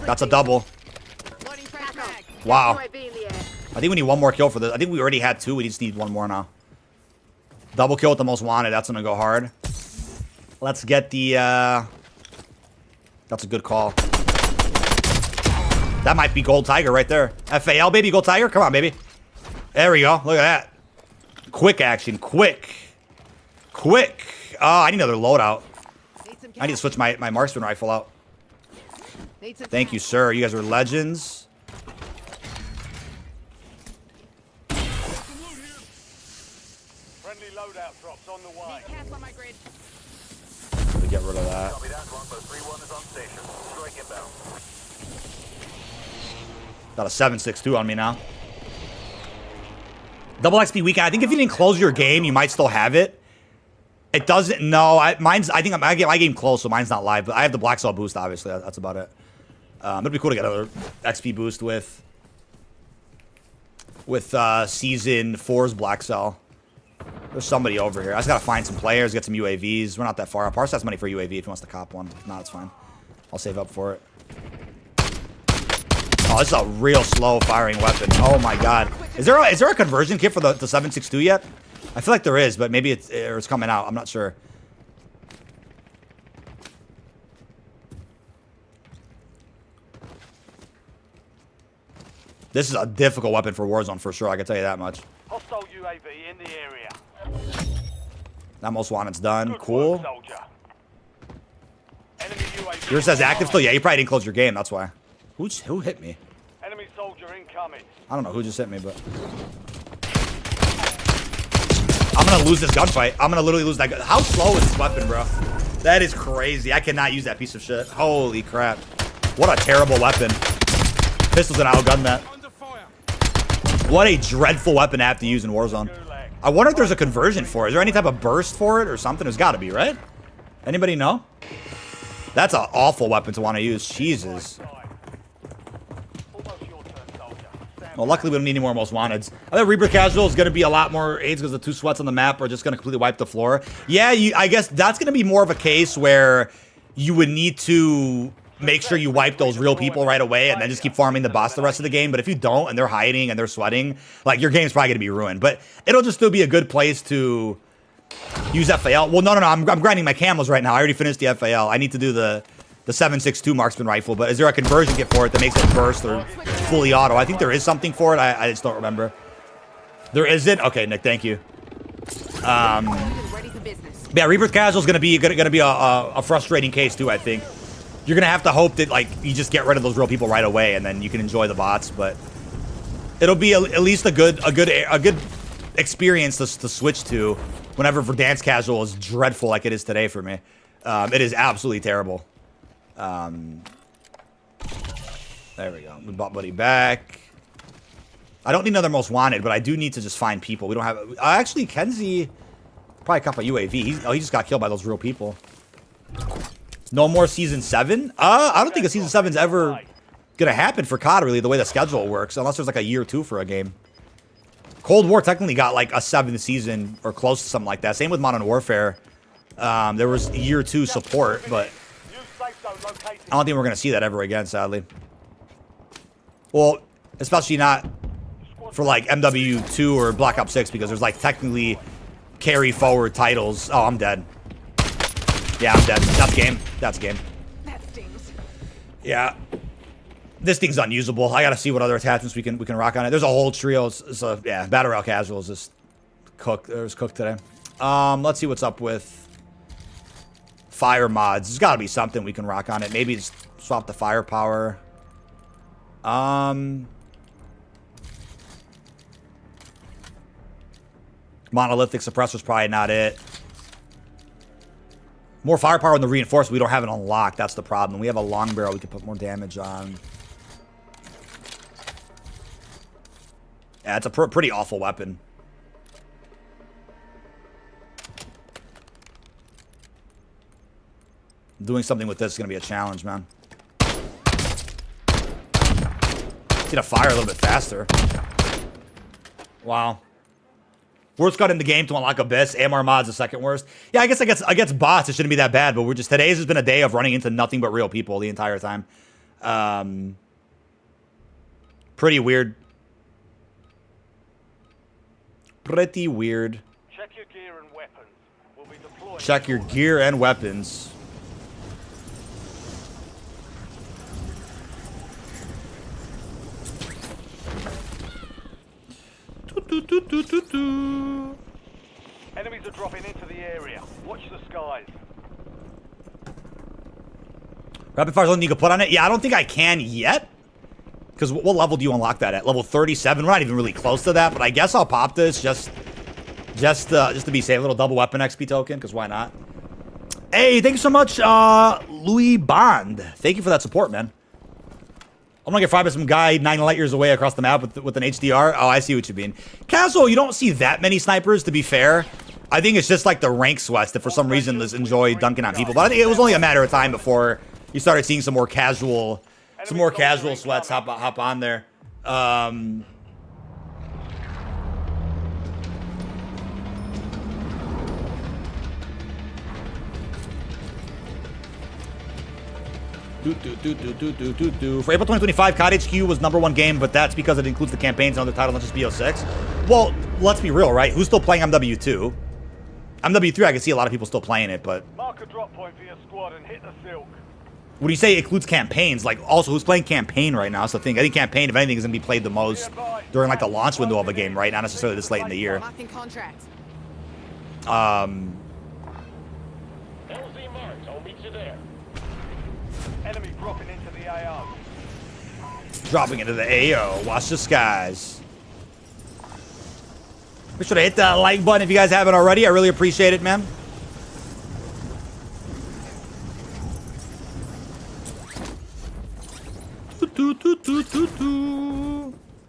That's a double. Wow. I think we need one more kill for this. I think we already had two. We just need one more now. Double kill with the most wanted. That's going to go hard. Let's get the... That's a good call. That might be Gold Tiger right there. FAL, baby. Gold Tiger. Come on, baby. There we go. Look at that. Quick action. Quick. Quick. Oh, I need another loadout. I need to switch my marksman rifle out. Thank you, sir. You guys are legends. Friendly loadout drops on the way. Cast on my grid. Let me get rid of that. Copy that. Longbow 3-1 is on station. Strike inbound. Got a 7.62 on me now. Double XP weekend. I think if you didn't close your game, you might still have it. It doesn't. No, mine's. I think my game closed, so mine's not live. But I have the black cell boost. Obviously, that's about it. It'd be cool to get another XP boost with season 4's black cell. There's somebody over here. I just gotta find some players, get some UAVs. We're not that far. Parse has money for a UAV if he wants to cop one. If not, it's fine. I'll save up for it. Oh, this is a real slow firing weapon. Oh my god. Is there a conversion kit for the 7.62 yet? I feel like there is, but maybe it's coming out. I'm not sure. This is a difficult weapon for Warzone for sure. I can tell you that much. Hostile UAV in the area. That most wanted's done. Good Cool. work, soldier. Enemy UAV. Yours says active still. Yeah, you probably didn't close your game. That's why. Who hit me? Enemy soldier incoming. I don't know who just hit me, but I'm gonna lose this gunfight. I'm gonna literally lose that gun. How slow is this weapon, bro? That is crazy. I cannot use that piece of shit. Holy crap. What a terrible weapon. Pistol's gonna outgun that. What a dreadful weapon to have to use in Warzone. I wonder if there's a conversion for it. Is there any type of burst for it or something? There's gotta be, right? Anybody know? That's an awful weapon to want to use. Jesus. Almost your turn, soldier. Stand Well, luckily we don't need any more most wanteds. I think Reaper Casual is going to be a lot more AIDS because the 2 sweats on the map are just going to completely wipe the floor. Yeah, I guess that's going to be more of a case where you would need to make sure you wipe those real people right away and then just keep farming the boss the rest of the game. But if you don't and they're hiding and they're sweating, like your game's probably going to be ruined. But it'll just still be a good place to use FAL. Well, no. I'm grinding my camos right now. I already finished the FAL. I need to do the 7.62 marksman rifle. But is there a conversion kit for it that makes it burst or fully auto? I think there is something for it. I just don't remember. There isn't? Okay, Nick, thank you. Ready for business. Yeah, Reaper's Casual is gonna be a frustrating case too. I think you're gonna have to hope that like you just get rid of those real people right away, and then you can enjoy the bots. But it'll be at least a good experience to switch to whenever Verdansk Casual is dreadful like it is today for me. It is absolutely terrible. There we go. We bought Buddy back. I don't need another most wanted, but I do need to just find people. We don't have. Actually, Kenzie probably caught a UAV. He just got killed by those real people. No more season 7. I don't think a season 7's ever gonna happen for COD really. The way the schedule works, unless there's like a year or 2 for a game. Cold War technically got like a 7th season or close to something like that. Same with Modern Warfare. There was a year or 2 support, but New safe zone located. I don't think we're gonna see that ever again, sadly. Well, especially not for like MW2 or Black Ops 6 because there's like technically carry forward titles. Oh, I'm dead. Yeah, I'm dead. That's game. That's game. That stings. Yeah. This thing's unusable. I gotta see what other attachments we can rock on it. There's a whole trio. So yeah, Battle Royale Casual is just cooked. It was cooked today. Let's see what's up with fire mods. There's gotta be something we can rock on it. Maybe just swap the firepower. Monolithic suppressor's probably not it. More firepower in the reinforcement. We don't have it unlocked. That's the problem. We have a long barrel we can put more damage on. Yeah, it's a pretty awful weapon. Doing something with this is going to be a challenge, man. It's going to fire a little bit faster. Wow. Worst gun in the game to unlock Abyss. AMR mod's the second worst. Yeah, I guess against bots it shouldn't be that bad, but today's has been a day of running into nothing but real people the entire time. Pretty weird. Pretty weird. Check your gear and weapons. We'll be deploying. Check your gear and weapons. Enemies are dropping into the area. Watch the skies. Rapid fire's only you can put on it? Yeah, I don't think I can yet. Because what level do you unlock that at? Level 37? We're not even really close to that, but I guess I'll pop this just to be safe. A little double weapon XP token, because why not? Hey, thank you so much, Louis Bond. Thank you for that support, man. I'm gonna get fried by some guy 9 light years away across the map with an HDR. Oh, I see what you mean. Casual, you don't see that many snipers, to be fair. I think it's just like the rank sweats that for some reason just enjoy dunking on people. But I think it was only a matter of time before you started seeing some more casual sweats hop on there. For April 2025, COD HQ was #1 game, but that's because it includes the campaigns and other titles, not just BO6. Well, let's be real, right? Who's still playing MW2? MW3, I can see a lot of people still playing it, but... Mark a drop point for your squad and hit the silk. When you say it includes campaigns, like, also, who's playing campaign right now? That's the thing. I think campaign, if anything, is going to be played the most during, like, the launch window of a game, right? Not necessarily this late in the year. Marking contract. LZ marked. I'll meet you there. Enemy dropping into the AO. Dropping into the AO. Watch the skies. Be sure to hit that like button if you guys haven't already. I really appreciate it, man.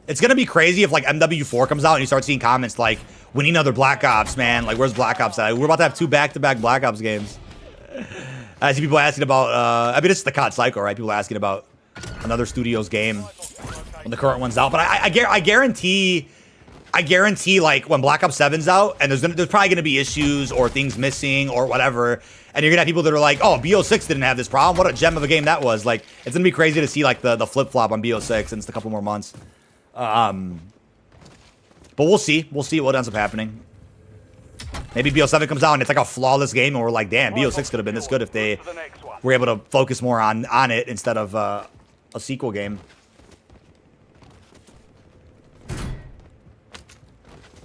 It's gonna be crazy if like MW4 comes out and you start seeing comments like, "We need another Black Ops, man. Like, where's Black Ops at? We're about to have 2 back-to-back Black Ops games." I see people asking about. I mean, it's the COD cycle, right? People asking about another studio's game when the current one's out. But I guarantee, like when Black Ops 7's out, and there's probably gonna be issues or things missing or whatever, and you're gonna have people that are like, "Oh, BO6 didn't have this problem. What a gem of a game that was!" Like, it's gonna be crazy to see like the flip flop on BO6 in just a couple more months. But we'll see. We'll see what ends up happening. Maybe BO7 comes out and it's like a flawless game, and we're like, "Damn, BO6 could have been this good if they were able to focus more on it instead of a sequel game."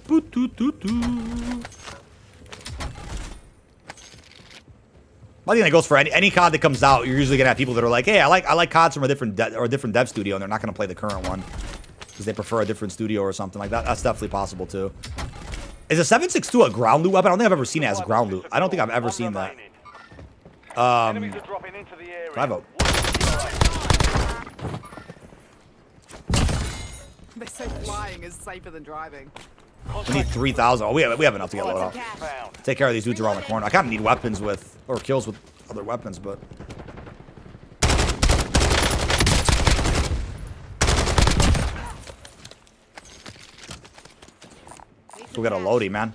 I think that goes for any COD that comes out. You're usually gonna have people that are like, "Hey, I like CODs from a different dev studio," and they're not gonna play the current one because they prefer a different studio or something like that. That's definitely possible too. Is a 7.62 a ground loot weapon? I don't think I've ever seen it as a ground loot. I don't think I've ever seen that. Enemies are dropping into the area. I vote. They say flying is safer than driving. We need 3,000. Oh, we have enough to get loaded up. Take care of these dudes around the corner. I kind of need weapons or kills with other weapons, but. We got a loadie, man.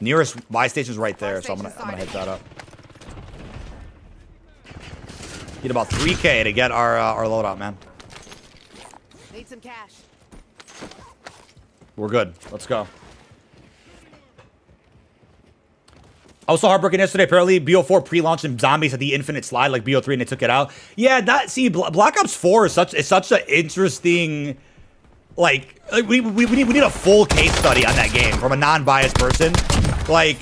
Nearest buy station's right there, so I'm gonna hit that up. Need about 3K to get our loadout, man. Need some cash. We're good. Let's go. I was so heartbroken yesterday. Apparently, BO4 pre-launched and zombies had the infinite slide like BO3, and they took it out. Yeah, Black Ops 4 is such an interesting. Like we need a full case study on that game from a non-biased person. Like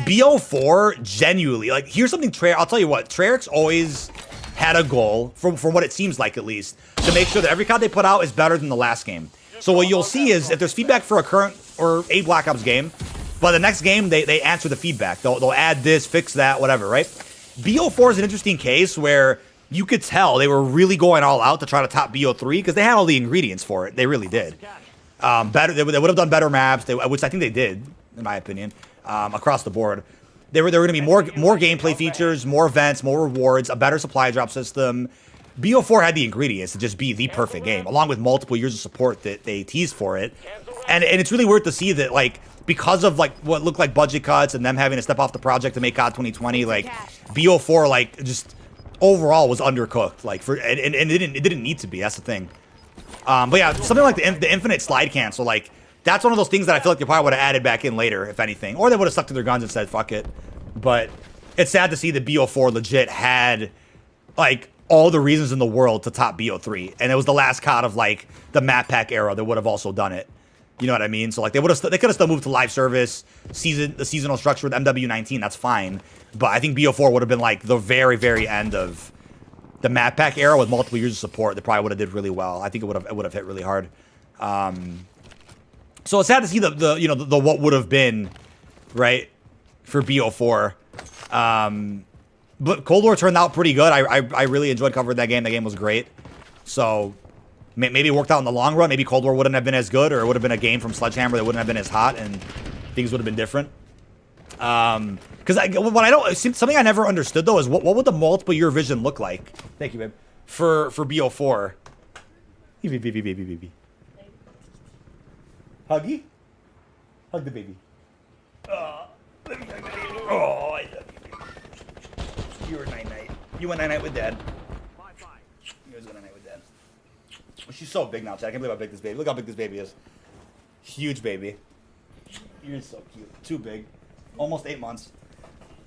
BO4 genuinely, like, here's something I'll tell you what, Treyarch's always had a goal, from what it seems like at least, to make sure that every COD they put out is better than the last game. So what you'll see is if there's feedback for a current or a Black Ops game, but the next game they answer the feedback. They'll add this, fix that, whatever, right? BO4 is an interesting case where you could tell they were really going all out to try to top BO3 because they had all the ingredients for it. They really did. They would have done better maps, which I think they did, in my opinion, across the board. There were going to be more gameplay features, more events, more rewards, a better supply drop system. BO4 had the ingredients to just be the perfect game, along with multiple years of support that they teased for it. And it's really weird to see that, like, because of like what looked like budget cuts and them having to step off the project to make COD 2020, like BO4 like just overall was undercooked, like and it didn't need to be. That's the thing. But yeah, something like the infinite slide cancel, like that's one of those things that I feel like they probably would have added back in later, if anything, or they would have stuck to their guns and said fuck it. But it's sad to see that BO4 legit had like all the reasons in the world to top BO3, and it was the last COD of like the map pack era that would have also done it. You know what I mean? So like they could have still moved to live service, the seasonal structure with MW19. That's fine. But I think BO4 would have been like the very, very end of the map pack era with multiple years of support. They probably would have did really well. I think it would have hit really hard. So it's sad to see the what would have been, right, for BO4. But Cold War turned out pretty good. I really enjoyed covering that game. The game was great. So maybe it worked out in the long run. Maybe Cold War wouldn't have been as good, or it would have been a game from Sledgehammer that wouldn't have been as hot, and things would have been different. Because something I never understood though is what would the multiple year vision look like? Thank you, babe. For BO4. Baby. Huggy? Hug the baby. Oh, let me hug the baby. Oh, I love you. You were night-night. You went night-night with Dad. You guys went night-night with Dad. She's so big now, Chad. I can't believe how big this baby. Look how big this baby is. Huge baby. You're so cute. Too big. Almost 8 months.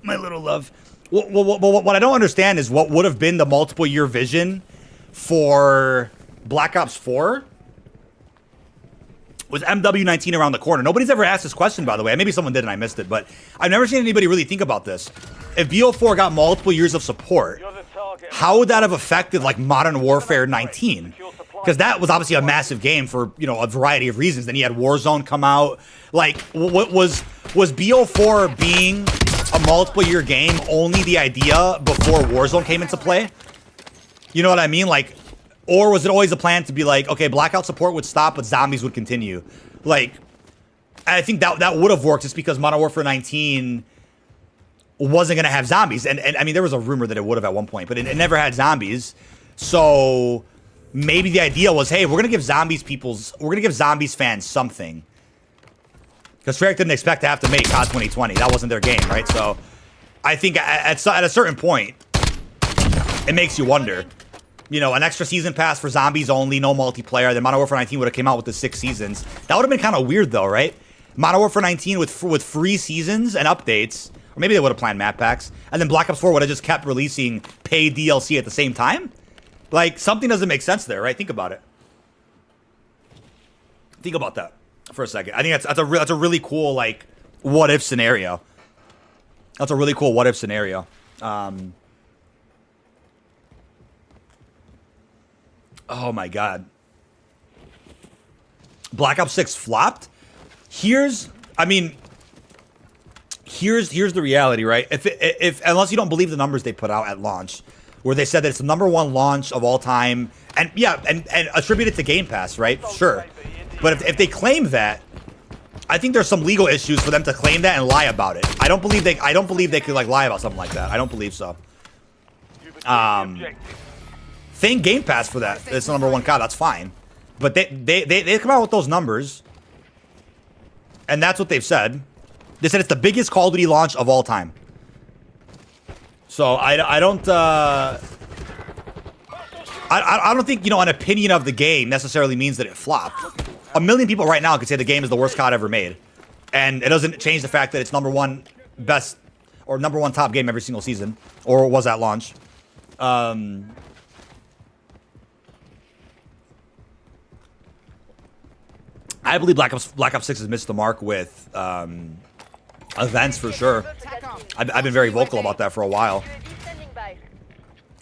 My little love. What I don't understand is what would have been the multiple year vision for Black Ops 4 with MW19 around the corner. Nobody's ever asked this question, by the way. Maybe someone did and I missed it, but I've never seen anybody really think about this. If BO4 got multiple years of support, how would that have affected like Modern Warfare 19? Because that was obviously a massive game for, you know, a variety of reasons. Then you had Warzone come out. Like, what was BO4 being a multiple year game only the idea before Warzone came into play? You know what I mean? Like, or was it always a plan to be like, okay, Blackout support would stop, but zombies would continue? Like, I think that would have worked just because Modern Warfare 19 wasn't going to have zombies. And I mean, there was a rumor that it would have at one point, but it never had zombies. So maybe the idea was, hey, we're going to give zombies fans something. Because Treyarch didn't expect to have to make COD 2020. That wasn't their game, right? So I think at a certain point, it makes you wonder. You know, an extra season pass for zombies only, no multiplayer. Then Modern Warfare 19 would have came out with the 6 seasons. That would have been kind of weird, though, right? Modern Warfare 19 with free seasons and updates, or maybe they would have planned map packs, and then Black Ops 4 would have just kept releasing paid DLC at the same time. Like, something doesn't make sense there, right? Think about it. Think about that for a second. I think that's a really cool, like, what if scenario. That's a really cool what if scenario. Oh my god. Black Ops 6 flopped? Here's the reality, right? If unless you don't believe the numbers they put out at launch, where they said that it's the #1 launch of all time, and yeah, and attribute it to Game Pass, right? Sure. But if they claim that, I think there's some legal issues for them to claim that and lie about it. I don't believe they could like lie about something like that. I don't believe so. Thank Game Pass for that. It's the #1 COD. That's fine. But they come out with those numbers, and that's what they've said. They said it's the biggest Call of Duty launch of all time. So I don't think, you know, an opinion of the game necessarily means that it flopped. A million people right now could say the game is the worst COD ever made, and it doesn't change the fact that it's #1 best or #1 top game every single season, or was at launch. I believe Black Ops 6 has missed the mark with events for sure. I've been very vocal about that for a while.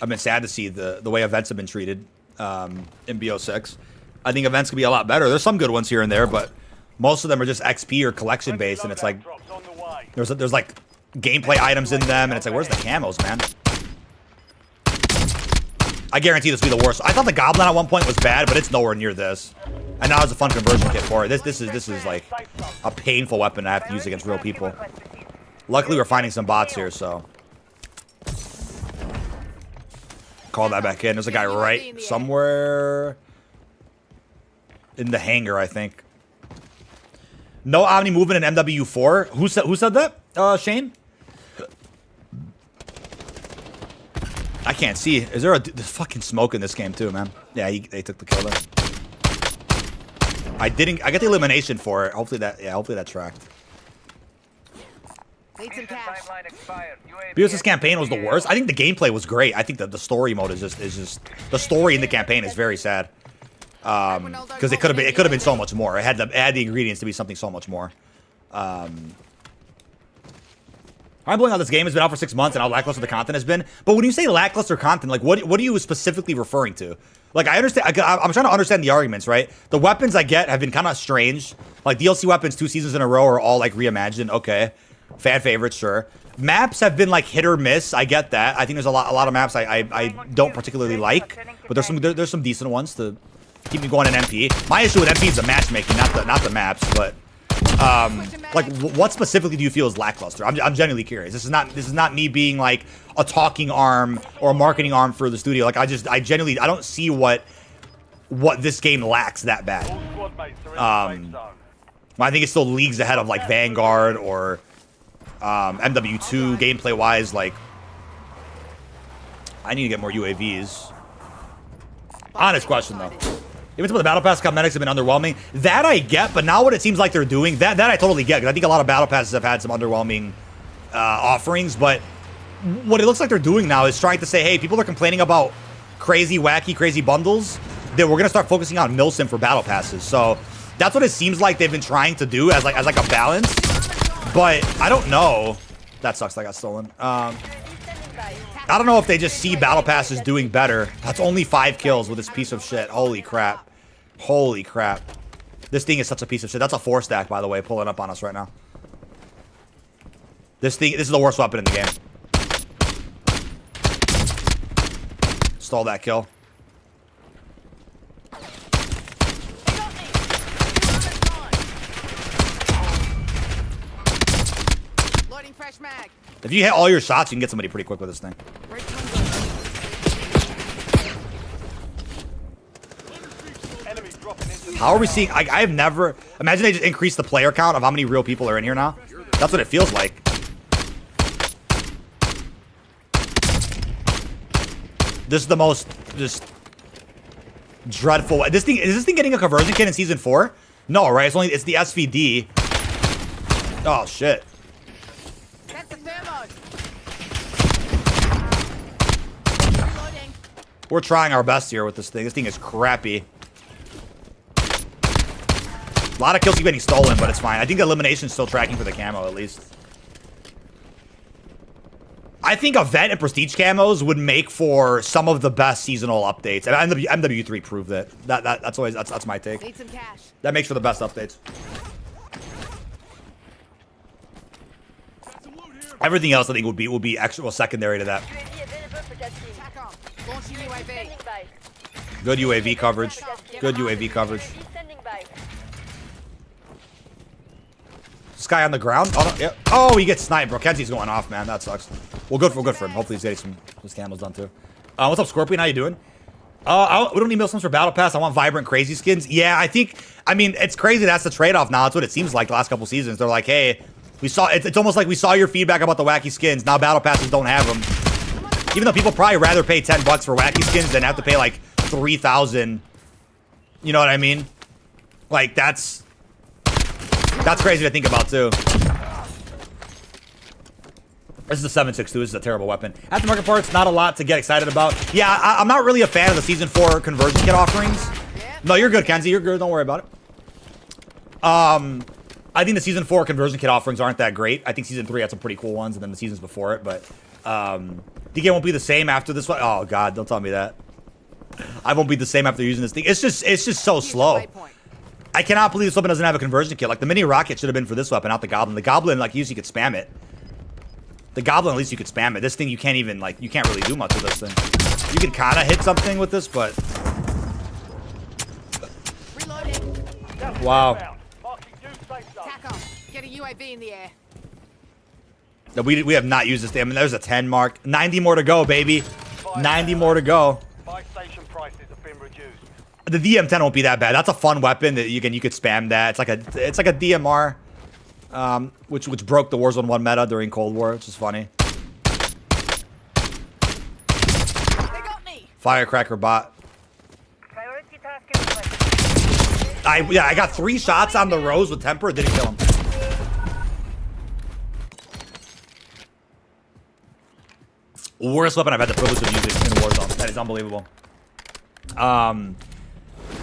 I've been sad to see the way events have been treated in BO6. I think events could be a lot better. There's some good ones here and there, but most of them are just XP or collection based, and it's like there's like gameplay items in them, and it's like, where's the camos, man? I guarantee this will be the worst. I thought the Goblin at one point was bad, but it's nowhere near this. And now there's a fun conversion kit for it. This is like a painful weapon I have to use against real people. Luckily, we're finding some bots here, so call that back in. There's a guy right somewhere in the hangar, I think. No Omni movement in MW4. Who said that? Shane? I can't see. Is there there's fucking smoke in this game too, man? Yeah, they took the kill there. I got the elimination for it. Hopefully that tracked. BO6 campaign was the worst. I think the gameplay was great. I think that the story mode is just the story in the campaign is very sad. Because it could have been so much more. It had the ingredients to be something so much more. I'm blowing out this game has been out for 6 months and how lackluster the content has been. But when you say lackluster content, like what are you specifically referring to? Like I understand, I'm trying to understand the arguments, right? The weapons I get have been kind of strange. Like DLC weapons 2 seasons in a row are all like reimagined. Okay, fan favorites, sure. Maps have been like hit or miss. I get that. I think there's a lot of maps I don't particularly like, but there's some decent ones to keep me going in MP. My issue with MP is the matchmaking, not the maps, but. Like, what specifically do you feel is lackluster? I'm genuinely curious. This is not me being like a talking arm or a marketing arm for the studio. Like, I genuinely don't see what this game lacks that bad. I think it's still leagues ahead of like Vanguard or MW2 gameplay wise. Like, I need to get more UAVs. Honest question though. Even some of the Battlepass cosmetics have been underwhelming. That I get, but now what it seems like they're doing, that I totally get. Because I think a lot of Battle Passes have had some underwhelming offerings. But what it looks like they're doing now is trying to say, hey, people are complaining about crazy, wacky, crazy bundles. That we're going to start focusing on Milsim for Battle Passes. So that's what it seems like they've been trying to do as like a balance. But I don't know. That sucks that I got stolen. I don't know if they just see Battle Passes doing better. That's only 5 kills with this piece of shit. Holy crap. Holy crap. This thing is such a piece of shit. That's a 4-stack, by the way, pulling up on us right now. This is the worst weapon in the game. Stole that kill. Loading fresh mag. If you hit all your shots, you can get somebody pretty quick with this thing. How are we seeing? I have never. Imagine they just increased the player count of how many real people are in here now. That's what it feels like. This is the most just dreadful. Is this thing getting a conversion kit in season 4? No, right? It's the SVD. Oh shit. That's the thermo. Reloading. We're trying our best here with this thing. This thing is crappy. A lot of kills keep getting stolen, but it's fine. I think elimination's still tracking for the camo, at least. I think event and prestige camos would make for some of the best seasonal updates. And MW3 proved it. That's my take. Need some cash. That makes for the best updates. Everything else I think would be extra secondary to that. Attack on. Launching UAV. Good UAV coverage. Good UAV coverage. This guy on the ground? Oh, no, yeah. Oh, he gets sniped, bro. Kenzie's going off, man. That sucks. Well, good for him. Hopefully he's getting his camos done too. What's up, Scorpion? How you doing? We don't need Milsims for Battle Pass. I want vibrant, crazy skins. Yeah, I mean, it's crazy. That's the trade-off now. That's what it seems like the last couple seasons. They're like, hey, it's almost like we saw your feedback about the wacky skins. Now Battle Passes don't have them. Even though people probably rather pay $10 for wacky skins than have to pay like 3,000. You know what I mean? Like, that's crazy to think about too. This is a 7.62. This is a terrible weapon. Aftermarket parts, not a lot to get excited about. Yeah, I'm not really a fan of the Season 4 conversion kit offerings. No, you're good, Kenzie. You're good. Don't worry about it. I think the Season 4 conversion kit offerings aren't that great. I think Season 3 had some pretty cool ones, and then the seasons before it. But DK won't be the same after this one. Oh, God. Don't tell me that. I won't be the same after using this thing. It's just so slow. I cannot believe this weapon doesn't have a conversion kit. Like, the mini rocket should have been for this weapon, not the Goblin. The Goblin, like, usually you could spam it. The Goblin, at least you could spam it. This thing, you can't even, like, you can't really do much with this thing. You can kind of hit something with this, but... Reloading. Wow. Attack on. Get a UAV in the air. No, we have not used this thing. I mean, there's a 10 mark. 90 more to go, baby. 90 more to go. Buy station prices have been reduced. The DM10 won't be that bad. That's a fun weapon that you could spam that. It's like a DMR, which broke the Warzone 1 meta during Cold War, which is funny. They got me. Firecracker bot. Priority task is I got 3 shots on the Rose with temper. It didn't kill him. Worst weapon I've had the privilege of using in Warzone. That is unbelievable.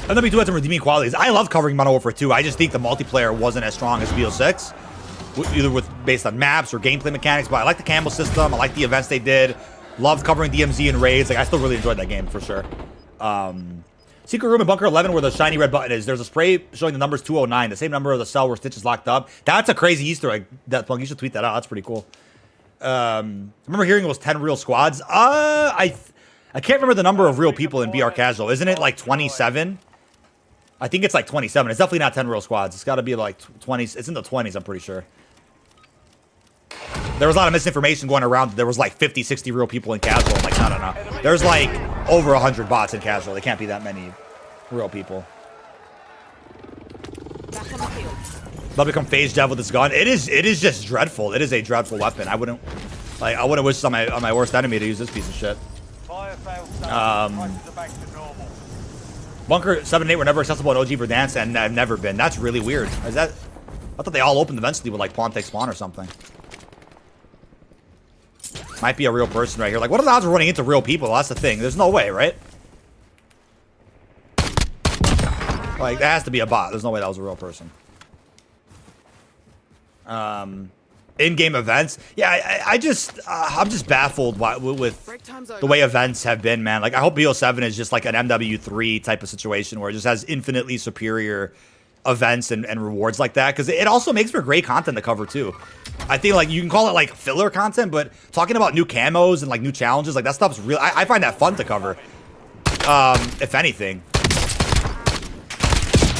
MW2 had some redeeming qualities. I love covering Modern Warfare 2. I just think the multiplayer wasn't as strong as BO6, either based on maps or gameplay mechanics. But I like the camo system. I like the events they did. Loved covering DMZ and raids. Like I still really enjoyed that game for sure. Secret room in Bunker 11 where the shiny red button is. There's a spray showing the numbers 209, the same number of the cell where Stitch is locked up. That's a crazy Easter egg. Punk, you should tweet that out. That's pretty cool. I remember hearing it was 10 real squads. I can't remember the number of real people in BR Casual. Isn't it like 27? I think it's like 27. It's definitely not 10 real squads. It's got to be like 20. It's in the 20s, I'm pretty sure. There was a lot of misinformation going around. There was like 50, 60 real people in Casual. I'm like, no. There's like over 100 bots in Casual. There can't be that many real people. Back on the field. They'll become phase dev with this gun. It is just dreadful. It is a dreadful weapon. I wouldn't wish on my worst enemy to use this piece of shit. Fire failed safe. Prices are back to normal. Bunker 7 and 8 were never accessible in OG Verdansk, and I've never been. That's really weird. Is that? I thought they all opened eventually with like Ponte Spawn or something. Might be a real person right here. Like, what are the odds of running into real people? That's the thing. There's no way, right? Like, that has to be a bot. There's no way that was a real person. In-game events. Yeah, I'm just baffled with the way events have been, man. Like, I hope BO7 is just like an MW3 type of situation where it just has infinitely superior events and rewards like that, because it also makes for great content to cover too. I think like you can call it like filler content, but talking about new camos and like new challenges, like that stuff's real. I find that fun to cover. If anything.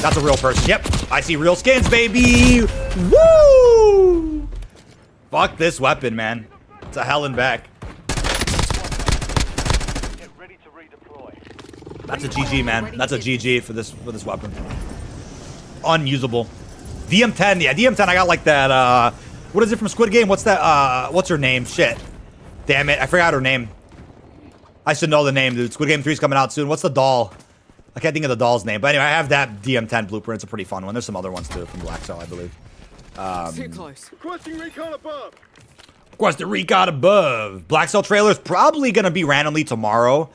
That's a real person. Yep, I see real skins, baby. Woo! Fuck this weapon, man. It's a hell and back. Get ready to redeploy. That's a GG, man. That's a GG for this weapon. Unusable. DM10, yeah, DM10. I got like that. What is it from Squid Game? What's that? What's her name? Shit. Damn it, I forgot her name. I should know the name, dude. Squid Game 3 is coming out soon. What's the doll? I can't think of the doll's name. But anyway, I have that DM10 blueprint. It's a pretty fun one. There's some other ones too from Black Cell, I believe. Too close. Requesting recon above. Requested recon above. Black Cell trailer's probably going to be randomly tomorrow.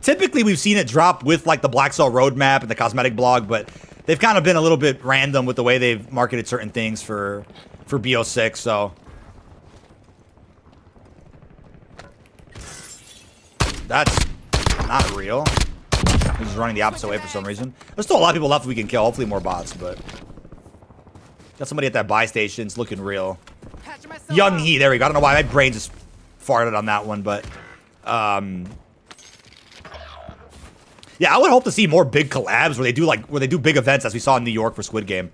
Typically, we've seen it drop with like the Black Cell roadmap and the Cosmetic blog, but they've kind of been a little bit random with the way they've marketed certain things for BO6, so. That's not real. He's just running the opposite way for some reason. There's still a lot of people left we can kill. Hopefully more bots, but. Got somebody at that buy station. It's looking real. Young He, there we go. I don't know why my brain just farted on that one, but. Yeah, I would hope to see more big collabs where they do big events as we saw in New York for Squid Game.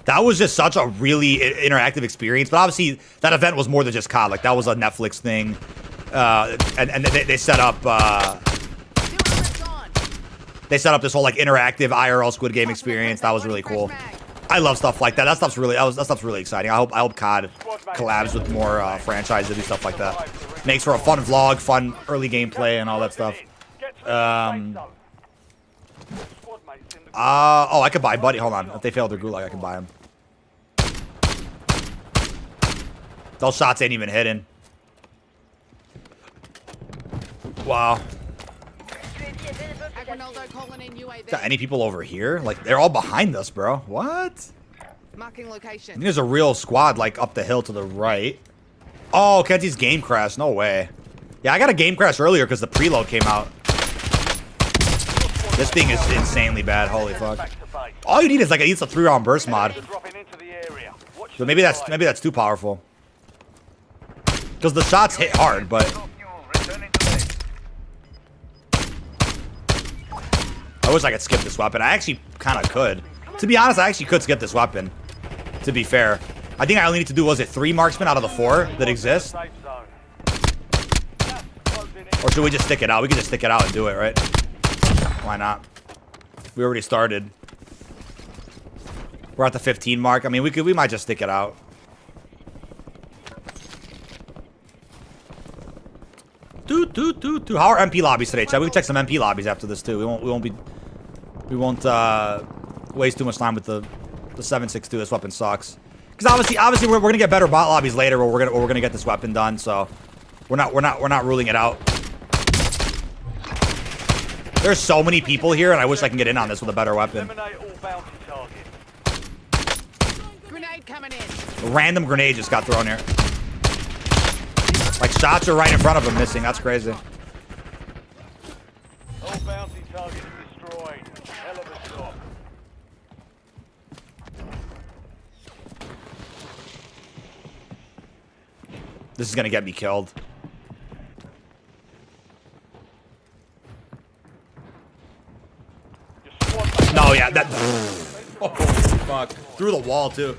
That was just such a really interactive experience. But obviously, that event was more than just COD. Like, that was a Netflix thing. And they set up... they set up this whole, like, interactive IRL Squid Game experience. That was really cool. I love stuff like that. That stuff's really exciting. I hope COD collabs with more franchises that do stuff like that. Makes for a fun vlog, fun early gameplay, and all that stuff. Oh, I could buy Buddy. Hold on. If they fail their gulag, I can buy him. Those shots ain't even hitting. Wow. Got any people over here? Like, they're all behind us, bro. What? Marking I location. think there's a real squad, like, up the hill to the right. Oh, Kenzie's game crash. No way. Yeah, I got a game crash earlier because the preload came out. This thing is insanely bad. Holy fuck. All you need is, like, it's a 3-round burst mod. So maybe that's too powerful. Because the shots hit hard, but... I wish I could skip this weapon. I actually kind of could. To be honest, I actually could skip this weapon. To be fair. I think I only need to do, was it 3 marksmen out of the 4 that exist? Or should we just stick it out? We can just stick it out and do it, right? Why not? We already started. We're at the 15 mark. I mean, we might just stick it out. How are MP lobbies today, Chad? We can check some MP lobbies after this too. We won't waste too much time with the 7.62. This weapon sucks. Because obviously we're gonna get better bot lobbies later where we're gonna get this weapon done. So we're not ruling it out. There's so many people here, and I wish I can get in on this with a better weapon. Eliminate all bounty targets. Grenade coming in. A random grenade just got thrown here. Like, shots are right in front of him missing. That's crazy. All bounty targets destroyed. Hell of a shot. This is gonna get me killed. Your squad mate- No, yeah, that... Oh, fuck. Through the wall, too.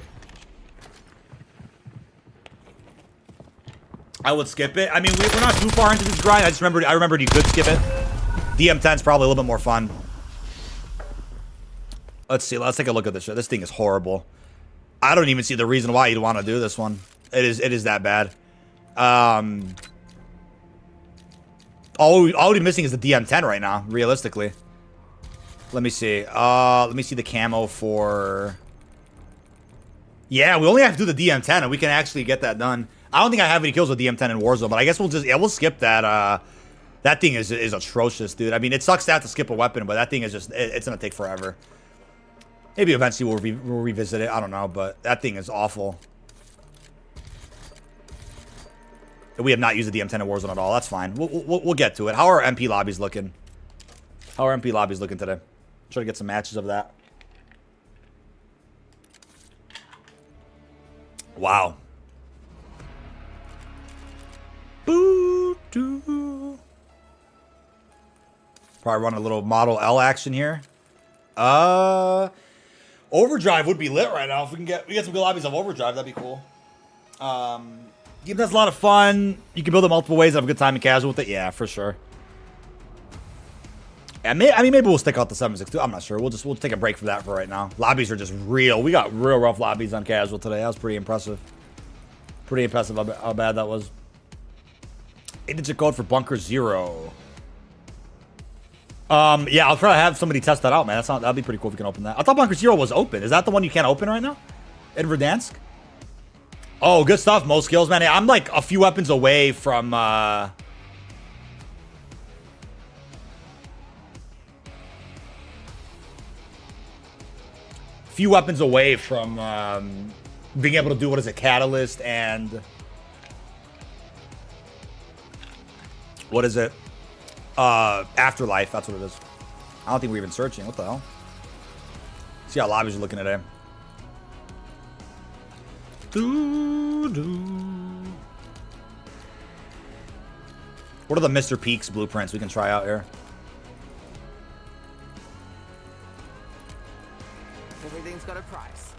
I would skip it. I mean, we're not too far into this grind. I remembered you could skip it. DM10's probably a little bit more fun. Let's see. Let's take a look at this shit. This thing is horrible. I don't even see the reason why you'd want to do this one. It is that bad. All we're missing is the DM10 right now, realistically. Let me see. Let me see the camo for... Yeah, we only have to do the DM10, and we can actually get that done. I don't think I have any kills with DM10 in Warzone, but I guess we'll just... Yeah, we'll skip that. That thing is atrocious, dude. I mean, it sucks to have to skip a weapon, but that thing is just... It's gonna take forever. Maybe eventually we'll revisit it. I don't know, but that thing is awful. We have not used the DM10 in Warzone at all. That's fine. We'll get to it. How are MP lobbies looking? How are MP lobbies looking today? Try to get some matches of that. Wow. Boo-doo. Probably run a little Model L action here. Overdrive would be lit right now. If we get some good lobbies of Overdrive, that'd be cool. Game that's a lot of fun. You can build it multiple ways. Have a good time and casual with it. Yeah, for sure. I mean, maybe we'll stick out the 762. I'm not sure. We'll take a break from that for right now. Lobbies are just real. We got real rough lobbies on casual today. That was pretty impressive. Pretty impressive how bad that was. 8-digit code for Bunker 0. Yeah, I'll try to have somebody test that out, man. That'd be pretty cool if we can open that. I thought Bunker 0 was open. Is that the one you can't open right now? In Verdansk? Oh, good stuff. Most skills, man. I'm like a few weapons away from being able to do, what is it, Catalyst and what is it? Afterlife. That's what it is. I don't think we're even searching. What the hell? See how lobbies are looking today. What are the Mr. Peaks blueprints we can try out here? Everything's got a price.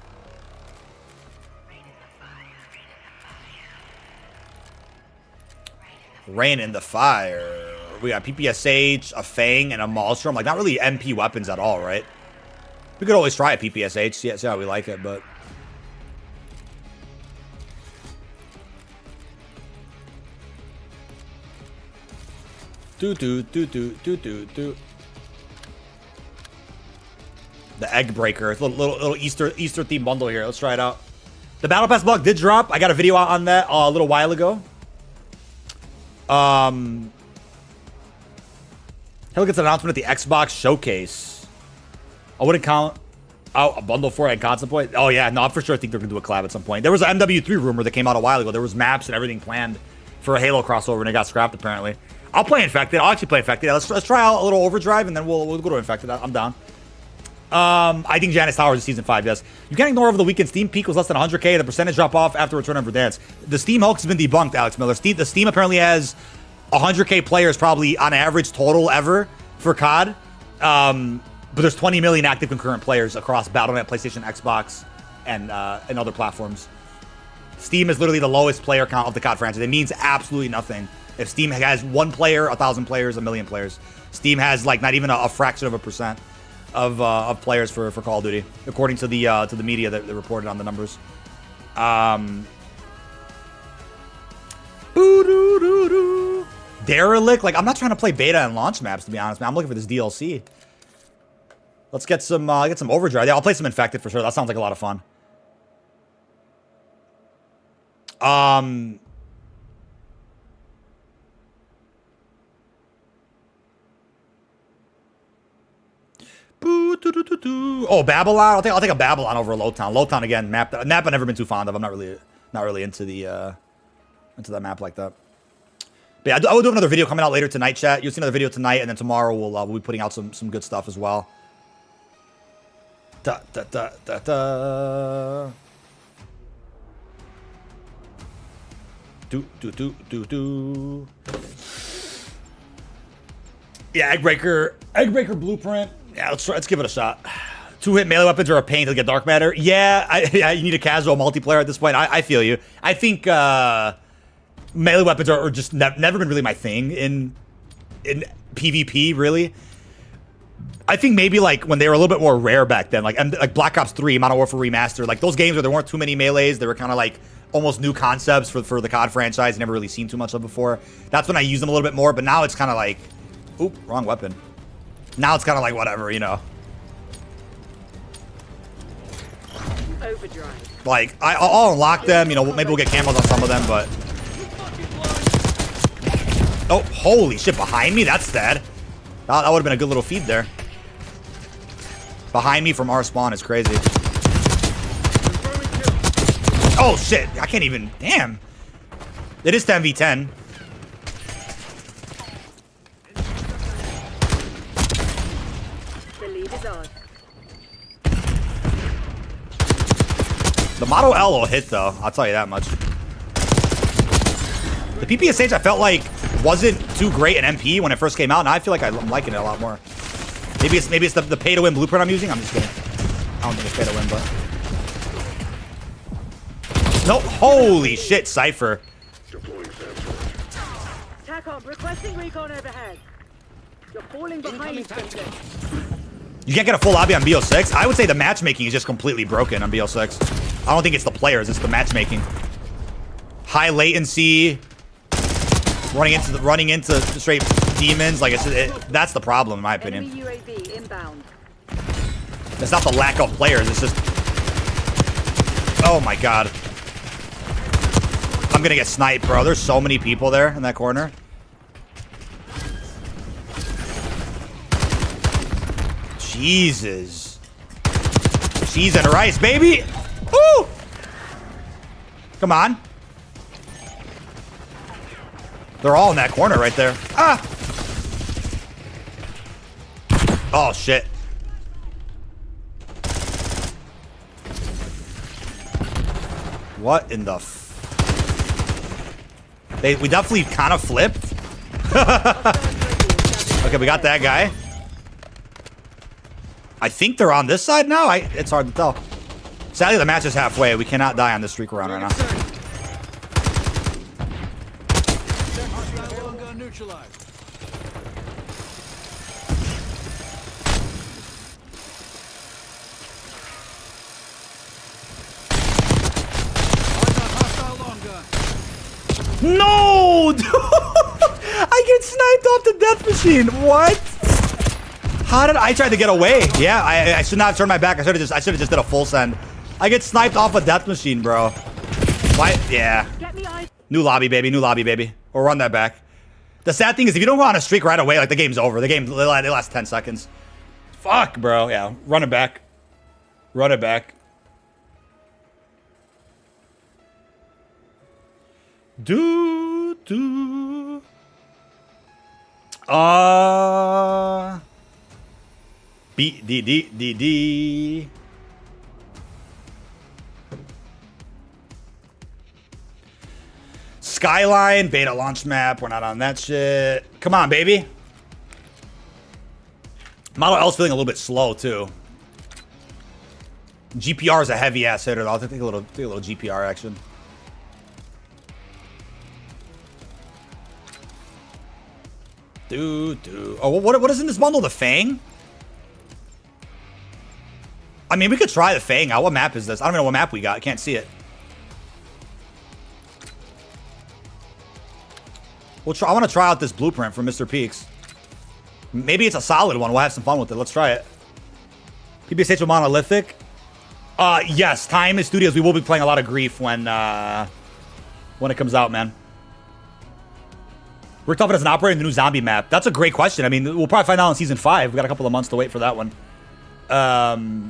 Rain in the Fire. We got PPSH, a Fang, and a Maelstrom. Like, not really MP weapons at all, right? We could always try a PPSH, see how we like it, but... The Egg Breaker. It's a little Easter themed bundle here. Let's try it out. The Battle Pass bug did drop. I got a video out on that a little while ago. He'll get an announcement at the Xbox Showcase. I wouldn't count out a bundle for it and contemplate. Oh, yeah. No, I for sure think they're going to do a collab at some point. There was an MW3 rumor that came out a while ago. There was maps and everything planned for a Halo crossover, and it got scrapped, apparently. I'll play Infected. I'll actually play Infected. Let's try out a little Overdrive, and then we'll go to Infected. I'm down. I think Janice Towers is Season 5, yes. You can't ignore over the weekend Steam peak was less than 100K. The percentage drop off after Return of Verdansk. The Steam hoax has been debunked, Alex Miller. The Steam apparently has 100K players probably on average total ever for COD. But there's 20 million active concurrent players across Battle.net, PlayStation, Xbox, and other platforms. Steam is literally the lowest player count of the COD franchise. It means absolutely nothing. If Steam has 1 player, 1,000 players, 1 million players. Steam has like not even a fraction of a percent of players for Call of Duty, according to the media that reported on the numbers. Derelict, like I'm not trying to play beta and launch maps, to be honest, man. I'm looking for this DLC. Let's get some Overdrive. Yeah, I'll play some Infected for sure. That sounds like a lot of fun. Oh, Babylon. I'll take a Babylon over a Lowtown. Lowtown again. Map I've never been too fond of. I'm not really into into that map like that. But yeah, I will do another video coming out later tonight, chat. You'll see another video tonight, and then tomorrow we'll be putting out some good stuff as well. Da da da da da. Do. Yeah, Eggbreaker Blueprint. Yeah, let's give it a shot. 2-hit melee weapons are a pain to get dark matter. Yeah, you need a casual multiplayer at this point. I feel you. I think melee weapons are just never been really my thing in PvP, really. I think maybe like when they were a little bit more rare back then, like Black Ops 3, Modern Warfare Remastered, like those games where there weren't too many melees, they were kind of like almost new concepts for the COD franchise. Never really seen too much of before. That's when I used them a little bit more, but now it's kind of like, oop, wrong weapon. Now it's kind of like whatever, you know. Overdrive. Like I'll unlock them, you know. Maybe we'll get camos on some of them, but oh, holy shit! Behind me, that's sad. That would have been a good little feed there. Behind me from our spawn is crazy. Oh shit! I can't even. Damn. It is 10v10. The lead is ours. The Model L will hit though. I'll tell you that much. The PPSH I felt like wasn't too great in MP when it first came out, and I feel like I'm liking it a lot more. Maybe it's the pay to win blueprint I'm using. I'm just kidding. I don't think it's pay to win, but no. Holy shit, Cypher. TACOM requesting recon overhead. You're falling behind. You can't get a full lobby on BO6. I would say the matchmaking is just completely broken on BO6. I don't think it's the players, it's the matchmaking. High latency, running into straight demons. Like that's the problem in my opinion. Enemy UAV inbound. It's not the lack of players. It's just, oh my god, I'm gonna get sniped, bro. There's so many people there in that corner. Jesus. Cheese and rice, baby. Woo! Come on. They're all in that corner right there. Ah! Oh, shit. What in the we definitely kind of flipped. Okay, we got that guy. I think they're on this side now. It's hard to tell. Sadly, the match is halfway. We cannot die on this streak we're on right now. No! I get sniped off the death machine. What? How did I try to get away? Yeah, I should not have turned my back. I should have just did a full send. I get sniped off a death machine, bro. Why? Yeah. New lobby, baby. New lobby, baby. Or run that back. The sad thing is, if you don't go on a streak right away, like the game's over. The game they last 10 seconds. Fuck, bro. Yeah, run it back. Run it back. B. Skyline, beta launch map. We're not on that shit. Come on, baby. Model L's feeling a little bit slow, too. GPR is a heavy-ass hitter. I'll take a little GPR action. Oh, what is in this bundle? The Fang? I mean, we could try the Fang out. What map is this? I don't even know what map we got. I can't see it. I want to try out this blueprint from Mr. Peaks. Maybe it's a solid one. We'll have some fun with it. Let's try it. PBSH with Monolithic. Yes. Time is Studios. We will be playing a lot of Grief when it comes out, man. We're tough as an operator in the new zombie map. That's a great question. I mean, we'll probably find out in Season 5. We got a couple of months to wait for that one. No,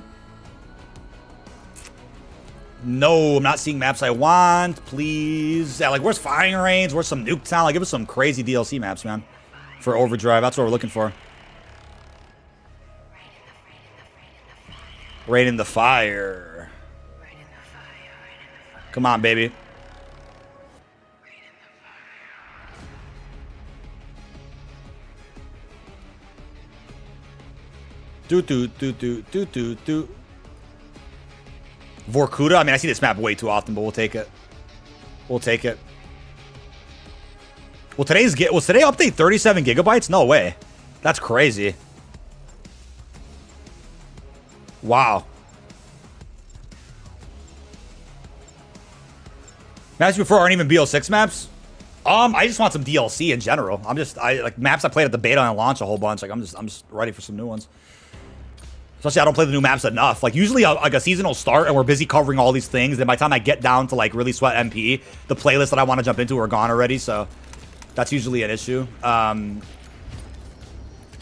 I'm not seeing maps I want. Please. Yeah, like, where's firing range? Where's some Nuketown? Like, give us some crazy DLC maps, man. For Overdrive. That's what we're looking for. Rain in the fire. Come on, baby. Do. Vorkuta. I mean, I see this map way too often, but we'll take it. We'll take it. Well, was today update 37 gigabytes? No way. That's crazy. Wow. Maps before aren't even BO6 maps? I just want some DLC in general. I like maps I played at the beta and launch a whole bunch. Like I'm just ready for some new ones. Especially I don't play the new maps enough. Like usually like a season will start and we're busy covering all these things. Then by the time I get down to like really sweat MP, the playlists that I want to jump into are gone already. So that's usually an issue.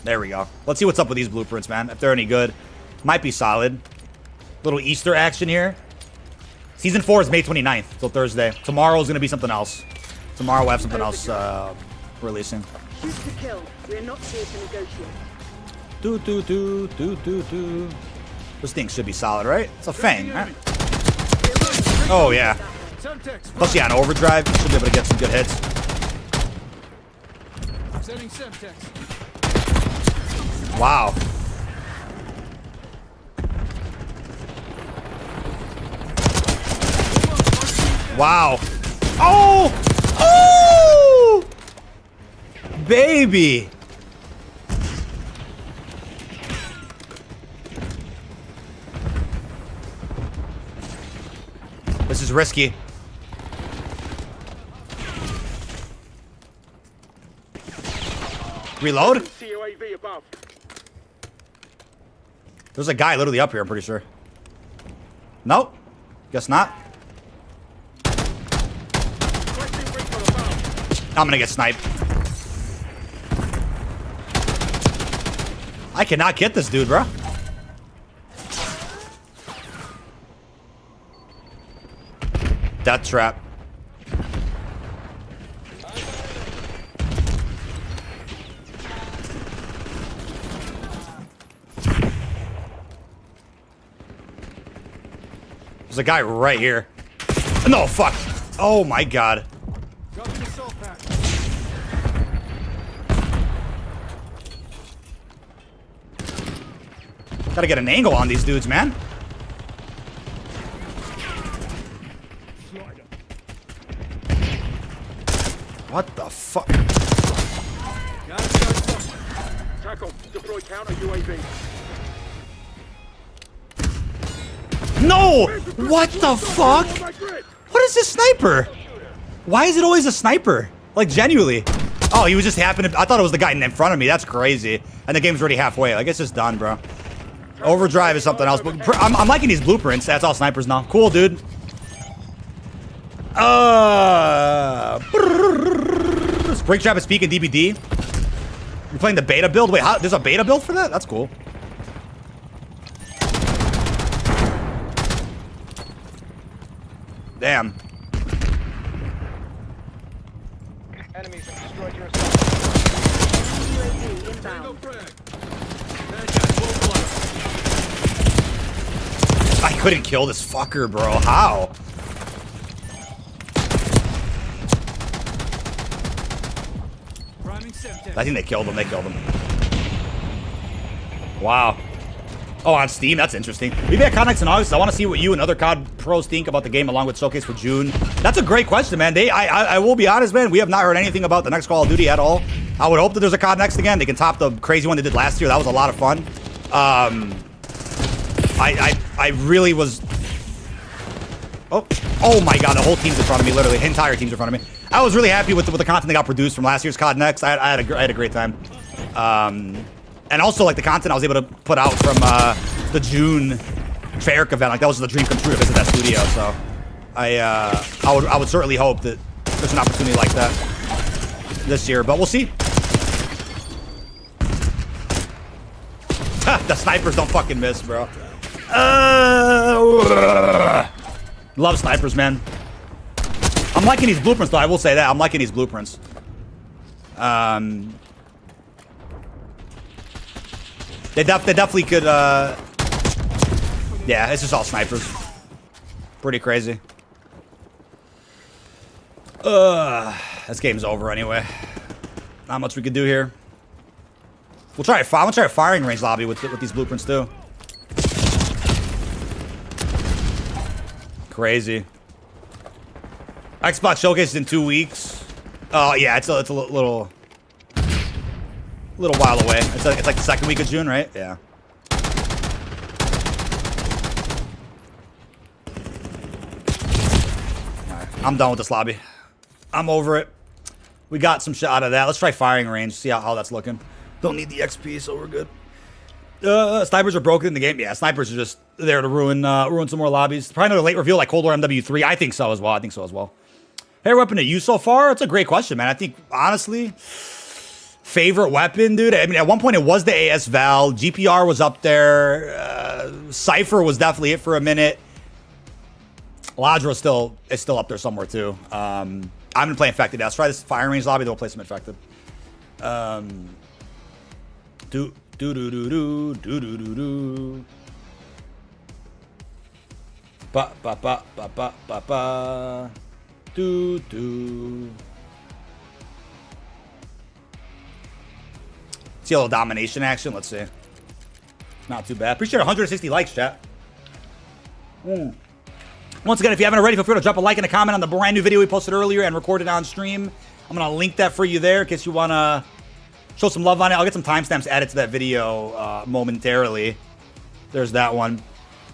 There we go. Let's see what's up with these blueprints, man. If they're any good. Might be solid. Little Easter action here. Season 4 is May 29th, so Thursday. Tomorrow is going to be something else. Tomorrow we'll have something else releasing. Shoot to kill. We're not here to negotiate. This thing should be solid, right? It's a Fang, right? Oh, yeah. Especially on Overdrive, you should be able to get some good hits. Wow. Wow. Oh! Oh! Baby. This is risky. Reload? CUAV above. There's a guy literally up here, I'm pretty sure. Nope. Guess not. I'm gonna get sniped. I cannot get this dude, bro. Death trap. There's a guy right here. No, fuck. Oh my god. Gotta get an angle on these dudes, man. What the fuck? Tackle. Deploy counter UAV. No! What the fuck? What is this sniper? Why is it always a sniper? Like, genuinely. Oh, he was just happening. I thought it was the guy in front of me. That's crazy. And the game's already halfway. Like, it's just done, bro. Overdrive is something else. But I'm liking these blueprints. That's all snipers now. Cool, dude. Break Trap is peak in DBD. You're playing the beta build? Wait, how, there's a beta build for that? That's cool. Damn. Enemies have destroyed your UAV inbound. I couldn't kill this fucker, bro. How? I think they killed him. They killed him. Wow. Oh, on Steam? That's interesting. We've had COD Next in August. I want to see what you and other COD pros think about the game along with Showcase for June. That's a great question, man. I will be honest, man. We have not heard anything about the next Call of Duty at all. I would hope that there's a COD Next again. They can top the crazy one they did last year. That was a lot of fun. I really was... Oh my god, the whole team's in front of me, literally. The entire team's in front of me. I was really happy with the content that got produced from last year's COD Next. I had a great time. And also, like, the content I was able to put out from the June Fairk event. Like, that was the dream come true to visit that studio. So I would certainly hope that there's an opportunity like that this year. But we'll see. The snipers don't fucking miss, bro. Love snipers, man. I'm liking these blueprints, though. I will say that. I'm liking these blueprints. They definitely could, yeah, it's just all snipers. Pretty crazy. This game's over anyway. Not much we could do here. I'm gonna try a firing range lobby with these blueprints too. Crazy. Xbox Showcase in 2 weeks. Oh yeah, it's a little while away. It's like the second week of June, right? Yeah. Alright, I'm done with this lobby. I'm over it. We got some shit out of that. Let's try firing range. See how that's looking. Don't need the XP, so we're good. Snipers are broken in the game. Yeah, snipers are just there to ruin some more lobbies. Probably another late reveal like Cold War MW3. I think so as well. Favorite weapon to use so far? It's a great question, man. I think, honestly, favorite weapon, dude. I mean, at one point it was the AS Val. GPR was up there. Cypher was definitely it for a minute. Ladra is still up there somewhere, too. I'm going to play Infected. Let's try this firing range lobby, then we'll play some Infected. Do. Ba ba ba ba ba ba ba. Do. See a little domination action. Let's see. Not too bad. Appreciate 160 likes, chat. Once again, if you haven't already, feel free to drop a like and a comment on the brand new video we posted earlier and recorded on stream. I'm going to link that for you there in case you want to show some love on it. I'll get some timestamps added to that video momentarily. There's that one.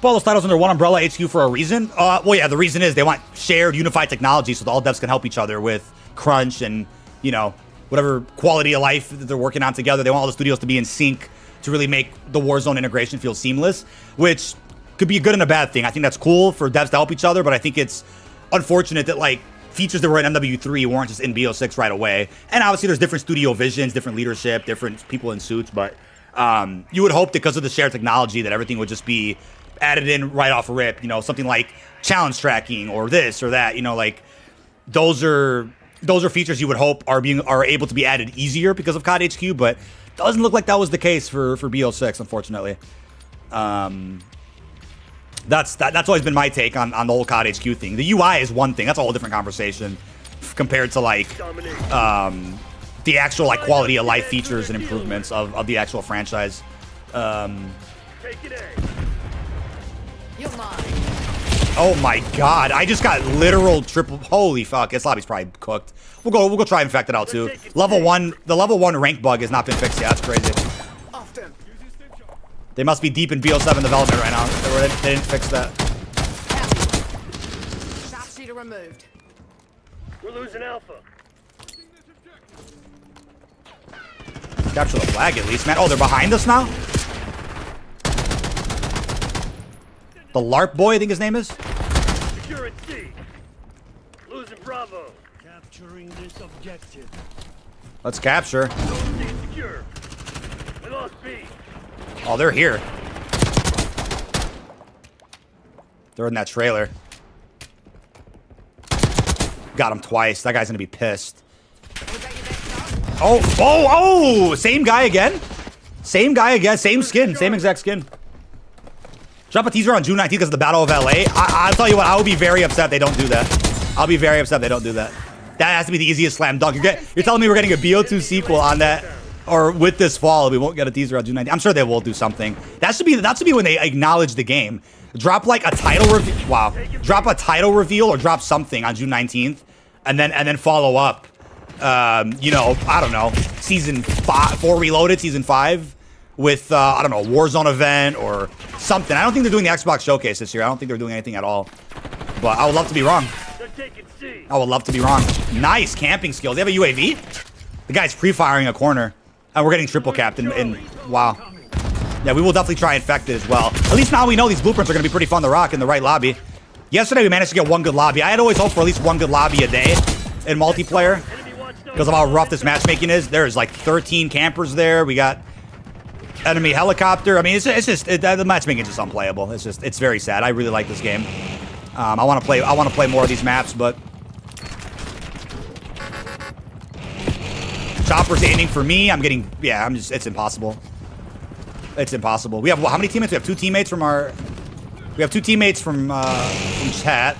Put all those titles under one umbrella, HQ, for a reason. Well, yeah, the reason is they want shared, unified technology so that all devs can help each other with crunch and, you know, whatever quality of life that they're working on together. They want all the studios to be in sync to really make the Warzone integration feel seamless, which could be a good and a bad thing. I think that's cool for devs to help each other, but I think it's unfortunate that, like, features that were in MW3 weren't just in BO6 right away. And obviously there's different studio visions, different leadership, different people in suits, but you would hope that because of the shared technology that everything would just be added in right off rip, you know, something like challenge tracking or this or that, you know, like those are features you would hope are able to be added easier because of COD HQ, but doesn't look like that was the case for BO6, unfortunately. That's always been my take on the whole COD HQ thing. The UI is one thing. That's a whole different conversation compared to like the actual like quality of life features and improvements of the actual franchise. Oh my god, I just got literal triple. Holy fuck, this lobby's probably cooked. We'll go try and infect it out too. The level 1 rank bug has not been fixed yet. That's crazy. They must be deep in BO7 development right now. They didn't fix that. Sharpshooter removed. We're losing Alpha. Capture the flag at least, man. Oh, they're behind us now? The LARP boy, I think his name is? Securing C. Losing Bravo. Capturing this objective. Let's capture. C secure. We lost B. Oh, they're here. They're in that trailer. Got him twice. That guy's gonna be pissed. Oh! Same guy again? Same guy again. Same skin. Same exact skin. Drop a teaser on June 19th because of the Battle of LA. I'll tell you what, I will be very upset they don't do that. I'll be very upset they don't do that. That has to be the easiest slam dunk. You're telling me we're getting a BO2 sequel on that, or with this fall, we won't get a teaser on June 19th. I'm sure they will do something. That should be when they acknowledge the game. Drop like a title reveal. Wow. Drop a title reveal or drop something on June 19th, and then follow up. You know, I don't know, season 4 Reloaded, season 5. With, I don't know, Warzone event or something. I don't think they're doing the Xbox Showcase this year. I don't think they're doing anything at all. But I would love to be wrong. I would love to be wrong. Nice camping skills. They have a UAV? The guy's pre-firing a corner. And we're getting triple capped in wow. Yeah, we will definitely try Infected as well. At least now we know these blueprints are going to be pretty fun to rock in the right lobby. Yesterday we managed to get one good lobby. I had always hoped for at least one good lobby a day in multiplayer. Because of how rough this matchmaking is. There's like 13 campers there. We got enemy helicopter. I mean, it's just the matchmaking is just unplayable. It's very sad. I really like this game. I want to play more of these maps, but Chopper's aiming for me. It's impossible. It's impossible. We have how many teammates? We have 2 teammates from our. We have 2 teammates from chat.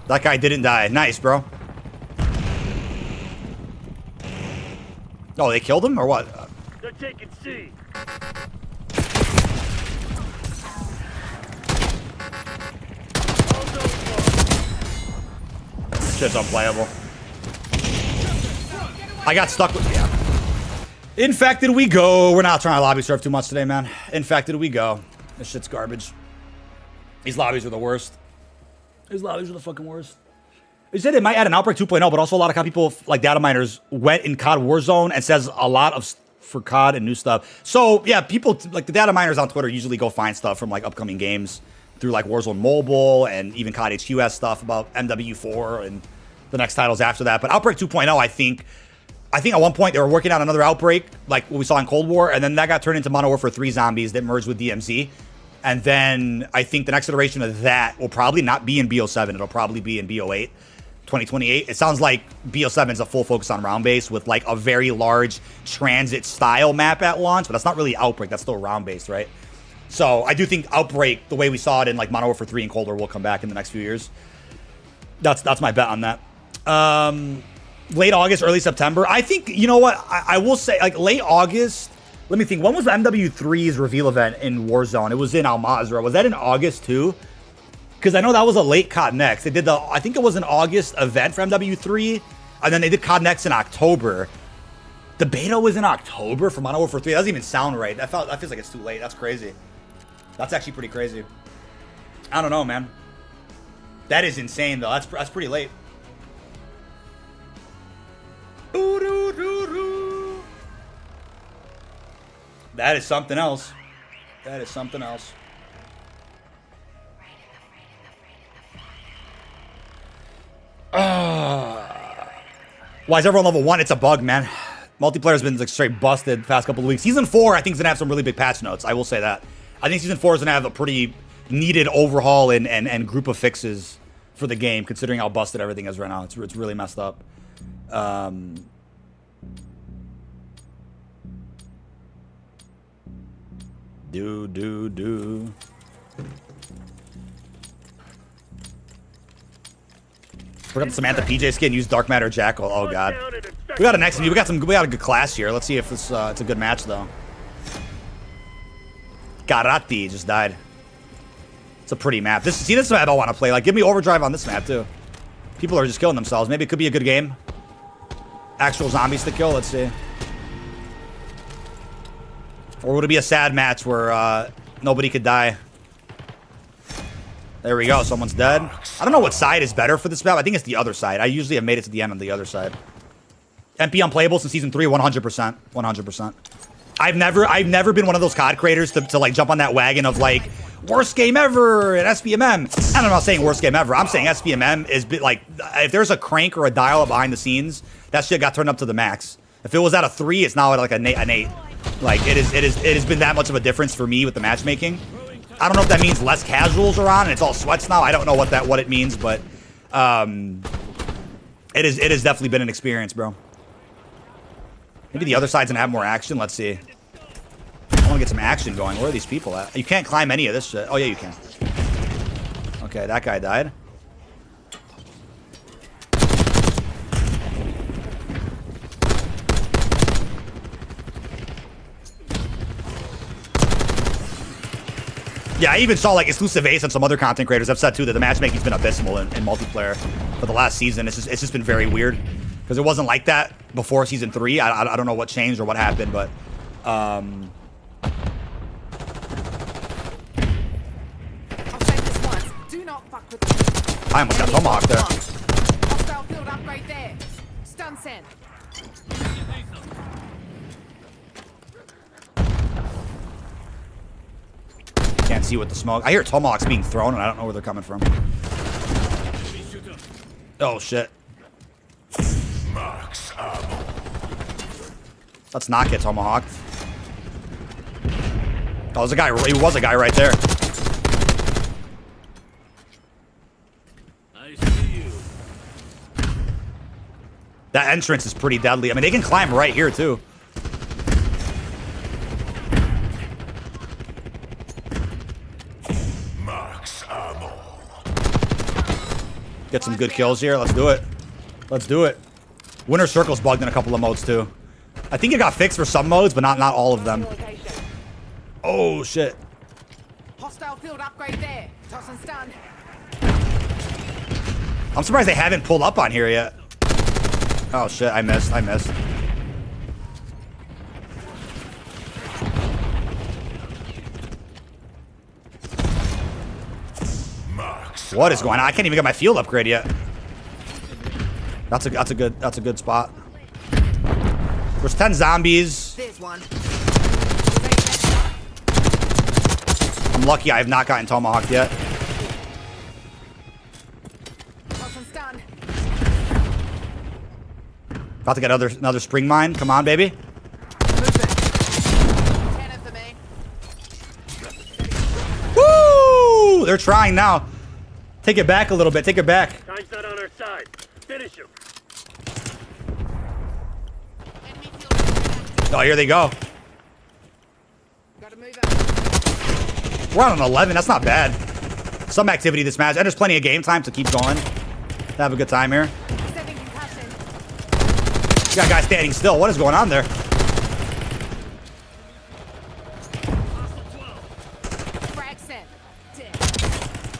That guy didn't die. Nice, bro. Oh, they killed him or what? They're taking C. Shit's unplayable. I got stuck with... Yeah. Infected we go. We're not trying to lobby surf too much today, man. Infected we go. This shit's garbage. These lobbies are the worst. These lobbies are the fucking worst. They said it might add an Outbreak 2.0, but also a lot of COD people, like data miners, went in COD Warzone and says a lot of for COD and new stuff. So, yeah, people, like the data miners on Twitter usually go find stuff from like upcoming games through like Warzone Mobile and even COD HQ has stuff about MW4 and the next titles after that. But Outbreak 2.0, I think at one point they were working on another Outbreak, like what we saw in Cold War, and then that got turned into Modern Warfare 3 zombies that merged with DMZ. And then I think the next iteration of that will probably not be in BO7. It'll probably be in BO8, 2028. It sounds like BO7 is a full focus on round base with like a very large transit style map at launch, but that's not really Outbreak. That's still round based, right? So I do think Outbreak, the way we saw it in like Modern Warfare 3 and Cold War, will come back in the next few years. That's my bet on that. Late August, early September. I think, you know what? I will say like late August. Let me think. When was the MW3's reveal event in Warzone? It was in Al Mazrah. Was that in August too? Because I know that was a late COD Next. They did I think it was an August event for MW3, and then they did COD Next in October. The beta was in October for Modern Warfare 3. That doesn't even sound right. That feels like it's too late. That's crazy. That's actually pretty crazy. I don't know, man. That is insane though. That's pretty late. That is something else. That is something else. Why is everyone level 1? It's a bug, man. Multiplayer's been like straight busted the past couple of weeks. Season 4, I think, is going to have some really big patch notes. I will say that. I think Season 4 is going to have a pretty needed overhaul and group of fixes for the game, considering how busted everything is right now. It's really messed up. Bring up Samantha PJ skin. Use Dark Matter Jackal. Oh god. We got an excellent. We got a good class here. Let's see if this it's a good match though. Garati just died. It's a pretty map. This map I want to play. Like, give me overdrive on this map too. People are just killing themselves. Maybe it could be a good game. Actual zombies to kill. Let's see. Or would it be a sad match where nobody could die? There we go. Someone's dead. I don't know what side is better for this map. I think it's the other side. I usually have made it to the end on the other side. MP unplayable since Season 3, 100%. 100%. I've never been one of those COD creators to like jump on that wagon of like worst game ever at SPMM. And I'm not saying worst game ever. I'm saying SPMM is like if there's a crank or a dial behind the scenes, that shit got turned up to the max. If it was at a 3, it's now at like an 8. Like it has been that much of a difference for me with the matchmaking. I don't know if that means less casuals are on and it's all sweats now. I don't know what it means, but it has definitely been an experience, bro. Maybe the other side's gonna have more action. Let's see. I want to get some action going. Where are these people at? You can't climb any of this shit. Oh yeah, you can. Okay, that guy died. Yeah, I even saw like Exclusive Ace and some other content creators have said too that the matchmaking's been abysmal in multiplayer for the last season. It's just been very weird because it wasn't like that before Season 3. I don't know what changed or what happened, but I'll say this once. Do not fuck with me. I almost got Tomahawk there. Hostile field upgrade there. Stun send. Can't see with the smoke. I hear Tomahawks being thrown and I don't know where they're coming from. Oh shit. Max ammo. Let's not get tomahawked. Oh, there's a guy. He was a guy right there. I see you. That entrance is pretty deadly. I mean, they can climb right here, too. Max ammo. Get some good kills here. Let's do it. Let's do it. Winter Circle's bugged in a couple of modes, too. I think it got fixed for some modes, but not all of them. Oh, shit. Hostile field upgrade there. Toss and stun. I'm surprised they haven't pulled up on here yet. Oh, shit. I missed. I missed. Max. What is going on? I can't even get my field upgrade yet. That's a good spot. There's 10 zombies. There's one. I'm lucky I have not gotten tomahawked yet. Toss and stun. About to get another spring mine. Come on, baby. Movement. 10 for me. Woo! They're trying now. Take it back a little bit. Take it back. Time's not on our side. Finish him. Enemy field active. Oh, here they go. Gotta move out. We're on an 11. That's not bad. Some activity this match. And there's plenty of game time to keep going. Have a good time here. Sending concussion. You got a guy standing still. What is going on there? Frag set. Dead.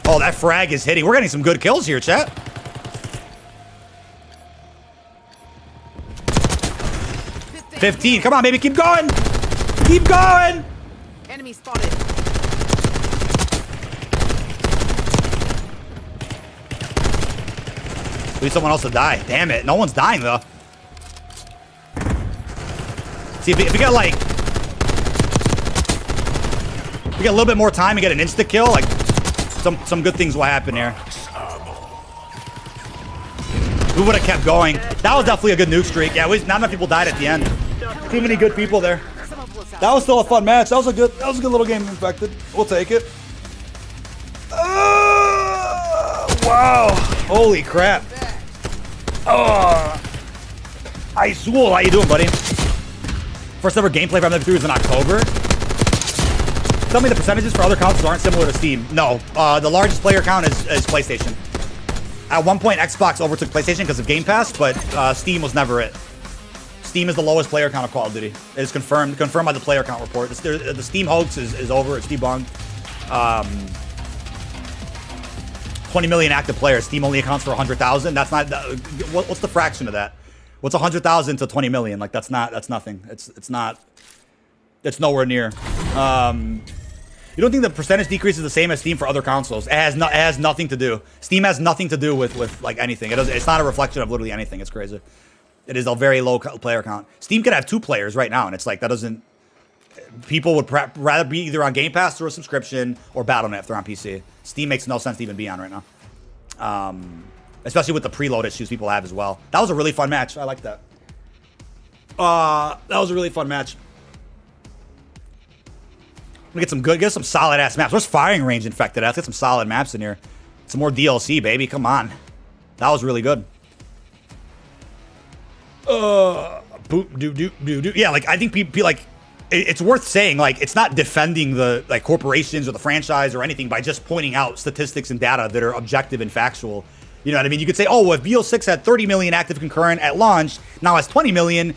Oh, that frag is hitting. We're getting some good kills here, chat. 15. Come on, baby. Keep going. Keep going. Enemy spotted. We need someone else to die. Damn it. No one's dying, though. See, if we get, like... we get a little bit more time and get an insta-kill, like, some good things will happen here. We would have kept going. That was definitely a good nuke streak. Yeah, not enough people died at the end. Too many good people there. That was still a fun match. That was a good little game of Infected. We'll take it. Wow. Holy crap. Ice Wool, how you doing, buddy? First ever gameplay for MW3 was in October. Tell me the percentages for other consoles aren't similar to Steam. No, the largest player count is PlayStation. At one point, Xbox overtook PlayStation because of Game Pass, but Steam was never it. Steam is the lowest player count of Call of Duty. It is confirmed by the player count report. The Steam hoax is over. It's debunked. 20 million active players. Steam only accounts for 100,000. That's not. What's the fraction of that? What's 100,000 to 20 million? Like that's nothing. It's not. It's nowhere near. You don't think the percentage decrease is the same as Steam for other consoles? It has nothing to do. Steam has nothing to do with like anything. It's not a reflection of literally anything. It's crazy. It is a very low player count. Steam could have 2 players right now, and it's like that doesn't. People would rather be either on Game Pass through a subscription or Battle.net if they're on PC. Steam makes no sense to even be on right now. Especially with the preload issues people have as well. That was a really fun match. I like that. That was a really fun match. We get some solid ass maps. Where's Firing Range Infected? Let's get some solid maps in here. Some more DLC, baby. Come on. That was really good. Yeah, like I think people like it's worth saying, like, it's not defending the like corporations or the franchise or anything by just pointing out statistics and data that are objective and factual. You know what I mean? You could say, oh, well, if BO6 had 30 million active concurrent at launch, now has 20 million,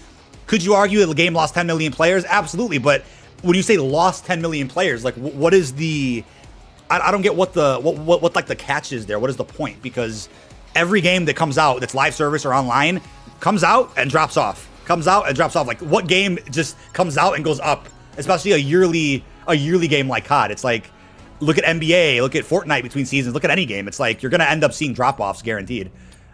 could you argue that the game lost 10 million players? Absolutely. But when you say lost 10 million players, like, what is the... I don't get what like the catch is there. What is the point? Because every game that comes out that's live service or online comes out and drops off. Comes out and drops off. Like, what game just comes out and goes up? Especially a yearly game like COD. It's like, look at NBA, look at Fortnite between seasons, look at any game. It's like you're gonna end up seeing drop-offs guaranteed.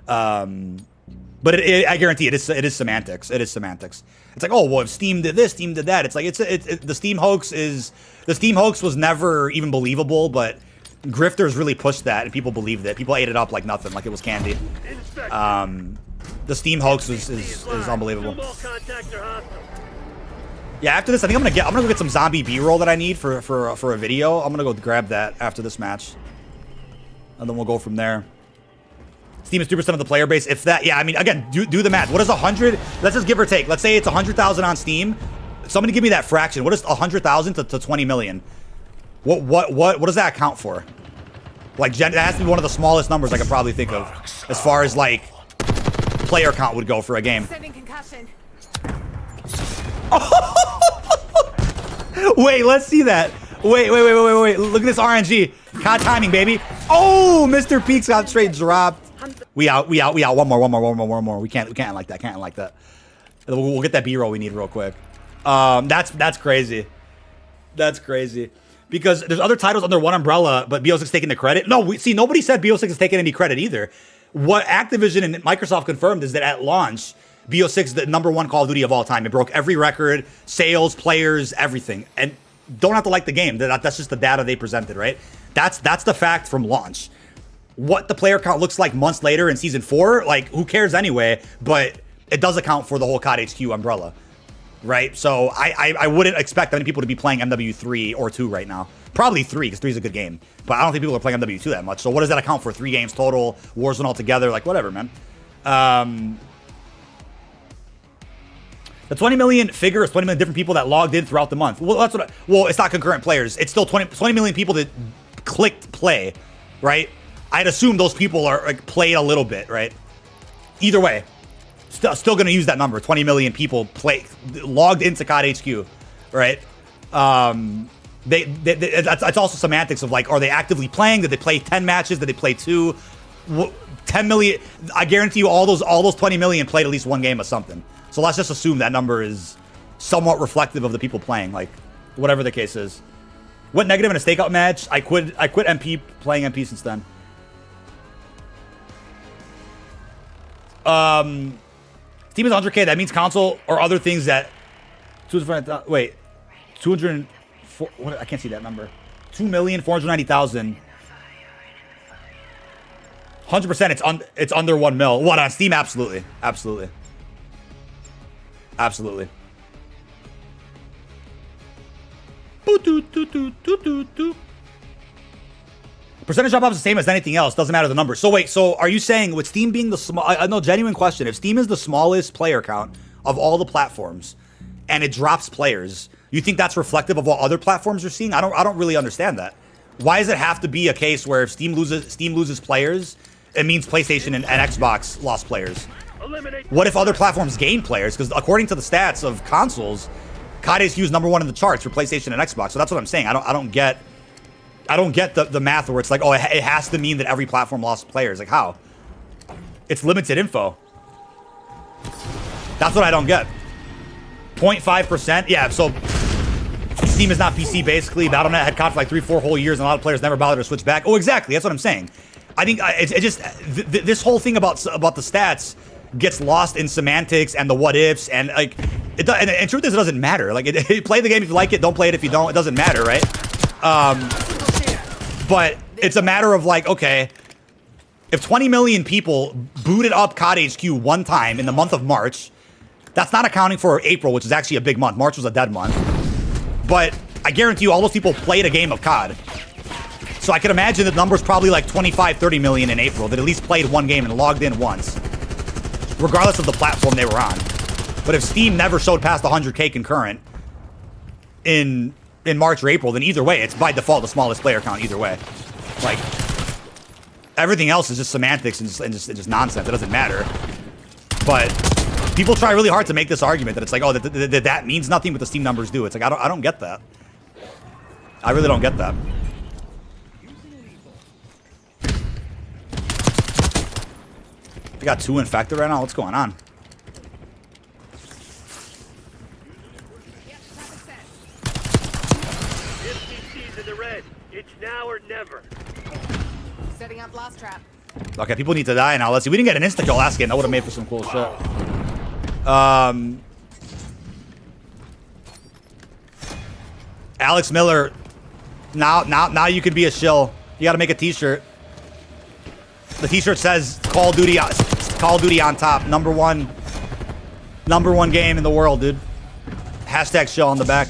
But I guarantee it is semantics. It is semantics. It's like, oh, well, if Steam did this, Steam did that. It's like the Steam hoax was never even believable, but grifters really pushed that and people believed it. People ate it up like nothing, like it was candy. The Steam hoax is unbelielievable. Yeah, after this, I think I'm gonna go get some zombie B-roll that I need for a video. I'm gonna go grab that after this match, and then we'll go from there. Steam is 2% of the player base. If that, yeah, I mean, again, do the math. What is 100? Let's just give or take. Let's say it's 100,000 on Steam. Somebody give me that fraction. What is 100,000 to 20 million? What does that account for? Like, that has to be one of the smallest numbers I could probably think of, as far as like player count would go for a game. Sending concussion. Wait, let's see that. Wait. Look at this RNG. COD timing, baby. Oh, Mr. Peaks got straight dropped. We out. One more. We can't end like that. Can't end like that. We'll get that B-roll we need real quick. That's crazy. That's crazy. Because there's other titles under one umbrella, but BO6 is taking the credit. No, nobody said BO6 is taking any credit either. What Activision and Microsoft confirmed is that at launch, BO6 is the #1 Call of Duty of all time. It broke every record, sales, players, everything. And don't have to like the game. That's just the data they presented, right? That's the fact from launch. What the player count looks like months later in Season 4, like, who cares anyway? But it does account for the whole COD HQ umbrella, right? So I wouldn't expect many people to be playing MW3 or 2 right now. Probably 3, because 3 is a good game. But I don't think people are playing MW2 that much. So what does that account for? 3 games total, Warzone altogether, like, whatever, man. The 20 million figure is 20 million different people that logged in throughout the month. Well, that's what well, it's not concurrent players. It's still 20 million people that clicked play, right? I'd assume those people are like played a little bit, right? Either way, still going to use that number. 20 million people logged into COD HQ, right? That's also semantics of like, are they actively playing? Did they play 10 matches? Did they play 2? 10 million. I guarantee you all those 20 million played at least one game of something. So let's just assume that number is somewhat reflective of the people playing, like whatever the case is. What negative in a stakeout match? I quit MP playing MP since then. Steam is 100K. That means console or other things that. Wait, 204. What, I can't see that number. 2,490,000. 100%. It's under 1 mil. What on Steam? Absolutely. Percentage drop off is the same as anything else. Doesn't matter the number. So wait. So are you saying with Steam being the small? No, genuine question. If Steam is the smallest player count of all the platforms, and it drops players, you think that's reflective of what other platforms are seeing? I don't really understand that. Why does it have to be a case where if Steam loses players, it means PlayStation and Xbox lost players? What if other platforms gain players? Because according to the stats of consoles, COD HQ is #1 in the charts for PlayStation and Xbox. So that's what I'm saying. I don't get the math where it's like, oh, it has to mean that every platform lost players. Like, how? It's limited info. That's what I don't get. 0.5%? Yeah, so Steam is not PC, basically. Battle.net had COD for like 3-4 whole years, and a lot of players never bothered to switch back. Oh, exactly. That's what I'm saying. I think it just... this whole thing about the stats gets lost in semantics and the what-ifs, and like... And truth is, it doesn't matter. Like, play the game if you like it, don't play it if you don't. It doesn't matter, right? But it's a matter of like, okay, if 20 million people booted up COD HQ one time in the month of March, that's not accounting for April, which is actually a big month. March was a dead month. But I guarantee you all those people played a game of COD. So I can imagine the number's probably like 25, 30 million in April that at least played one game and logged in once, regardless of the platform they were on. But if Steam never showed past 100K concurrent in March or April, then either way, it's by default the smallest player count either way. Like, everything else is just semantics and just nonsense. It doesn't matter. But people try really hard to make this argument that it's like, oh, that means nothing, but the Steam numbers do. It's like, I don't get that. I really don't get that. We got 2 infected right now. What's going on? FTC's in the red. It's now or never. Setting up blast trap. Okay, people need to die now. Let's see. We didn't get an insta-kill last game. That would have made for some cool shit. Alex Miller. Now you can be a shill. You got to make a t-shirt. The t-shirt says Call of Duty on top. Number one game in the world, dude. Hashtag shell on the back.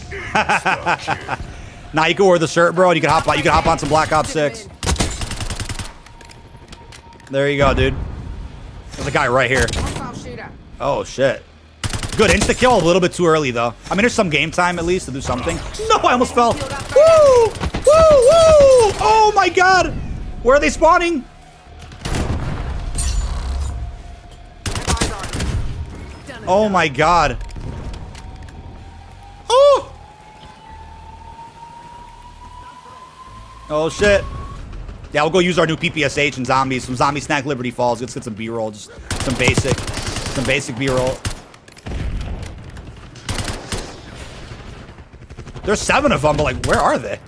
Nah, you can wear the shirt, bro. And you can hop on. You can hop on some Black Ops 6. There you go, dude. There's a guy right here. Oh shit. Good insta kill. A little bit too early though. I mean, there's some game time at least to do something. No, I almost fell. Woo! Woo! Woo! Oh my god! Where are they spawning? Oh my god. Oh! Oh shit. Yeah, we'll go use our new PPSH and zombies. Some zombie snack Liberty Falls. Let's get some B-roll. Just some basic B-roll. There's 7 of them, but like, where are they?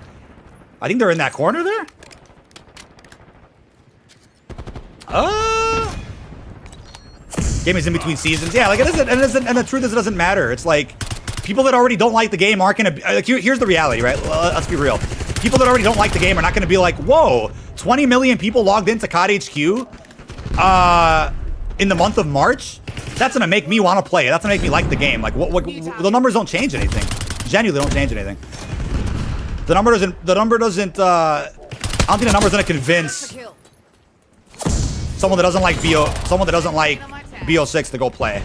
I think they're in that corner there. Game is in between seasons. Yeah, like it isn't, and the truth is it doesn't matter. It's like people that already don't like the game aren't gonna. Like, here's the reality, right? Let's be real. People that already don't like the game are not gonna be like, whoa, 20 million people logged into COD HQ in the month of March. That's gonna make me want to play. That's gonna make me like the game. Like, what the numbers don't change anything. Genuinely don't change anything. The number doesn't. I don't think the number's gonna convince someone that doesn't like BO6 to go play.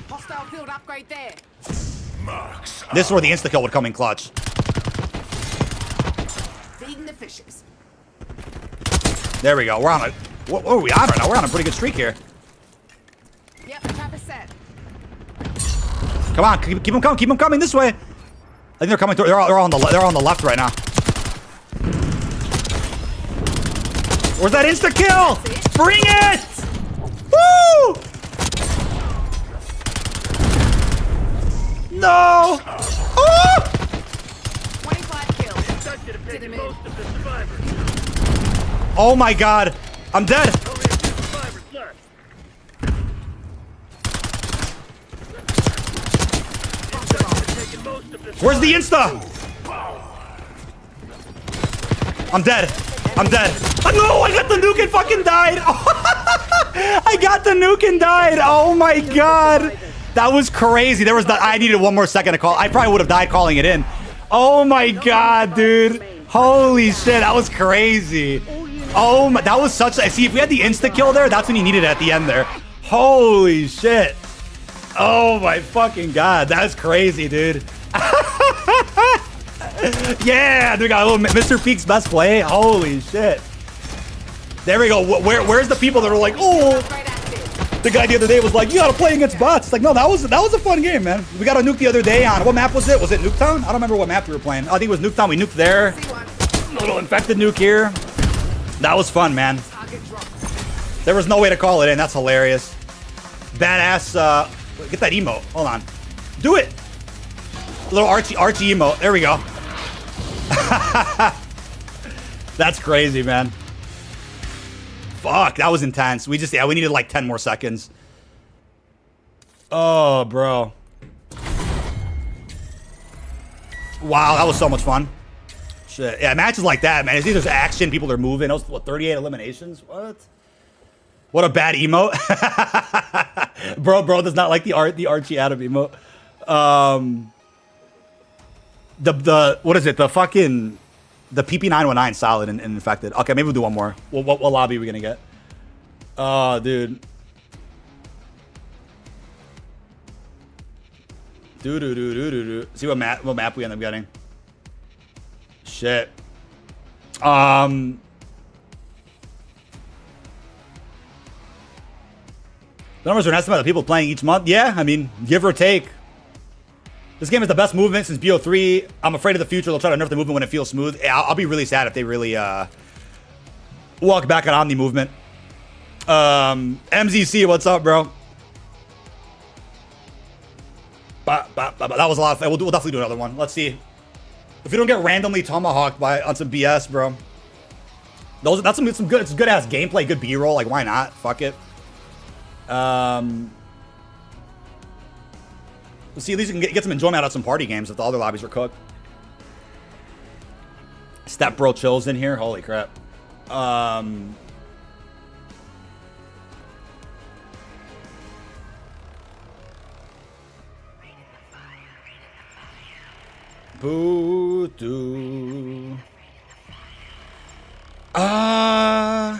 Hostile field upgrade there. This is where the insta kill would come in clutch. Feeding the fishes. There we go. We're on a. What are we on right now? We're on a pretty good streak here. Yep, trap is set. Come on, keep them coming. Keep them coming this way. I think they're coming through. They're on the left right now. Where's that insta kill? Bring it! Woo! No! Oh! 25 kills. Should have taken most of the survivors. Oh my god. I'm dead. Only a few survivors left. Taken most of the Where's the insta? I'm dead. I'm dead. Oh, no, I got the nuke and fucking died. I got the nuke and died. Oh my god. That was crazy. I needed 1 more second to call. I probably would have died calling it in. Oh my god, dude. Holy shit, that was crazy. Oh my, that was such a, see, if we had the insta kill there, that's when you needed it at the end there. Holy shit. Oh my fucking god, that's crazy, dude. Yeah, dude, got a little Mr. Peak's best play. Holy shit. There we go. Where's the people that are like, oh, the guy the other day was like, you gotta play against bots. It's like, no, that was a fun game, man. We got a nuke the other day on, what map was it? Was it Nuketown? I don't remember what map we were playing. I think it was Nuketown. We nuked there. A little infected nuke here. That was fun, man. There was no way to call it in. That's hilarious. Badass. Get that emote. Hold on. Do it. A little Archie emote. There we go. That's crazy, man. Fuck, that was intense. We needed like 10 more seconds. Oh, bro. Wow, that was so much fun. Shit. Yeah, matches like that, man. It's either action, people are moving. Those, what, 38 eliminations? What a bad emote. Bro does not like the Archie Adam emote. What is it? The PP919 solid and infected. Okay, maybe we'll do one more. What lobby are we gonna get? Oh, dude. See what map we end up getting. Shit. The numbers are an estimate of people playing each month. Yeah, I mean, give or take. This game is the best movement since BO3. I'm afraid of the future. They'll try to nerf the movement when it feels smooth. I'll be really sad if they really walk back on Omni movement. MZC, what's up, bro? That was a lot of fun. We'll definitely do another one. Let's see. If we don't get randomly tomahawked on some BS, bro. That's some good. It's good ass gameplay, good B-roll. Like, why not? Fuck it. Let's see, at least we can get some enjoyment out of some party games if the other lobbies are cooked. Step Bro Chills in here. Holy crap. Boo doo. Da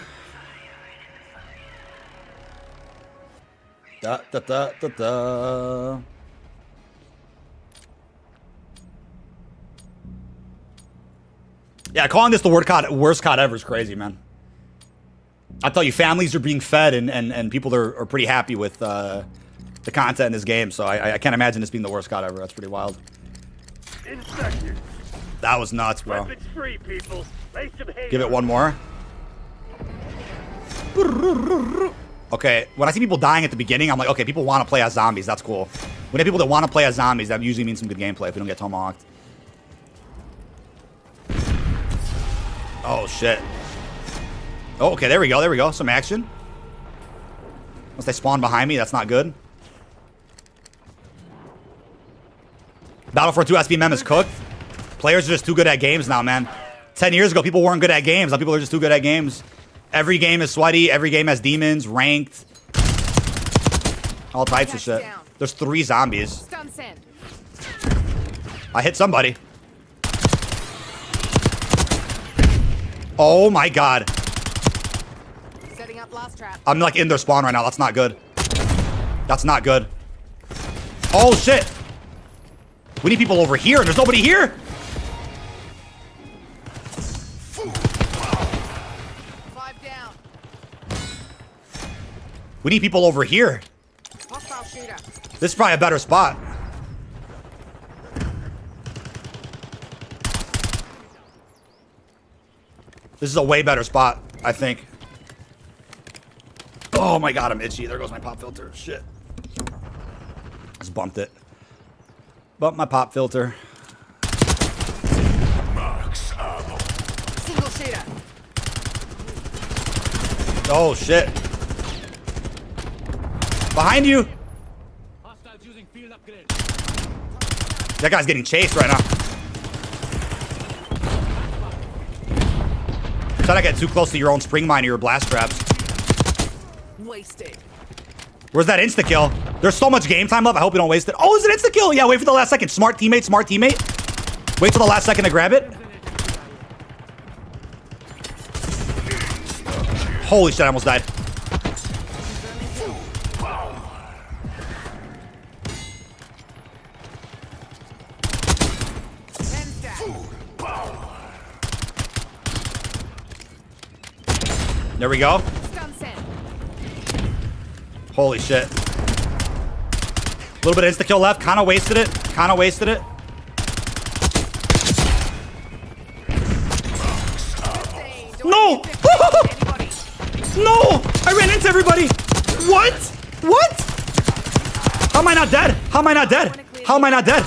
da da da da. Yeah, calling this the worst COD ever is crazy, man. I tell you, families are being fed and people are pretty happy with the content in this game, so I can't imagine this being the worst COD ever. That's pretty wild. Inspector. That was nuts, bro. Weapons free, people. Lay some hay Give it on one more. Okay, when I see people dying at the beginning, I'm like, okay, people want to play as zombies. That's cool. When I have people that want to play as zombies, that usually means some good gameplay if we don't get tomahawked. Oh, shit. Oh, okay, there we go. There we go. Some action. Unless they spawn behind me, that's not good. Battlefield 2 SBMM is cooked. Players are just too good at games now, man. 10 years ago, people weren't good at games. Now people are just too good at games. Every game is sweaty. Every game has demons, ranked. All types of shit. There's 3 zombies. Stun send. I hit somebody. Oh my god. Setting up blast trap. I'm like in their spawn right now. That's not good. That's not good. Oh shit. We need people over here and there's nobody here. 5 down. We need people over here. Hostile shooter. This is probably a better spot. This is a way better spot, I think. Oh my god, I'm itchy. There goes my pop filter. Shit. Just bumped it. Bumped my pop filter. Max ammo. Single shooter. Oh shit. Behind you. Hostiles using field upgrade. That guy's getting chased right now. Try not to get too close to your own spring mine or your blast traps. Wasted. Where's that insta-kill? There's so much game time left. I hope you don't waste it. Oh, it's an insta-kill. Yeah, wait for the last second. Smart teammate, smart teammate. Wait till the last second to grab it. Holy shit, I almost died. There we go. Stun send. Holy shit. A little bit of insta-kill left. Kind of wasted it. Kind of wasted it. No! No! I ran into everybody! What? What? How am I not dead? How am I not dead? How am I not dead?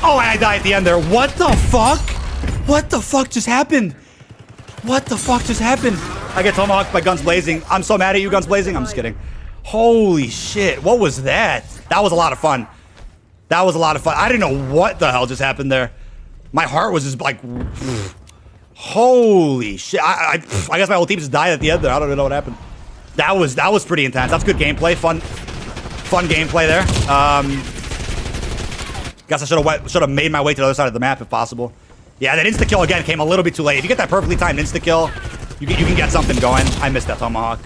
Oh, and I die at the end there. What the fuck? What the fuck just happened? What the fuck just happened? I get tomahawked by guns blazing. I'm so mad at you, guns blazing. I'm just kidding. Holy shit. What was that? That was a lot of fun. That was a lot of fun. I didn't know what the hell just happened there. My heart was just like... Holy shit. I guess my whole team just died at the end there. I don't even know what happened. That was pretty intense. That's good gameplay. Fun gameplay there. Guess I should have made my way to the other side of the map if possible. Yeah, that insta-kill again came a little bit too late. If you get that perfectly timed insta-kill, you can get something going. I missed that tomahawk.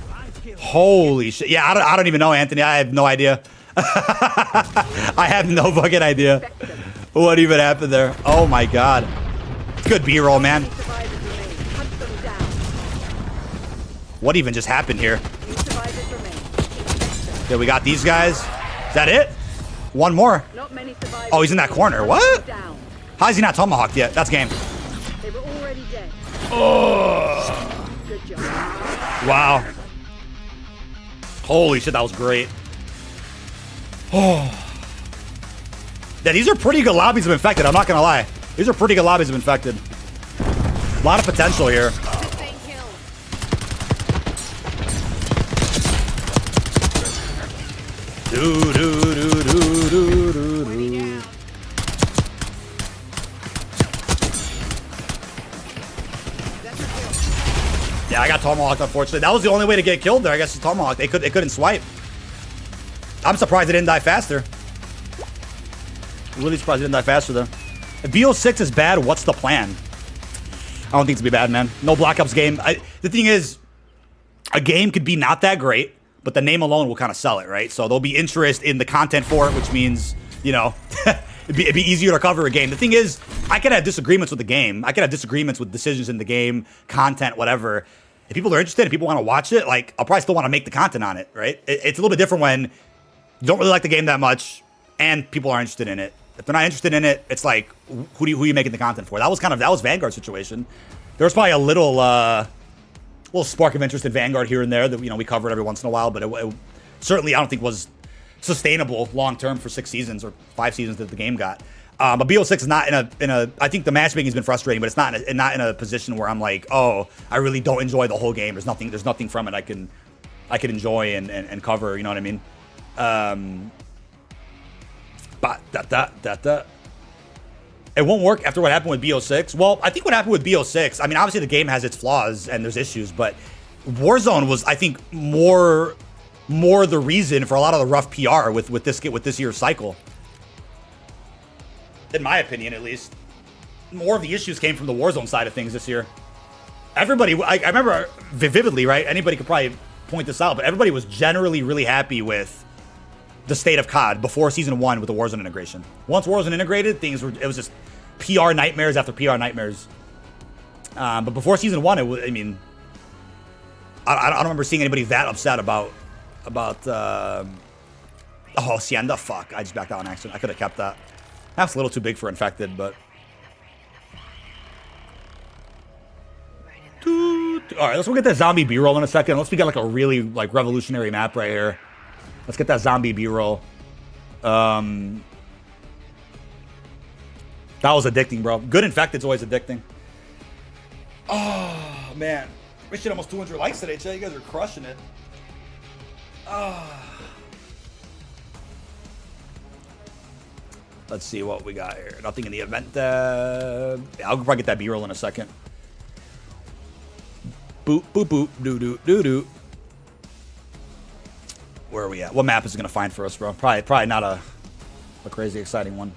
Holy shit. Yeah, I don't even know, Anthony. I have no idea. I have no fucking idea what even happened there. Oh my god. Good B-roll, man. What even just happened here? Okay, we got these guys. Is that it? One more. Oh, he's in that corner. What? How is he not tomahawked yet? That's game. They were already dead. Oh. Good job. Wow. Holy shit, that was great. Oh. Yeah, these are pretty good lobbies of infected. I'm not gonna lie. These are pretty good lobbies of infected. A lot of potential here. 15 kills. Do do do do do do do. Down. That's a kill. Yeah, I got tomahawked, unfortunately. That was the only way to get killed there. I guess it's tomahawk. They couldn't swipe. I'm surprised they didn't die faster. Really surprised he didn't die faster, though. If BO6 is bad, what's the plan? I don't think it's going to be bad, man. No Black Ops game. The thing is, a game could be not that great, but the name alone will kind of sell it, right? So there'll be interest in the content for it, which means, you know, it'd be easier to cover a game. The thing is, I could have disagreements with the game. I could have disagreements with decisions in the game, content, whatever. If people are interested, if people want to watch it, like, I'll probably still want to make the content on it, right? It's a little bit different when you don't really like the game that much and people are interested in it. If they're not interested in it, it's like, who are you making the content for? That was Vanguard's situation. There was probably a little spark of interest in Vanguard here and there that, you know, we covered every once in a while, but it certainly I don't think was sustainable long term for 6 seasons or 5 seasons that the game got. But BO6 is not in a. I think the matchmaking has been frustrating, but it's not in a position where I'm like, oh, I really don't enjoy the whole game. There's nothing from it I can enjoy and cover. You know what I mean? But it won't work after what happened with BO6. Well, I think what happened with BO6, I mean, obviously the game has its flaws and there's issues, but Warzone was, I think, more the reason for a lot of the rough PR with this year's cycle. In my opinion, at least. More of the issues came from the Warzone side of things this year. Everybody, I remember vividly, right? Anybody could probably point this out, but everybody was generally really happy with the state of COD before Season 1 with the Warzone integration. Once Warzone integrated, it was just PR nightmares after PR nightmares. But before Season 1, I don't remember seeing anybody that upset about Hacienda, fuck. I just backed out on accident. I could have kept that. That's a little too big for Infected, but... Alright, let's look at that zombie B-roll in a second. Let's get like a really like revolutionary map right here. Let's get that zombie B-roll. That was addicting, bro. Good Infected's always addicting. Oh, man. We should almost 200 likes today, Chet. You guys are crushing it. Let's see what we got here. Nothing in the event. Yeah, I'll probably get that B-roll in a second. Boop, boop, boop, doo-doo. Where are we at? What map is it going to find for us, bro? Probably not a crazy exciting one.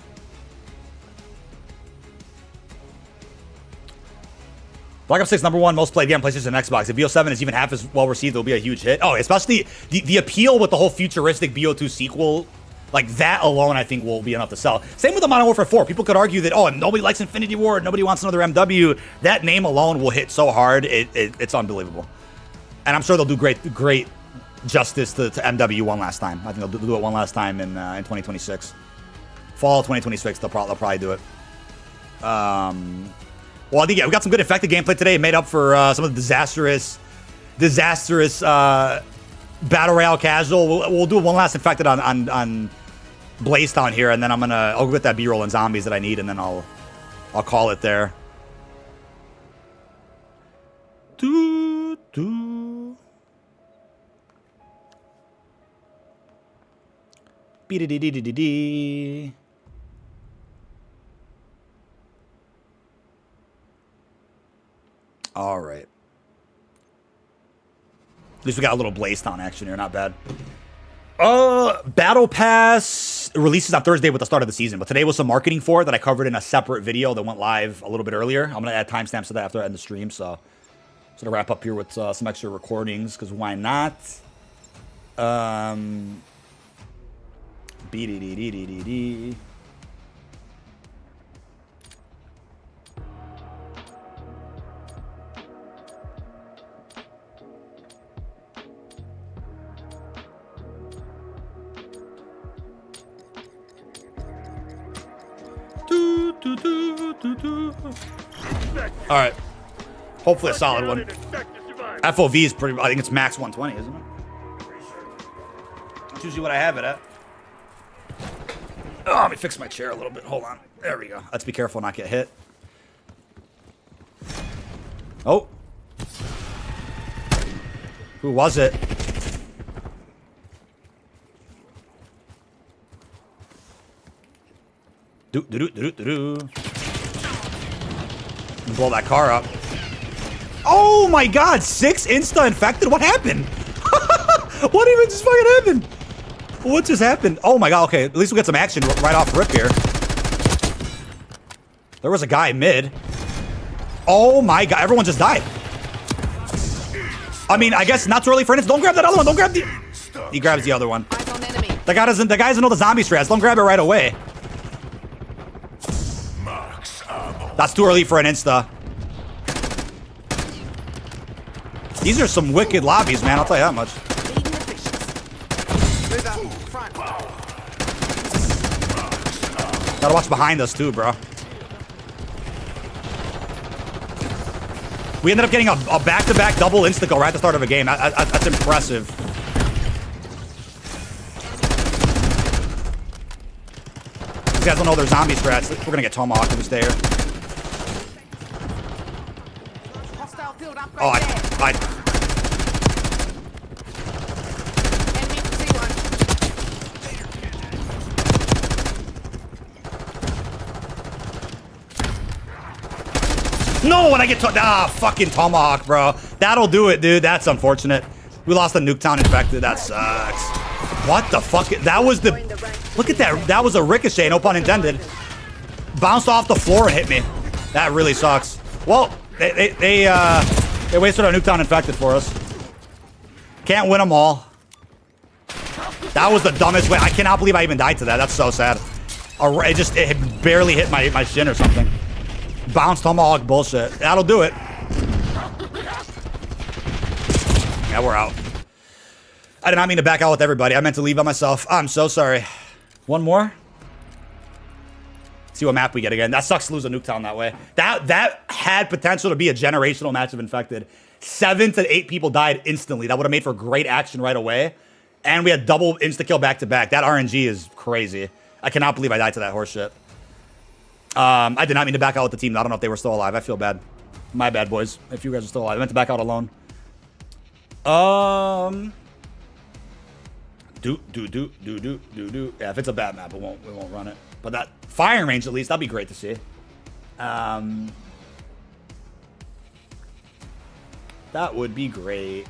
Black Ops 6 #1 most played game on PlayStation and Xbox. If BO7 is even half as well received, it'll be a huge hit. Oh, especially the appeal with the whole futuristic BO2 sequel. Like, that alone, I think, will be enough to sell. Same with the Modern Warfare 4. People could argue that, oh, nobody likes Infinity Ward, nobody wants another MW. That name alone will hit so hard, it's unbelievable. And I'm sure they'll do great justice to MW one last time. I think they'll do it one last time in 2026. Fall 2026, they'll probably do it. Well, I think, yeah, we got some good Infected gameplay today. It made up for some of the disastrous Battle Royale casual. We'll do one last Infected on Blazetown here, and then I'll go get that B-roll and zombies that I need, and then I'll call it there. Be-de-de-de-de-de. All right. At least we got a little Blazetown action here. Not bad. Battle Pass releases on Thursday with the start of the season, but today was some marketing for it that I covered in a separate video that went live a little bit earlier. I'm going to add timestamps to that after I end the stream, so to wrap up here with some extra recordings, because why not? B-de-de-de-de-de-de. All right. Hopefully a solid one. FOV is pretty, I think it's max 120, isn't it? That's usually what I have it at. Oh, let me fix my chair a little bit. Hold on. There we go. Let's be careful not get hit. Oh. Who was it? Blow that car up. Oh my god, 6 insta infected? What happened? What even just fucking happened? What just happened? Oh my god, okay. At least we got some action right off rip here. There was a guy mid. Oh my god, everyone just died. I mean, I guess not too early for instance. Don't grab that other one. Don't grab the... He grabs the other one. Eyes on enemy. The guy doesn't know the zombie strats. Don't grab it right away. Max ammo. That's too early for an insta. These are some wicked lobbies, man. I'll tell you that much. Leading the fishes. Move up. Front. Gotta watch behind us too, bro. We ended up getting a back-to-back double insta-kill right at the start of a game. That's impressive. These guys don't know their zombie strats. We're gonna get tomahawked if we stay here. Hostile field upgrade Oh, there. Enemy C1. No, and I get fucking tomahawk, bro. That'll do it, dude. That's unfortunate. We lost the Nuketown infected. That sucks. What the fuck? That was the... Look at that. That was a ricochet, no pun intended. Bounced off the floor and hit me. That really sucks. Well, they wasted our Nuketown infected for us. Can't win them all. That was the dumbest way. I cannot believe I even died to that. That's so sad. It barely hit my shin or something. Bounce tomahawk bullshit. That'll do it. Yeah, we're out. I did not mean to back out with everybody. I meant to leave by myself. I'm so sorry. One more. See what map we get again. That sucks to lose a Nuketown that way. That had potential to be a generational match of infected. 7 to 8 people died instantly. That would have made for great action right away. And we had double insta-kill back-to-back. That RNG is crazy. I cannot believe I died to that horse shit. I did not mean to back out with the team. I don't know if they were still alive. I feel bad. My bad, boys. If you guys are still alive. I meant to back out alone. Yeah, if it's a bad map, we won't run it. But that firing range, at least, that'd be great to see. That would be great.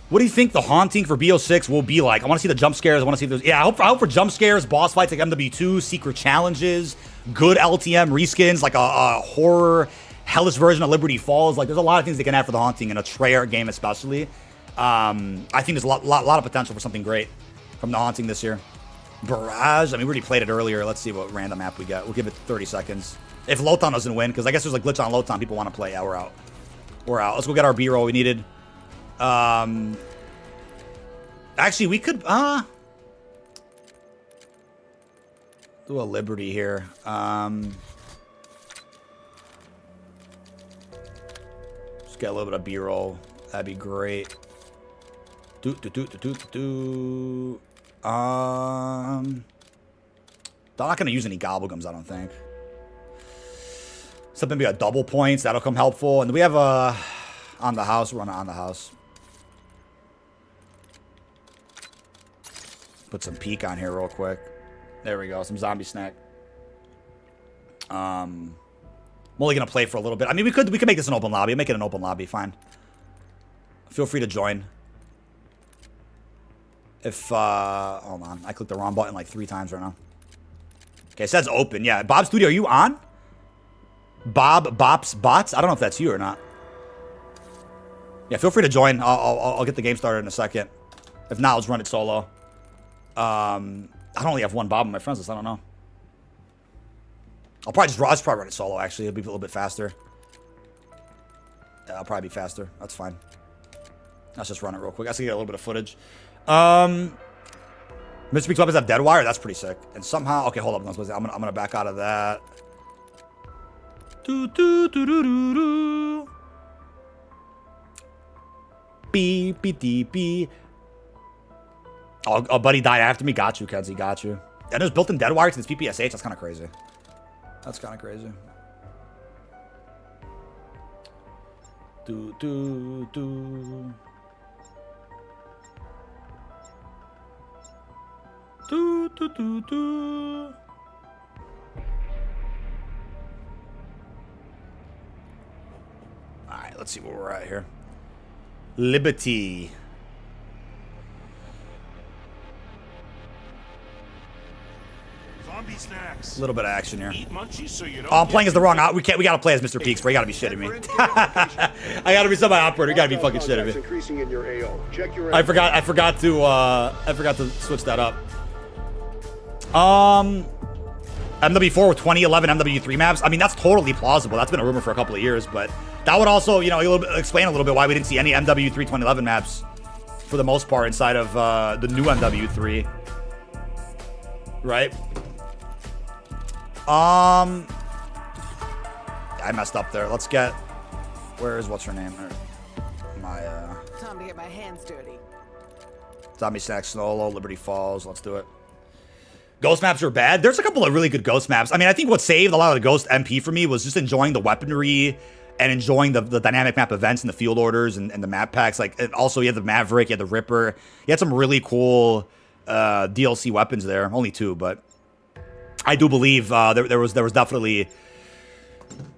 What do you think the haunting for BO6 will be like? I want to see the jump scares. I want to see those. Yeah, I hope for jump scares, boss fights like MW2, secret challenges, good LTM reskins, like a horror, hellish version of Liberty Falls. Like, there's a lot of things they can add for the haunting in a Treyarch game, especially. I think there's a lot of potential for something great from the haunting this year. Barrage. I mean, we already played it earlier. Let's see what random map we get. We'll give it 30 seconds. If Lotan doesn't win, because I guess there's a glitch on Lotan. People want to play. Yeah, we're out. We're out. Let's go get our B-roll we needed. Actually, we could, do a Liberty here. Just get a little bit of B-roll. That'd be great. I'm not gonna use any gobblegums, I don't think. Something maybe a double points, that'll come helpful. And we have a on the house, run on the house. Put some peek on here real quick. There we go, some zombie snack. I'm only gonna play for a little bit. I mean, we could make this an open lobby. Make it an open lobby, fine. Feel free to join. If hold on, I clicked the wrong button like 3 times right now. Okay, it says open. Yeah, Bob Studio, are you on? Bob Bops Bots? I don't know if that's you or not. Yeah, feel free to join. I'll get the game started in a second. If not, let's run it solo. I don't only have one Bob on my friends list. I don't know. I'll probably run it solo. Actually, it'll be a little bit faster. Yeah, I'll probably be faster. That's fine. Let's just run it real quick. I have to get a little bit of footage. Mr. Beak's weapons have dead wire. That's pretty sick. And somehow, okay, hold up. I'm gonna back out of that. Beep beep beep beep. Oh, a buddy died after me. Got you, Kenzie. Got you. And there's built-in dead wire to this PPSH. That's kind of crazy. That's kind of crazy. Alright, let's see where we're at here. Liberty. snacks. A little bit of action here. Eat munchies so you don't. Oh, I'm playing as the wrong op. We gotta play as Mr. Peaks, bro. You gotta be shitting me. I gotta be somebody operator. You gotta be fucking shitting me. Increasing in your AO. Check your I forgot to switch that up. MW4 with 2011 MW3 maps. I mean, that's totally plausible. That's been a rumor for a couple of years, but that would also, you know, explain a little bit why we didn't see any MW3 2011 maps for the most part inside of the new MW3. Right? I messed up there. Let's get... what's her name? My, Time to get my hands dirty. Zombie Snack Solo, Liberty Falls. Let's do it. Ghost maps are bad. There's a couple of really good ghost maps. I mean, I think what saved a lot of the ghost MP for me was just enjoying the weaponry and enjoying the dynamic map events and the field orders and the map packs. Like, and also you had the Maverick, you had the Ripper. You had some really cool DLC weapons there. Only 2, but I do believe there was definitely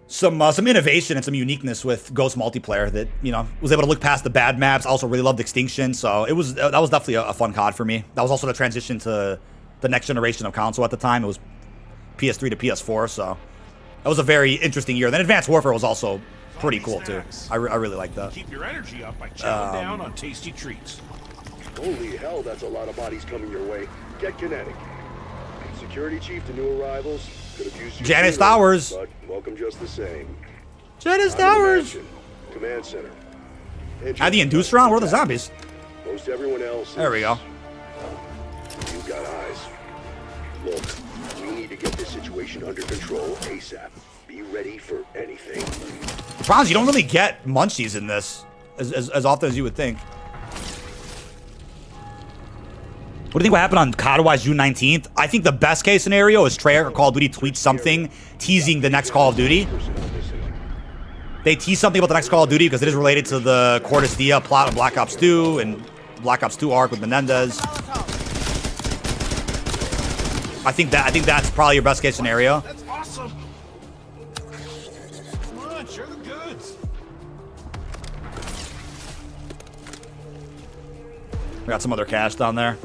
some innovation and some uniqueness with Ghost multiplayer that, you know, was able to look past the bad maps. Also really loved Extinction, so that was definitely a fun COD for me. That was also the transition to the next generation of console at the time. It was PS3 to PS4, so that was a very interesting year. Then Advanced Warfare was also pretty cool too. I really like that. Keep your energy up by chowing down on tasty treats. Holy hell, that's a lot of bodies coming your way. Get kinetic. Security chief to new arrivals. Could have used you Janice sooner, Towers. but welcome just the same. Janice I'm in Towers. action. Command center. Add the Induce round. Where are the zombies? Most everyone else. There we go. You've got eyes. Look, we need to get this situation under control ASAP. Be ready for anything. The problem is you don't really get munchies in this as often as you would think. What do you think will happen on COD-wise June 19th? I think the best case scenario is Treyarch or Call of Duty tweets something teasing the next Call of Duty. They tease something about the next Call of Duty because it is related to the Cortes Dia plot of Black Ops 2 and Black Ops 2 arc with Menendez. I think that's probably your best case scenario. That's awesome. Come on, share the goods. We got some other cash down there.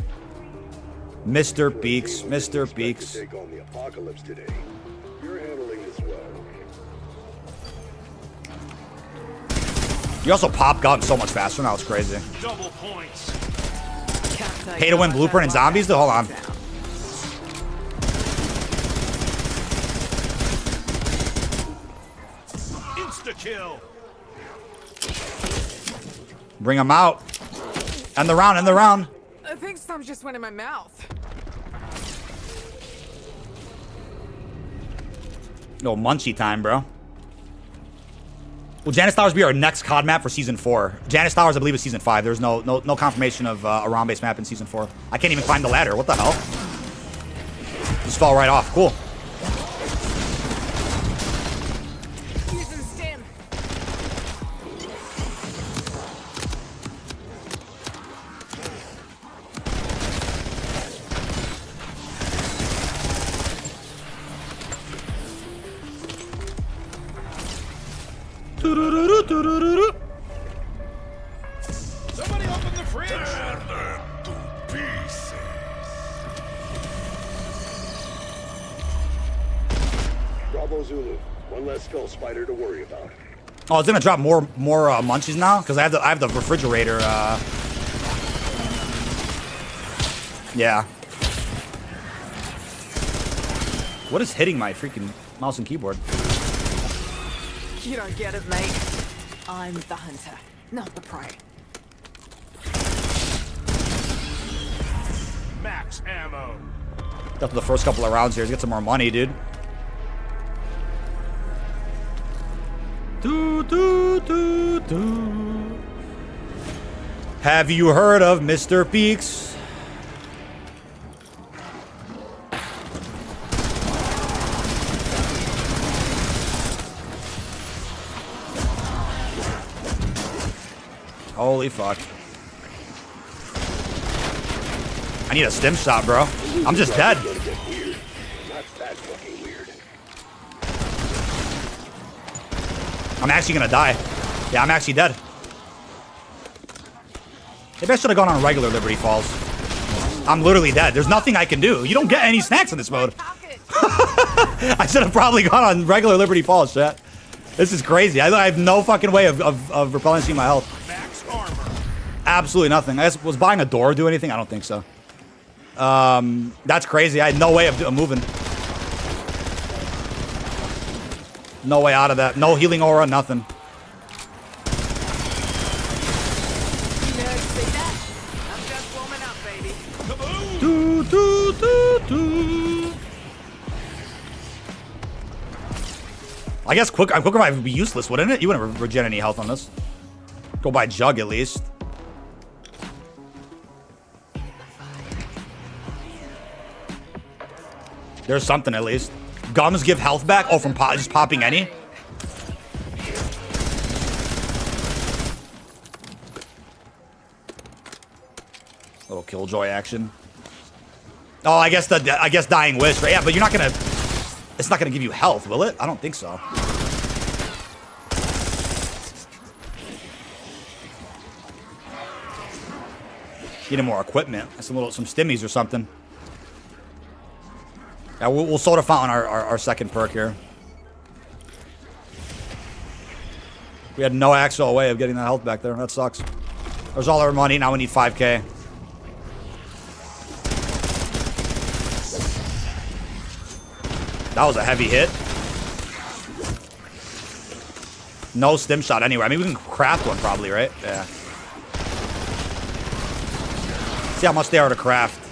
Mr. Beaks, Mr. Beaks. Take on the apocalypse today. You're handling this well. You also pop guns so much faster now, it's crazy. Double points. Pay to win blueprint and zombies? Hold on. Insta-kill. Bring them out. End the round, end the round. I think some just went in my mouth. No munchie time, bro. Will Janice Towers be our next COD map for Season 4? Janice Towers, I believe, is Season 5. There's no confirmation of a round-based map in Season 4. I can't even climb the ladder. What the hell? Just fell right off. Cool. Using stim. Somebody open the fridge. Bravo Zulu. One less skull spider to worry about. Oh, it's gonna drop more munchies now because I have the refrigerator. Yeah. What is hitting my freaking mouse and keyboard? You don't get it, mate. I'm the hunter, not the prey. Max ammo. After the first couple of rounds here, let's get some more money, dude. Have you heard of Mr. Peaks? Holy fuck. I need a stim shot, bro. I'm just dead. Gonna get weird. Not that fucking weird. I'm actually gonna die. Yeah, I'm actually dead. Maybe I should have gone on regular Liberty Falls. I'm literally dead. There's nothing I can do. You don't get any snacks in this mode. I should have probably gone on regular Liberty Falls, chat. This is crazy. I have no fucking way of replenishing my health. Max armor. Absolutely nothing. I guess, was buying a door do anything? I don't think so. That's crazy. I had no way of moving. No way out of that. No healing aura, nothing. You nerds see that? I'm just warming up, baby. Kaboom! Do, do, do, do. I guess quick revive would be useless, wouldn't it? You wouldn't regen any health on this. Go by Jug at least. There's something at least. Gums give health back? Oh, from just popping any? Little Killjoy action. Oh, I guess Dying Wish, right? Yeah, but you're not gonna... It's not gonna give you health, will it? I don't think so. Getting more equipment. Some stimmies or something. Yeah, we'll soda fountain our second perk here. We had no actual way of getting that health back there. That sucks. There's all our money. Now we need 5K. That was a heavy hit. No stim shot anywhere. I mean, we can craft one probably, right? Yeah. See how much they are to craft.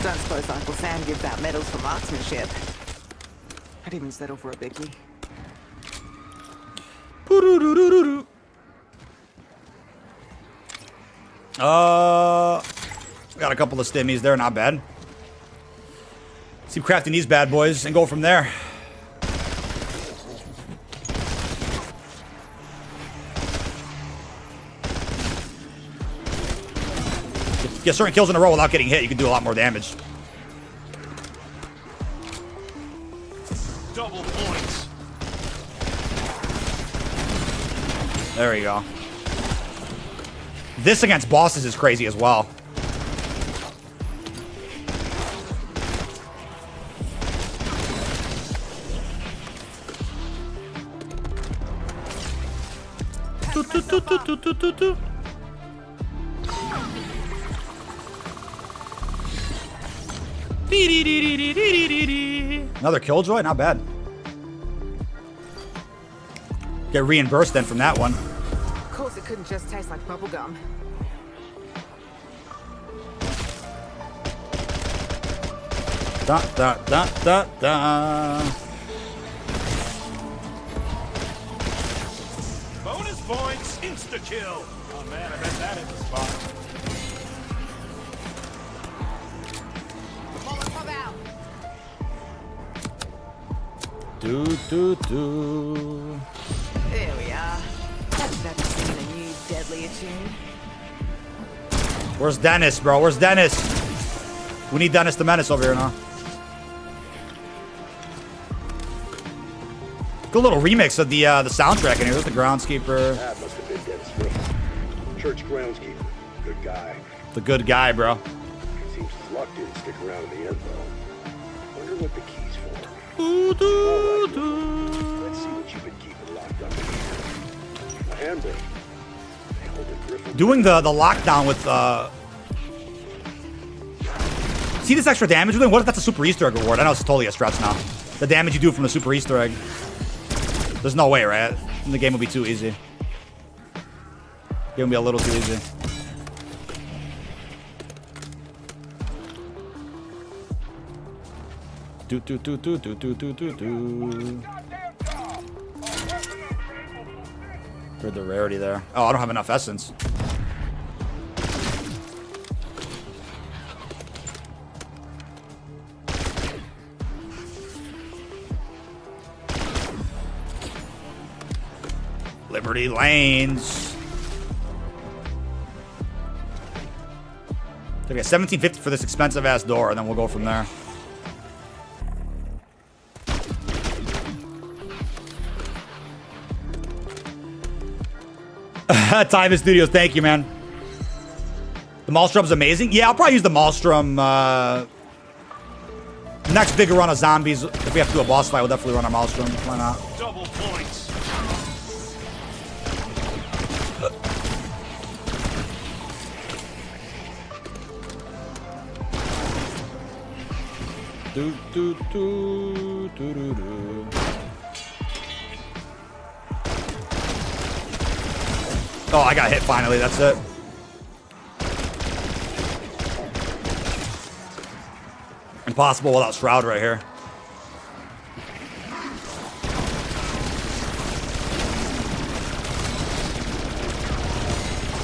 Don't suppose Uncle Sam gives out medals for marksmanship. I'd even settle for a bicky. Got a couple of stimmies there, not bad. Keep crafting these bad boys and go from there. Get certain kills in a row without getting hit, you can do a lot more damage. Double points. There you go. This against bosses is crazy as well. Another Killjoy? Not bad. Get reimbursed then from that one. Of course, it couldn't just taste like bubblegum. Da da da da da. Bonus points. Insta kill. Oh man, I bet that is the spot. Molotov out. Do. There we are. Have you seen the new deadlier tune? Where's Dennis, bro? Where's Dennis? We need Dennis the Menace over here now. Good little remix of the soundtrack in here. There's the groundskeeper. That must have been Dennis Smith. Church groundskeeper. Good guy. The good guy, bro. Seems his luck didn't stick around in the end, though. Wonder what the key's for. Let's see what you've been keeping locked up in here. A handbrake. They hold a griffin. Doing the lockdown with see this extra damage we're doing? What if that's a super Easter egg reward? I know it's totally a stretch now. The damage you do from the super Easter egg. There's no way, right? The game will be too easy. Game will be a little too easy. Do. Heard the rarity there. Oh, I don't have enough essence. Liberty Lanes. So we got $17.50 for this expensive ass door, and then we'll go from there. Time in Studios, thank you, man. The Maelstrom's amazing. Yeah, I'll probably use the Maelstrom Next bigger run of zombies. If we have to do a boss fight, we'll definitely run our Maelstrom. Why not? Double points. Do, do, do, do, do, do. Oh, I got hit finally. That's it. Impossible without Shroud right here.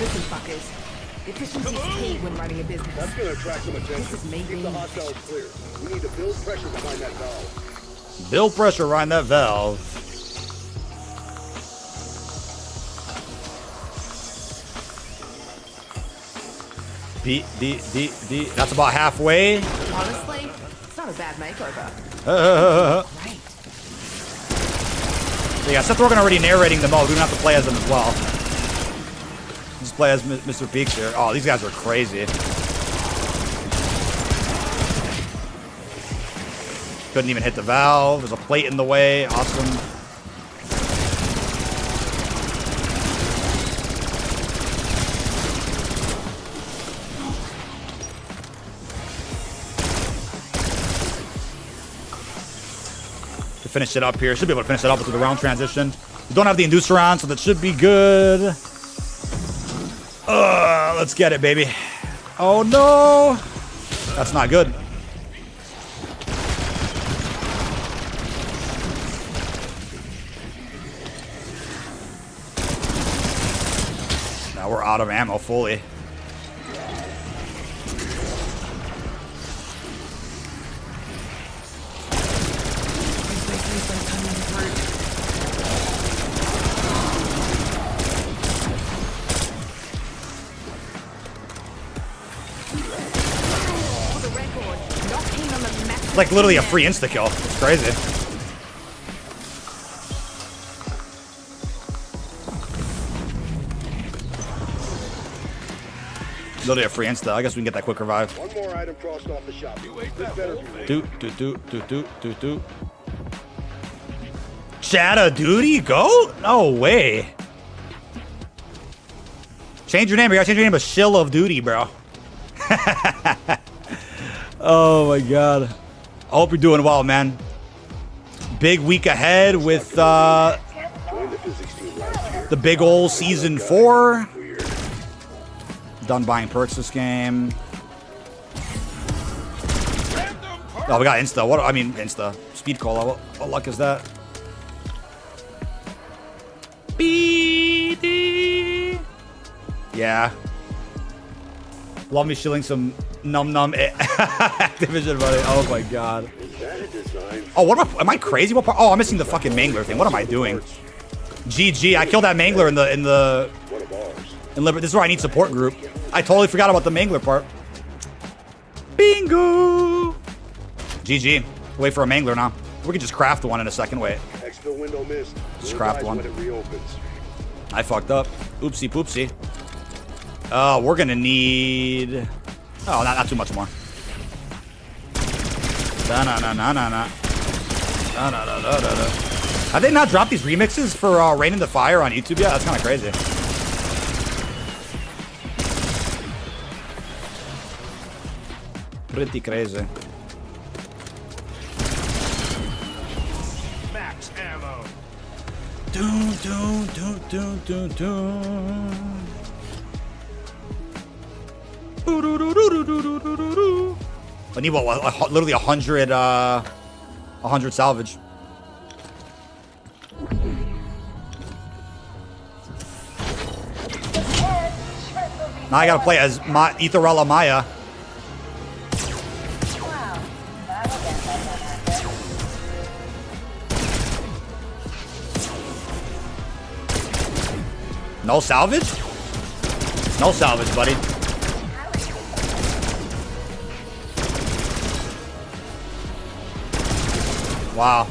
Listen, fuckers. Efficiency is key when running a business. That's gonna attract some attention. This is me Keep the being hostiles clear. We need to build pressure behind that valve. Build pressure around that valve. D. That's about halfway. Honestly, it's not a bad makeover. Right. Yeah, Seth Rogen already narrating the mode. We don't have to play as them as well. Just play as Mr. Peaks here. Oh, these guys are crazy. Couldn't even hit the valve. There's a plate in the way. Awesome. To finish it up here. Should be able to finish it up with the round transition. We don't have the inducer on, so that should be good. Let's get it, baby. Oh, no. That's not good. Now we're out of ammo fully. It's like literally a free insta-kill. It's crazy. Literally a free insta. I guess we can get that quick revive. One more item crossed off the shop. This better be Do. Shadow Duty? Go? No way. Change your name, bro. You gotta change your name to Shill of Duty, bro. Oh my god. I hope you're doing well, man. Big week ahead with the big ol' season 4. Done buying perks this game. Oh, we got Insta. What? I mean, Insta. Speed call. What luck is that? BD. Yeah. Love me shilling some num Activision money. Oh my god. Oh, what am I crazy? What part? Oh, I'm missing the fucking Mangler thing. What am I doing? GG. I killed that Mangler in Liberty. This is where I need support group. I totally forgot about the Mangler part. Bingo. GG. Wait for a Mangler now. We can just craft one in a second. Wait. Exfil window missed. Just craft one. When it reopens. I fucked up. Oopsie poopsie. We're gonna need. Oh, not too much more. Da-na-na-na-na-na. Da-da-da-da-da-da. Have they not dropped these remixes for Rain in the Fire on YouTube yet? That's kind of crazy. Pretty crazy. Max ammo. I need what? Literally 100 salvage. Now I gotta play as Etherella Maya. No salvage? No salvage, buddy. Wow.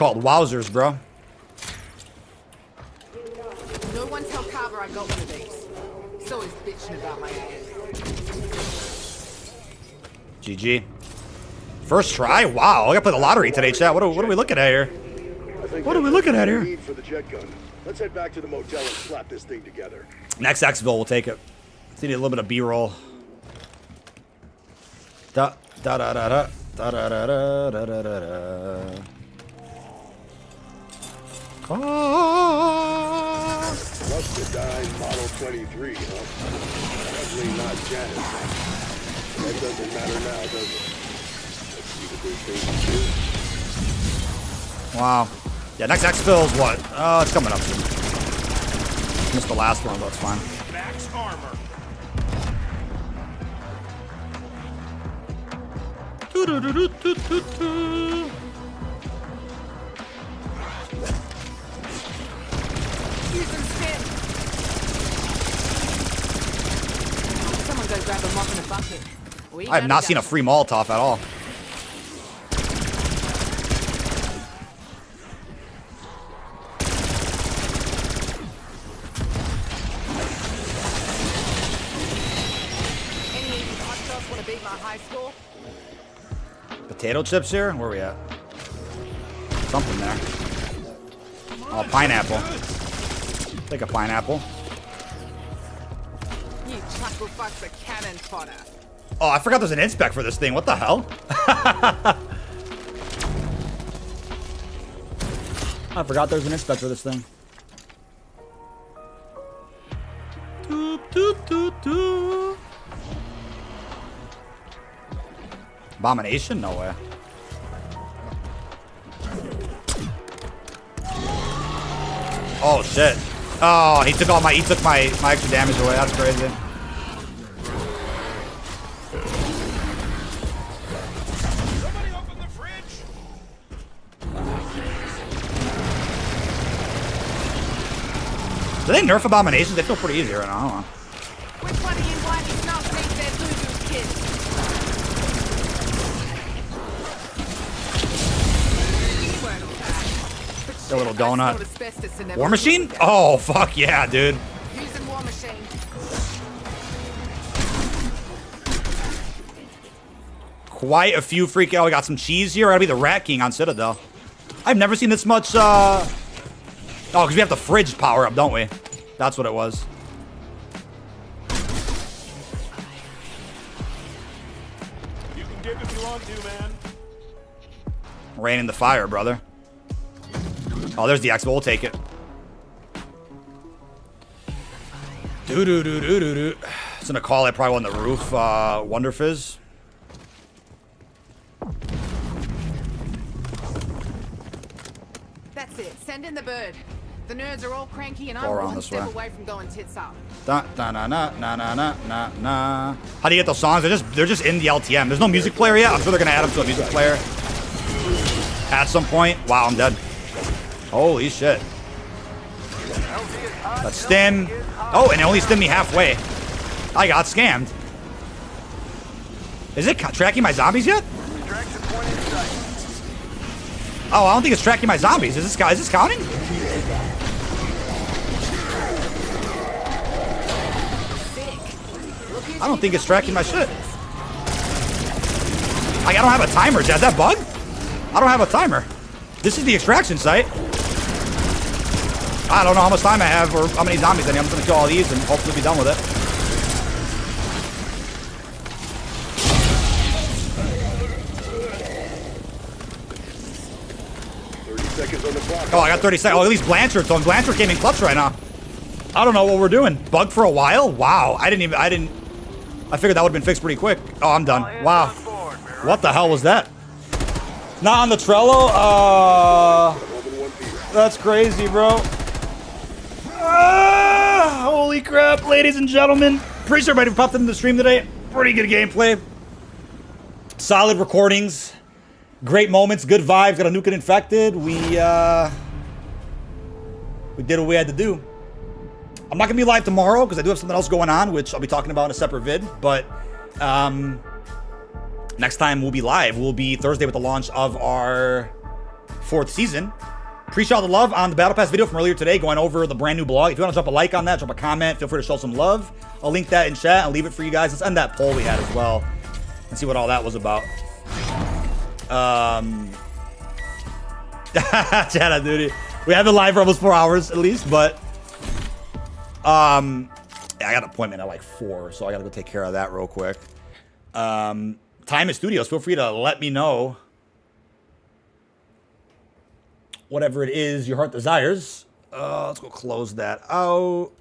called wowzers, bro. No one tell Carver I got one of these. So he's bitching about my ass. GG. First try? Wow, I gotta play the lottery today, chat. What are we looking at here? What are we looking at here? Need for the jet gun. Let's head back to the motel and slap this thing together. Next Xville, we'll take it. Let's need a little bit of B-roll. Da da da da da da da da da da da da da. Muscadine Model 23, huh? Definitely not Janice. That doesn't matter now, does it? Let's see what those things do. Wow. Yeah, next Xville is what? It's coming up soon. Missed the last one, but it's fine. Max armor. Someone go grab a mop and a bucket. I have not seen a free Molotov at all. Potato chips here? Where are we at? Something there. Oh, pineapple. Take a pineapple. You chuckle fucks a cannon fodder. Oh, I forgot there's an inspec for this thing. What the hell? I forgot there's an inspec for this thing. Doop, doop, doop, doop. Abomination? No way. Oh shit. Oh, he took my extra damage away. That's crazy. Somebody open the fridge. Do they nerf abominations? They feel pretty easy right now. I don't know. Which one of you whiteys not think they're Lulu's kids? A little donut. War Machine? Oh, fuck yeah, dude. Using War Machine. Quite a few freak. Oh, we got some cheese here. Gotta be the Rat King on Citadel. I've never seen this much, Oh, because we have the fridge power up, don't we? That's what it was. You can dip if you want to, man. Rain in the fire, brother. Oh, there's the X. We'll take it. Do-do-do-do-do-do. It's gonna call it probably on the roof. Wonder Fizz. That's it. Send in the bird. The nerds are all cranky and Go I'm around one this step way. away from going tits up. Da da na na na na na na na. How do you get those songs? They're just in the LTM. There's no music player yet. I'm sure they're gonna add them to a music player at some point. Wow, I'm dead. Holy shit. That stim. Oh, and it only stimmed me halfway. I got scammed. Is it tracking my zombies yet? Oh, I don't think it's tracking my zombies. Is this counting? I don't think it's tracking my shit. I don't have a timer. Is that bug? I don't have a timer. This is the extraction site. I don't know how much time I have or how many zombies I need. I'm just gonna kill all these and hopefully be done with it. Oh, I got 30 seconds. Oh, at least Blanchard's on. Blanchard came in clutch right now. I don't know what we're doing. Bug for a while? Wow. I figured that would have been fixed pretty quick. Oh, I'm done. Wow. What the hell was that? Not on the Trello? That's crazy, bro. Holy crap, ladies and gentlemen. Pretty sure everybody who popped into the stream today. Pretty good gameplay. Solid recordings. Great moments, good vibes. Got a nuke and infected. We did what we had to do. I'm not gonna be live tomorrow because I do have something else going on, which I'll be talking about in a separate vid. But next time we'll be live. We'll be Thursday with the launch of our 4th season. Appreciate all the love on the Battle Pass video from earlier today, going over the brand new blog. If you want to drop a like on that, drop a comment, feel free to show some love. I'll link that in chat and leave it for you guys. Let's end that poll we had as well and see what all that was about. Chat, dude. We have been live for almost 4 hours at least, but yeah, I got an appointment at like 4, so I gotta go take care of that real quick. Time at studios. Feel free to let me know whatever it is your heart desires. Let's go close that out.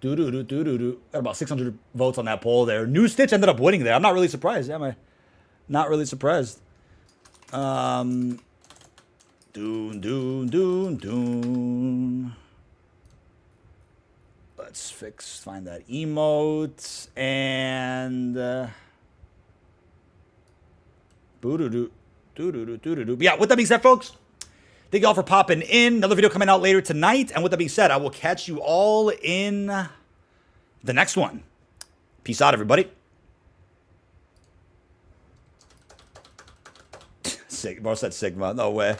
Got about 600 votes on that poll there. New Stitch ended up winning there. I'm not really surprised. Am I? Not really surprised. Doon. Let's find that emote and yeah, with that being said, folks, thank you all for popping in. Another video coming out later tonight. And with that being said, I will catch you all in the next one. Peace out, everybody. Bro said Sigma. No way.